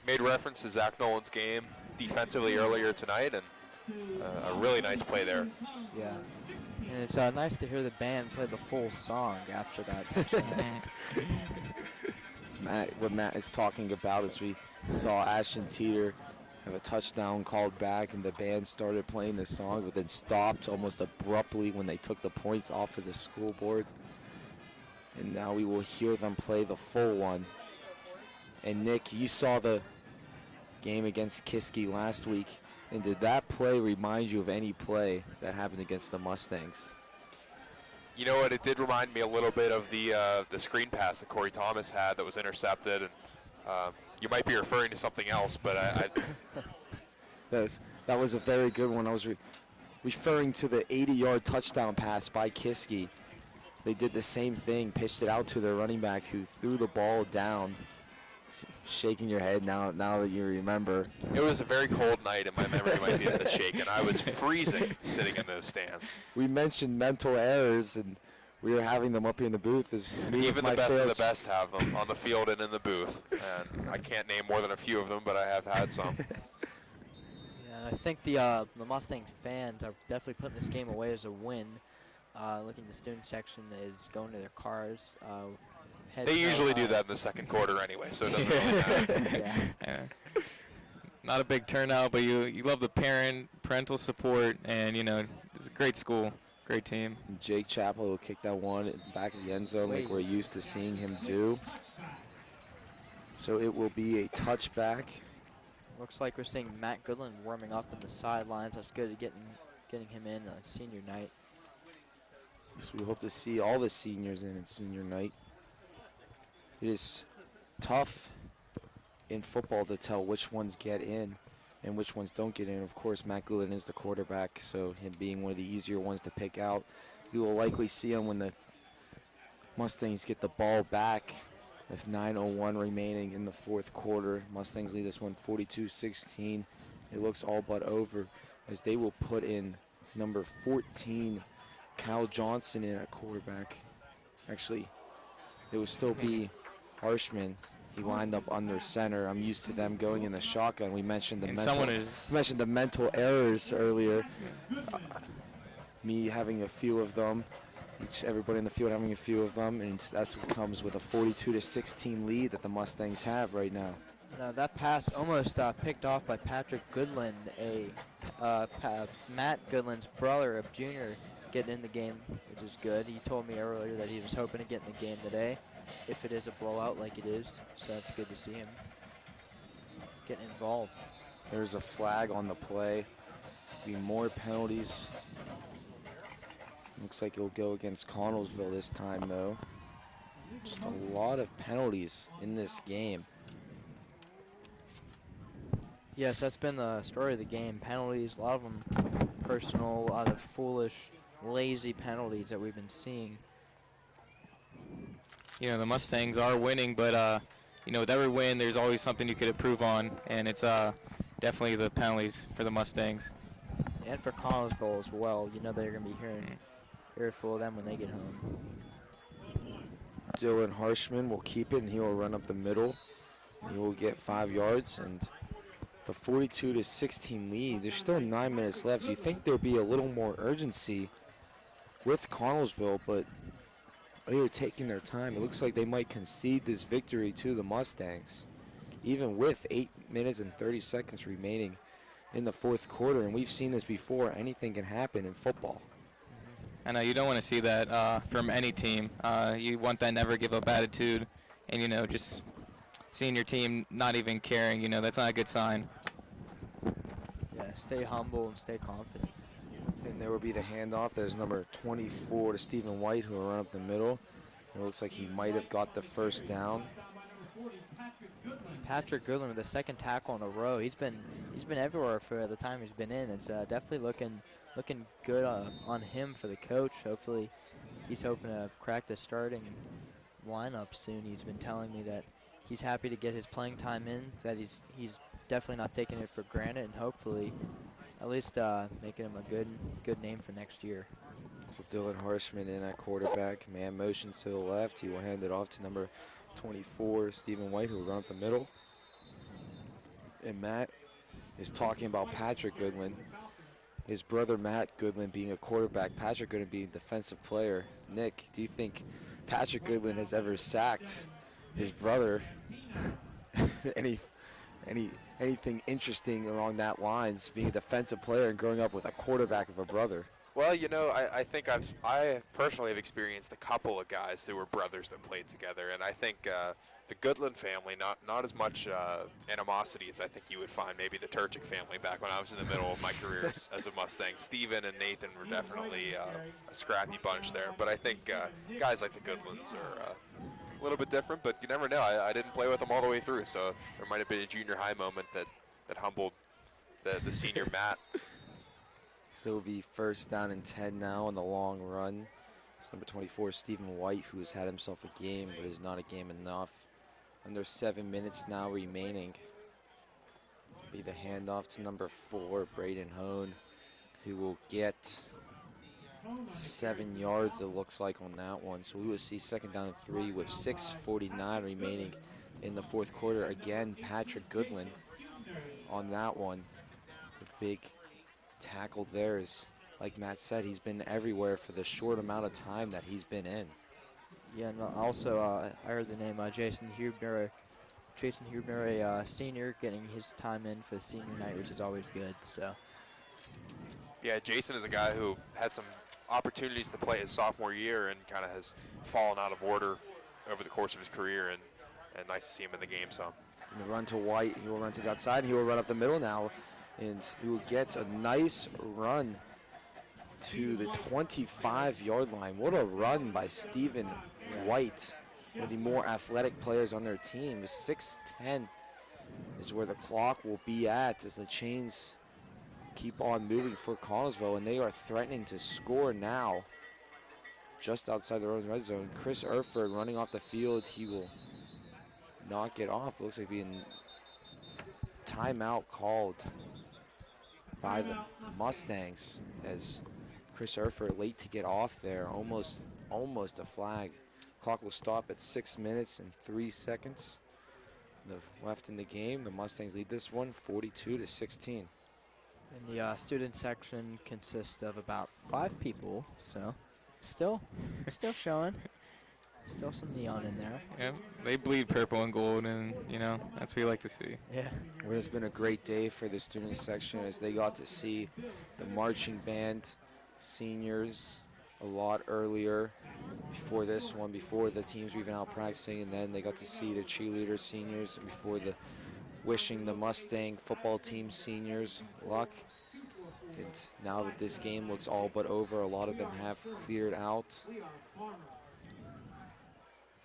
made reference to Zach Nolan's game defensively earlier tonight, and a really nice play there. Yeah. And it's nice to hear the band play the full song after that touchdown. What Matt is talking about is we saw Ashton Teeter have a touchdown called back, and the band started playing the song, but then stopped almost abruptly when they took the points off of the scoreboard. And now we will hear them play the full one. And Nick, you saw the game against Kiski last week, and did that play remind you of any play that happened against the Mustangs? You know what? It did remind me a little bit of the screen pass that Corey Thomas had that was intercepted, and you might be referring to something else, but I that was a very good one. I was referring to the 80-yard touchdown pass by Kiski. They did the same thing, pitched it out to their running back, who threw the ball down. Shaking your head now that you remember. It was a very cold night, and my memory might be a bit shaken. I was freezing sitting in those stands. We mentioned mental errors, and we were having them up here in the booth. Even the best of the best have them on the field and in the booth. And I can't name more than a few of them, but I have had some. Yeah, I think the Mustang fans are definitely putting this game away as a win. Looking at the student section is going to their cars. They usually do that in the second quarter anyway, so it doesn't really matter. Yeah. Not a big turnout, but you love the parental support, and you know it's a great school, great team. And Jake Chapel will kick that one in the back of the end zone like we're used to seeing him do. So it will be a touchback. Looks like we're seeing Matt Goodland warming up in the sidelines. That's good at getting him in on senior night. So we hope to see all the seniors in senior night. It is tough in football to tell which ones get in and which ones don't get in. Of course, Matt Goulin is the quarterback, so him being one of the easier ones to pick out. You will likely see him when the Mustangs get the ball back with 9:01 remaining in the fourth quarter. Mustangs lead this one 42-16. It looks all but over as they will put in number 14, Kyle Johnson, in at quarterback. Actually, it will still be Harshman. He lined up under center. I'm used to them going in the shotgun. We mentioned the mental errors earlier. Me having a few of them, everybody in the field having a few of them, and that's what comes with a 42-16 lead that the Mustangs have right now. Now that pass almost picked off by Patrick Goodland, Matt Goodland's brother, a junior, getting in the game, which is good. He told me earlier that he was hoping to get in the game today, if it is a blowout like it is. So that's good to see him getting involved. There's a flag on the play. Be more penalties. Looks like it'll go against Connellsville this time, though. Just a lot of penalties in this game. Yes, that's been the story of the game. Penalties, a lot of them personal, a lot of foolish, lazy penalties that we've been seeing. you know, the Mustangs are winning, but you know, with every win, there's always something you could improve on, and it's definitely the penalties for the Mustangs. And for Connellsville as well. You know they're going to be hearing earful of them when they get home. Dylan Harshman will keep it, and he will run up the middle. He will get 5 yards, and the 42-16 lead. There's still 9 minutes left. You think there'd be a little more urgency with Connellsville, but they are taking their time. It looks like they might concede this victory to the Mustangs, even with 8 minutes and 30 seconds remaining in the fourth quarter. And we've seen this before. Anything can happen in football. I know you don't want to see that from any team. You want that never give up attitude, and, you know, just seeing your team not even caring, you know, that's not a good sign. Yeah, stay humble and stay confident. And there will be the handoff. There's number 24 to Stephen White, who will run up the middle. It looks like he might have got the first down. Patrick Goodland with the second tackle in a row. He's been everywhere for the time he's been in. It's definitely looking good on him for the coach. Hopefully, he's hoping to crack the starting lineup soon. He's been telling me that he's happy to get his playing time in. That he's definitely not taking it for granted, and hopefully, at least making him a good name for next year. So Dylan Harshman in at quarterback. Man motions to the left. He will hand it off to number 24, Stephen White, who will run up the middle. And Matt is talking about Patrick Goodland. His brother Matt Goodland being a quarterback, Patrick Goodland being a defensive player. Nick, do you think Patrick Goodland has ever sacked his brother? Anything interesting along that lines, being a defensive player and growing up with a quarterback of a brother? Well, you know, I think I personally have experienced a couple of guys who were brothers that played together, and I think the Goodland family, not as much animosity as I think you would find maybe the Turchik family back when I was in the middle of my career as a Mustang. Steven and Nathan were definitely a scrappy bunch there, but I think guys like the Goodlands are a little bit different, but you never know. I didn't play with them all the way through, so there might have been a junior high moment that humbled the senior Matt. So it'll be first down and 10 now on the long run. It's number 24, Stephen White, who has had himself a game, but is not a game enough. Under 7 minutes now remaining. Be the handoff to number 4, Braden Hone, who will get 7 yards, it looks like, on that one. So we will see second down and 3 with 6:49 remaining in the fourth quarter. Again, Patrick Goodland on that one. The big tackle there is, like Matt said, he's been everywhere for the short amount of time that he's been in. Yeah, and also I heard the name Jason Huberry, senior, getting his time in for the senior night, which is always good. So. Yeah, Jason is a guy who had some opportunities to play his sophomore year and kind of has fallen out of order over the course of his career, and nice to see him in the game. So. And the run to White, he will run to the outside, and he will run up the middle now. And he will get a nice run to the 25-yard line. What a run by Stephen White, one of the more athletic players on their team. 6:10 is where the clock will be at as the chains keep on moving for Connellsville, and they are threatening to score now just outside their own red zone. Chris Erford running off the field. He will not get off. It looks like being timeout called by the Mustangs as Chris Erford late to get off there. Almost a flag. Clock will stop at 6 minutes and 3 seconds left in the game. The Mustangs lead this one 42-16. And the student section consists of about 5 people, so still showing. Still some neon in there. Yeah, they bleed purple and gold, and, you know, that's what we like to see. Yeah. Well, it's been a great day for the student section as they got to see the marching band seniors a lot earlier before this one, before the teams were even out practicing, and then they got to see the cheerleaders seniors before the wishing the Mustang football team seniors luck. And now that this game looks all but over, a lot of them have cleared out.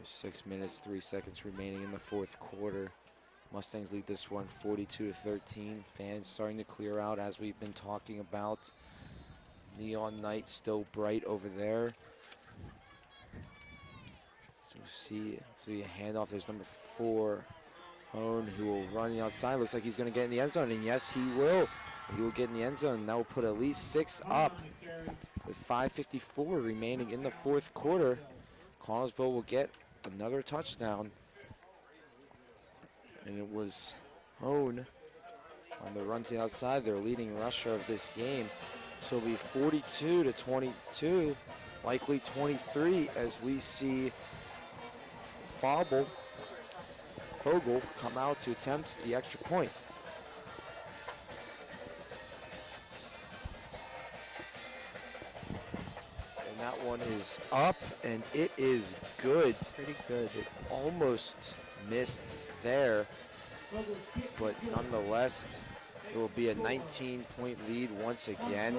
6 minutes, 3 seconds remaining in the fourth quarter. Mustangs lead this one 42-13. Fans starting to clear out as we've been talking about. Neon night still bright over there. As So you see a handoff. There's number 4, Hone, who will run the outside. Looks like he's going to get in the end zone, and yes, he will. He will get in the end zone, and that will put at least 6 up with 5:54 remaining in the fourth quarter. Connellsville will get another touchdown, and it was Hone on the run to the outside, their leading rusher of this game. So it'll be 42-22, likely 23, as we see Fogel come out to attempt the extra point. And that one is up, and it is good. Pretty good. It almost missed there, but nonetheless, it will be a 19-point lead once again.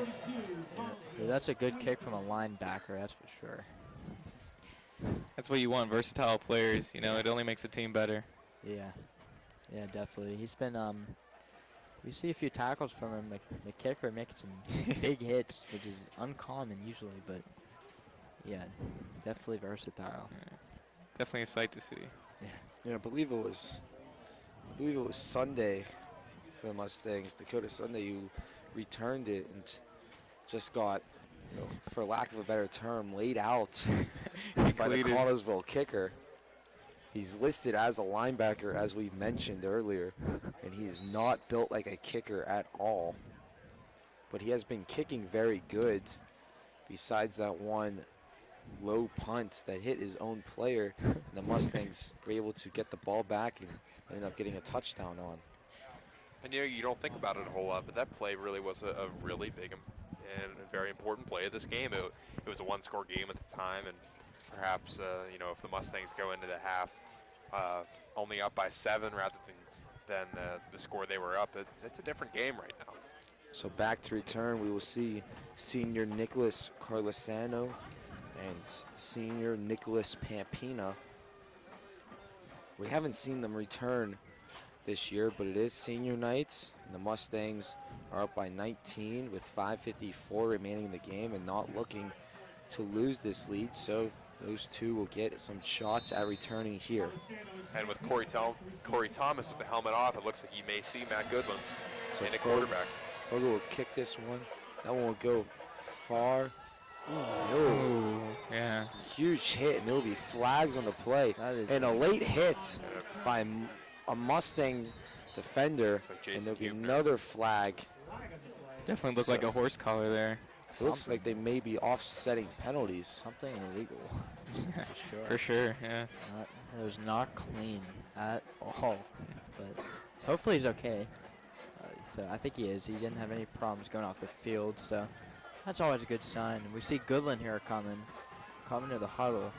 Yeah, that's a good kick from a linebacker, that's for sure. That's what you want, versatile players. You know, it only makes the team better. Yeah, yeah, definitely. He's been, we see a few tackles from him, the kicker making some big hits, which is uncommon usually, but yeah, definitely versatile. Yeah. Definitely a sight to see. Yeah, I believe it was Sunday for the Mustangs, Dakota Sunday, who returned it and just got, you know, for lack of a better term, laid out by the Connellsville kicker. He's listed as a linebacker, as we mentioned earlier, and he is not built like a kicker at all. But he has been kicking very good, besides that one low punt that hit his own player, and the Mustangs were able to get the ball back and ended up getting a touchdown on. And you know, you don't think about it a whole lot, but that play really was a really big and a very important play of this game. It was a one-score game at the time, and perhaps you know, if the Mustangs go into the half only up by 7 rather than the score they were up, it's a different game right now. So back to return, we will see senior Nicholas Carlesano and senior Nicholas Pampina. We haven't seen them return this year, but it is senior night, and the Mustangs are up by 19 with 5:54 remaining in the game and not looking to lose this lead, so those two will get some shots at returning here. And with Corey Thomas with the helmet off, it looks like you may see Matt Goodwin So in a quarterback. Fogel will kick this one. That one will go far. Ooh, yeah. Huge hit, and there will be flags on the play. And a late hit by a Mustang defender, and there'll be another flag. Definitely looked like a horse collar there. It looks like they may be offsetting penalties. Something illegal. For sure, yeah. It was not clean at all, but hopefully he's okay. So I think he is. He didn't have any problems going off the field, so that's always a good sign. We see Goodland here coming to the huddle.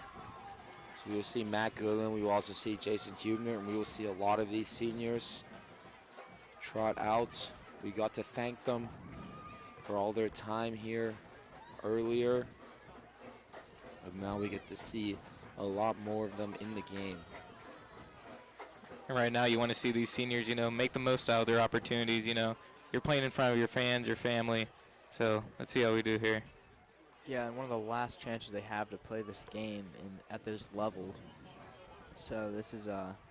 So we will see Matt Goodland. We will also see Jason Hubner, and we will see a lot of these seniors trot out. We got to thank them for all their time here earlier. And now we get to see a lot more of them in the game. And right now you want to see these seniors, you know, make the most out of their opportunities, you know. You're playing in front of your fans, your family. So let's see how we do here. Yeah, and one of the last chances they have to play this game at this level. So this is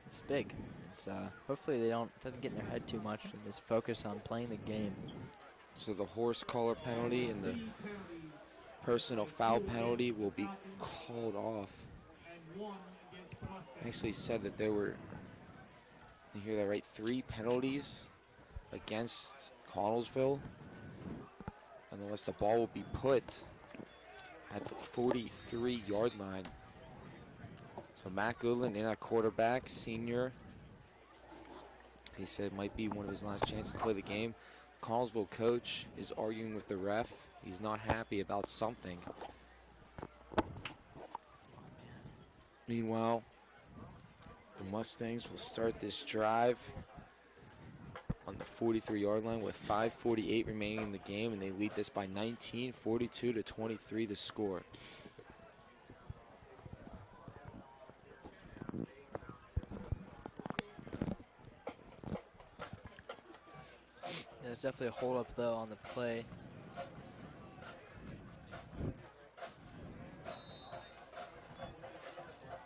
it's big. It's hopefully it doesn't get in their head too much and just focus on playing the game. So the horse collar penalty and the personal foul penalty will be called off. Actually said that there were, you hear that right, 3 penalties against Connellsville. Nonetheless, the ball will be put at the 43-yard line. So Matt Goodland in at quarterback, senior. He said it might be one of his last chances to play the game. Connellsville coach is arguing with the ref. He's not happy about something. Meanwhile, the Mustangs will start this drive on the 43-yard line with 5:48 remaining in the game, and they lead this by 19, 42-23 the score. There's definitely a hold up though on the play.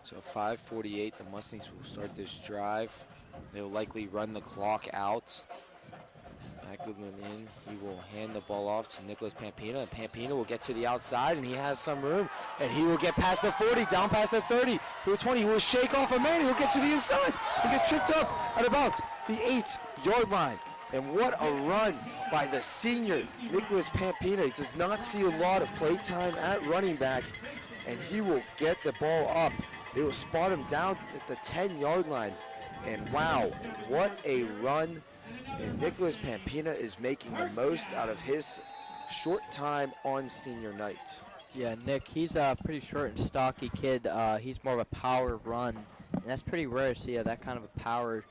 So 5:48, the Mustangs will start this drive. They'll likely run the clock out. Matt Goodwin in. He will hand the ball off to Nicholas Pampina. And Pampina will get to the outside, and he has some room. And he will get past the 40, down past the 30, to the 20. He will shake off a man. He'll get to the inside. He'll get tripped up at about the 8-yard line. And what a run by the senior, Nicholas Pampina. He does not see a lot of play time at running back, and he will get the ball up. They will spot him down at the 10-yard line. And wow, what a run. And Nicholas Pampina is making the most out of his short time on senior night. Yeah, Nick, he's a pretty short and stocky kid. He's more of a power run, and that's pretty rare to see that kind of a power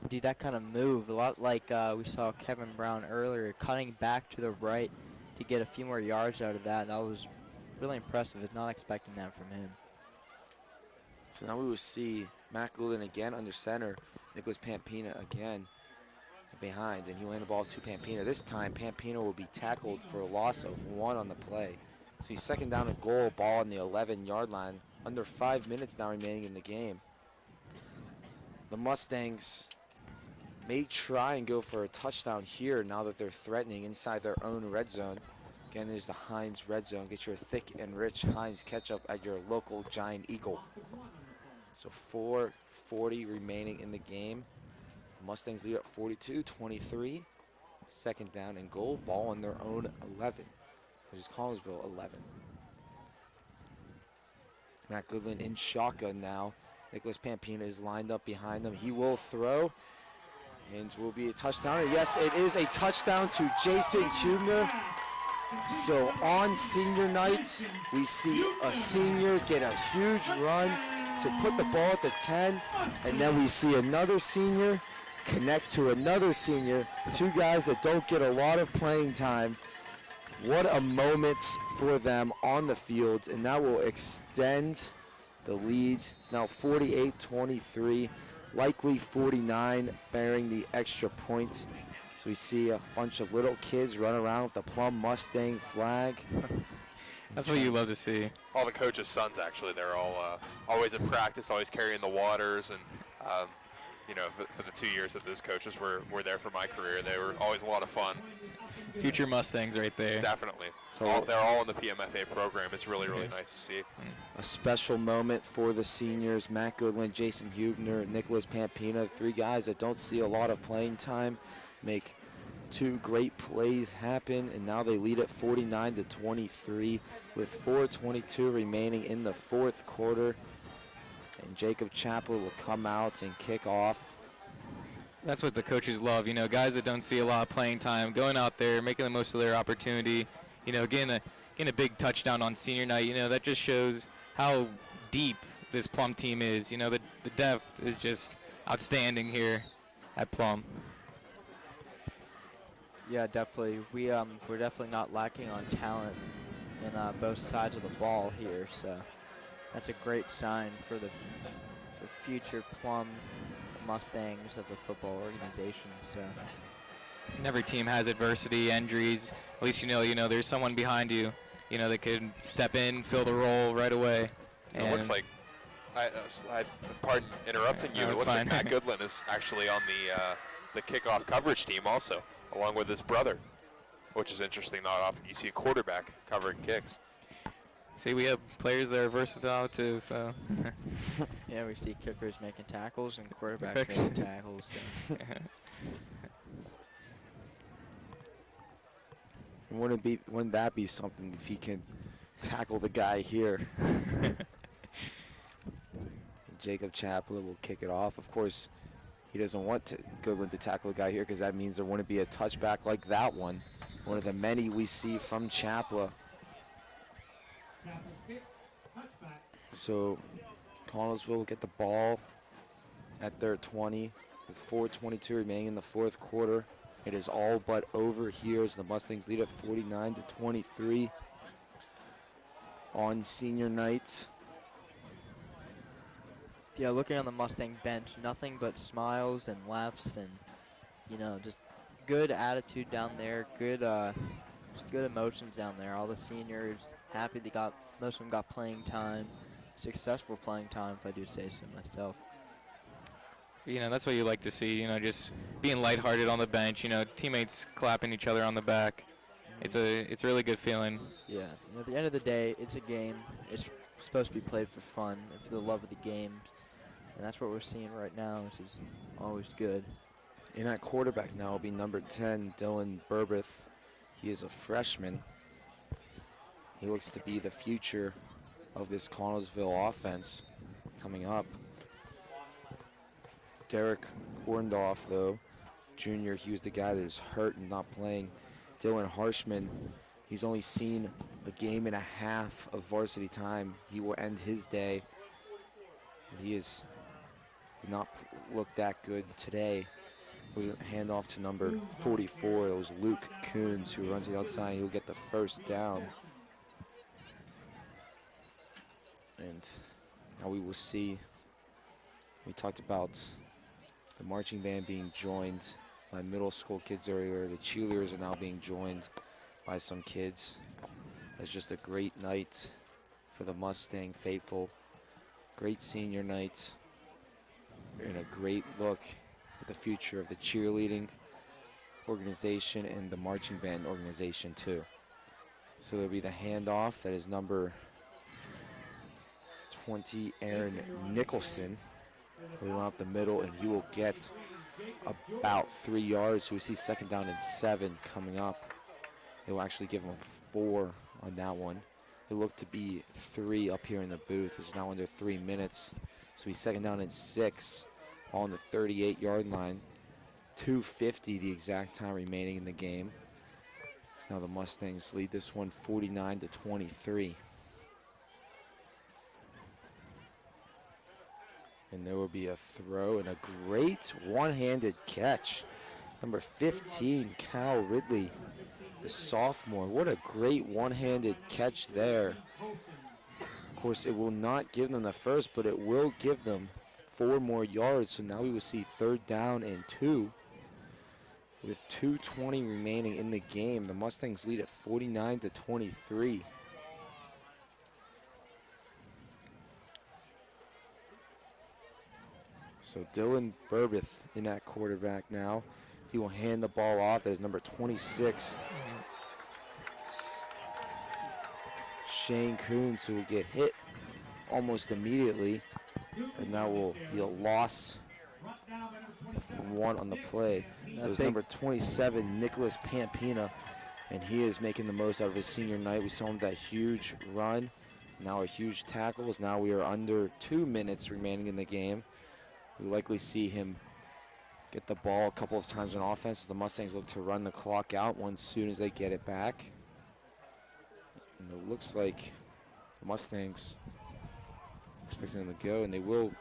do that kind of move. A lot like we saw Kevin Brown earlier, cutting back to the right to get a few more yards out of that. That was really impressive. I was not expecting that from him. So now we will see Matt Goulden again under center, Nicholas Pampina again behind, and he will hand the ball to Pampina. This time, Pampina will be tackled for a loss of 1 on the play. So he's second down and goal, ball on the 11-yard line. Under 5 minutes now remaining in the game. The Mustangs may try and go for a touchdown here now that they're threatening inside their own red zone. Again, there's the Heinz red zone. Get your thick and rich Heinz ketchup at your local Giant Eagle. So 4:40 remaining in the game. Mustangs lead up 42-23. Second down and goal, ball on their own 11, which is Connellsville 11. Matt Goodwin in shotgun now. Nicholas Pampina is lined up behind him. He will throw, and will be a touchdown. And yes, it is a touchdown to Jason Hubner. So on senior night, we see a senior get a huge run to put the ball at the 10, and then we see another senior connect to another senior, 2 guys that don't get a lot of playing time. What a moment for them on the field, and that will extend the lead. It's now 48-23, likely 49 bearing the extra point. So we see a bunch of little kids run around with the Plum Mustang flag. That's what you love to see. All the coaches' sons, actually, they're all always at practice, always carrying the waters, and you know, for the 2 years that those coaches were there for my career, they were always a lot of fun. Future Mustangs right there. Definitely. So they're all in the PMFA program. It's really, really nice to see. A special moment for the seniors, Matt Goodwin, Jason Hubner, Nicholas Pampina, 3 guys that don't see a lot of playing time, make 2 great plays happen, and now they lead at 49-23 with 4:22 remaining in the 4th quarter. And Jacob Chaplin will come out and kick off. That's what the coaches love, you know, guys that don't see a lot of playing time, going out there, making the most of their opportunity, you know, getting a big touchdown on senior night. You know, that just shows how deep this Plum team is. You know, the depth is just outstanding here at Plum. Yeah, definitely. We're definitely not lacking on talent in both sides of the ball here, so that's a great sign for future Plum Mustangs of the football organization. So And every team has adversity, injuries. At least you know there's someone behind you, you know, that could step in, fill the role right away. It looks like, pardon interrupting you, No, it it's looks fine. like Matt Goodwin is actually on the kickoff coverage team also, along with his brother, which is interesting. Not often you see a quarterback covering kicks. See, we have players that are versatile too, so. yeah, we see kickers making tackles and quarterbacks Kicks. making tackles. So. Wouldn't that be something if he can tackle the guy here? Jacob Chaplin will kick it off. Of course, he doesn't want Goodwin to tackle the guy here because that means there wouldn't be a touchback like that one. One of the many we see from Chaplin. So Connellsville will get the ball at their 20 with 4:22 remaining in the 4th quarter. It is all but over here as the Mustangs lead at 49-23 on senior night. Yeah, looking on the Mustang bench, nothing but smiles and laughs and, you know, just good attitude down there, just good emotions down there. All the seniors happy most of them got playing time. successful playing time, if I do say so myself. You know, that's what you like to see, you know, just being lighthearted on the bench, you know, teammates clapping each other on the back. It's a really good feeling. Yeah, and at the end of the day, it's a game. It's supposed to be played for fun and for the love of the game. And that's what we're seeing right now, which is always good. In at quarterback now will be number 10, Dylan Burbith. He is a freshman. He looks to be the future of this Connellsville offense coming up. Derek Orndorff, though, junior, he was the guy that is hurt and not playing. Dylan Harshman, he's only seen a game and a half of varsity time. He will end his day. He did not look that good today. We'll hand off to number 44. It was Luke Coons who runs to the outside. He'll get the first down. And now we will see. We talked about the marching band being joined by middle school kids earlier. The cheerleaders are now being joined by some kids. It's just a great night for the Mustang faithful. Great senior night. And a great look at the future of the cheerleading organization and the marching band organization too. So there'll be the handoff. That is number 20, Aaron Nicholson. He'll run up the middle, and he will get about 3 yards. So we see second down and 7 coming up. They will actually give him 4 on that one. It looked to be 3 up here in the booth. It's now under 3 minutes. So we second down and 6 on the 38-yard line. 2:50 the exact time remaining in the game. So now the Mustangs lead this one 49-23. And there will be a throw and a great one-handed catch. Number 15, Cal Ridley, the sophomore. What a great one-handed catch there. Of course, it will not give them the first, but it will give them 4 more yards. So now we will see third down and 2. With 2:20 remaining in the game, the Mustangs lead at 49-23. So Dylan Burbith in at quarterback now. He will hand the ball off as number 26, Shane Coons, who will get hit almost immediately. And now will be a loss of 1 on the play. It was number 27, Nicholas Pampina, and he is making the most out of his senior night. We saw him with that huge run, now a huge tackle. As now we are under 2 minutes remaining in the game. We likely see him get the ball a couple of times on offense as the Mustangs look to run the clock out once soon as they get it back. And it looks like the Mustangs expecting them to go, and they will.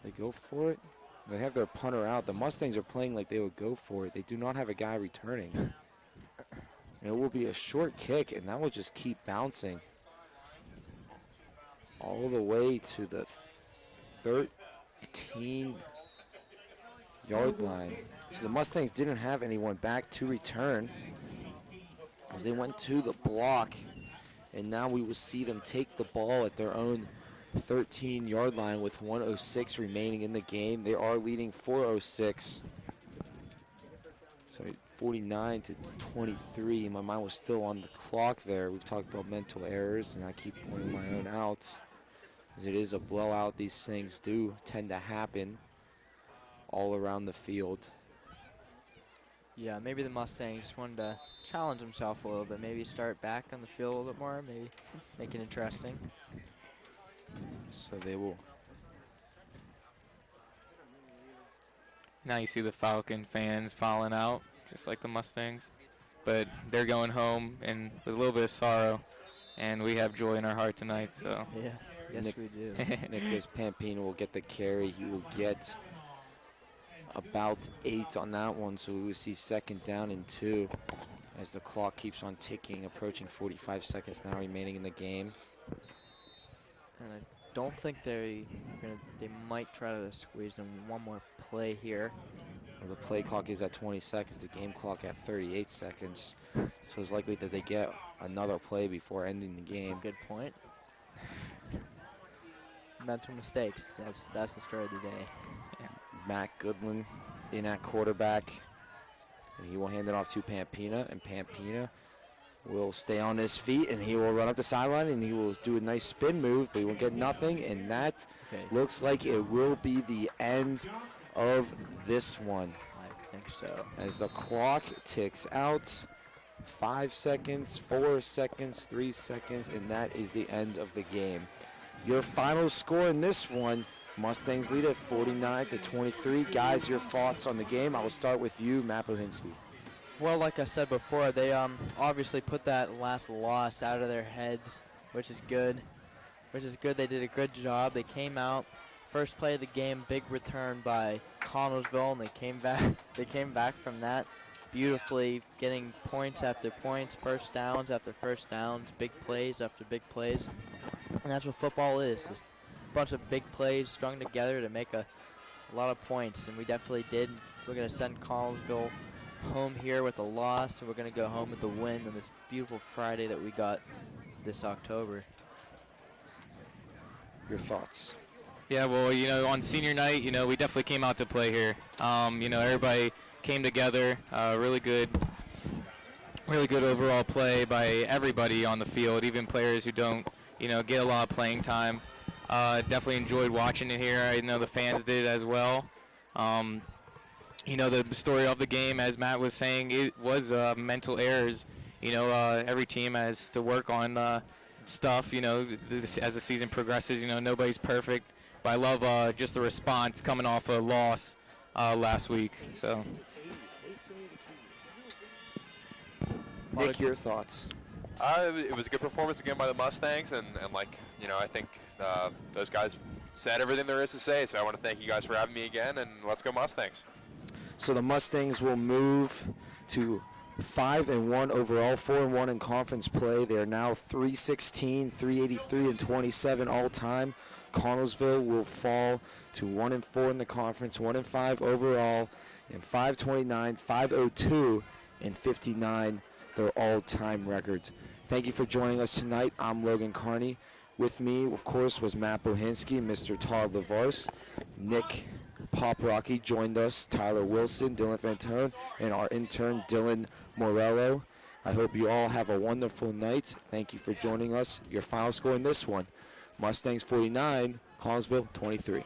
They go for it. They have their punter out. The Mustangs are playing like they would go for it. They do not have a guy returning. And it will be a short kick, and that will just keep bouncing all the way to the 13-yard line. So the Mustangs didn't have anyone back to return as they went to the block. And now we will see them take the ball at their own 13-yard line with 1:06 remaining in the game. They are leading 4:06. So 49-23. My mind was still on the clock there. We've talked about mental errors, and I keep pointing my own out. As it is a blowout, these things do tend to happen all around the field. Yeah, maybe the Mustangs wanted to challenge himself a little bit. Maybe start back on the field a little bit more. Maybe make it interesting. So they will. Now you see the Falcon fans falling out, just like the Mustangs. But they're going home and with a little bit of sorrow. And we have joy in our heart tonight, so. Yeah, yes we do. Nicholas Pampino will get the carry. He will get about 8 on that one, so we will see second down and 2 as the clock keeps on ticking, approaching 45 seconds now remaining in the game. And I don't think they might try to squeeze them one more play here. Well, the play clock is at 20 seconds, the game clock at 38 seconds. So it's likely that they get another play before ending the game. That's a good point. mental mistakes. That's the story of the day. Matt Goodwin in at quarterback, and he will hand it off to Pampina, and Pampina will stay on his feet, and he will run up the sideline, and he will do a nice spin move, but he will get nothing, and that looks like it will be the end of this one. I think so. As the clock ticks out, 5 seconds, 4 seconds, 3 seconds, and that is the end of the game. Your final score in this one, Mustangs lead at 49-23. Guys, your thoughts on the game? I will start with you, Matt Bohinski. Well, like I said before, they obviously put that last loss out of their heads, which is good. They did a good job. They came out, first play of the game, big return by Connellsville, and they came back. They came back from that beautifully, getting points after points, first downs after first downs, big plays after big plays, and that's what football is. Just a bunch of big plays strung together to make a lot of points, and we definitely did. We're going to send Connellsville home here with a loss, and we're going to go home with a win on this beautiful Friday that we got this October. Your thoughts? Yeah, well, on senior night, we definitely came out to play here. Everybody came together, really good overall play by everybody on the field, even players who don't, get a lot of playing time. Definitely enjoyed watching it here. I know the fans did as well. The story of the game, as Matt was saying, it was mental errors. Every team has to work on stuff, as the season progresses. Nobody's perfect. But I love just the response coming off a loss last week. So, Nick, your thoughts? It was a good performance again by the Mustangs, and I think those guys said everything there is to say. So I want to thank you guys for having me again, and let's go Mustangs. So the Mustangs will move to 5-1 overall, 4-1 in conference play. They are now 316, 383, and 27 all time. Connellsville will fall to 1-4 in the conference, 1-5 overall, and 529, 502, and 59. Their all-time records. Thank you for joining us tonight. I'm Logan Carney. With me, of course, was Matt Bohinski, Mr. Todd Lavars, Nick Pop Rocky joined us, Tyler Wilson, Dylan Fantone, and our intern, Dylan Morello. I hope you all have a wonderful night. Thank you for joining us. Your final score in this one, Mustangs 49, Connellsville 23.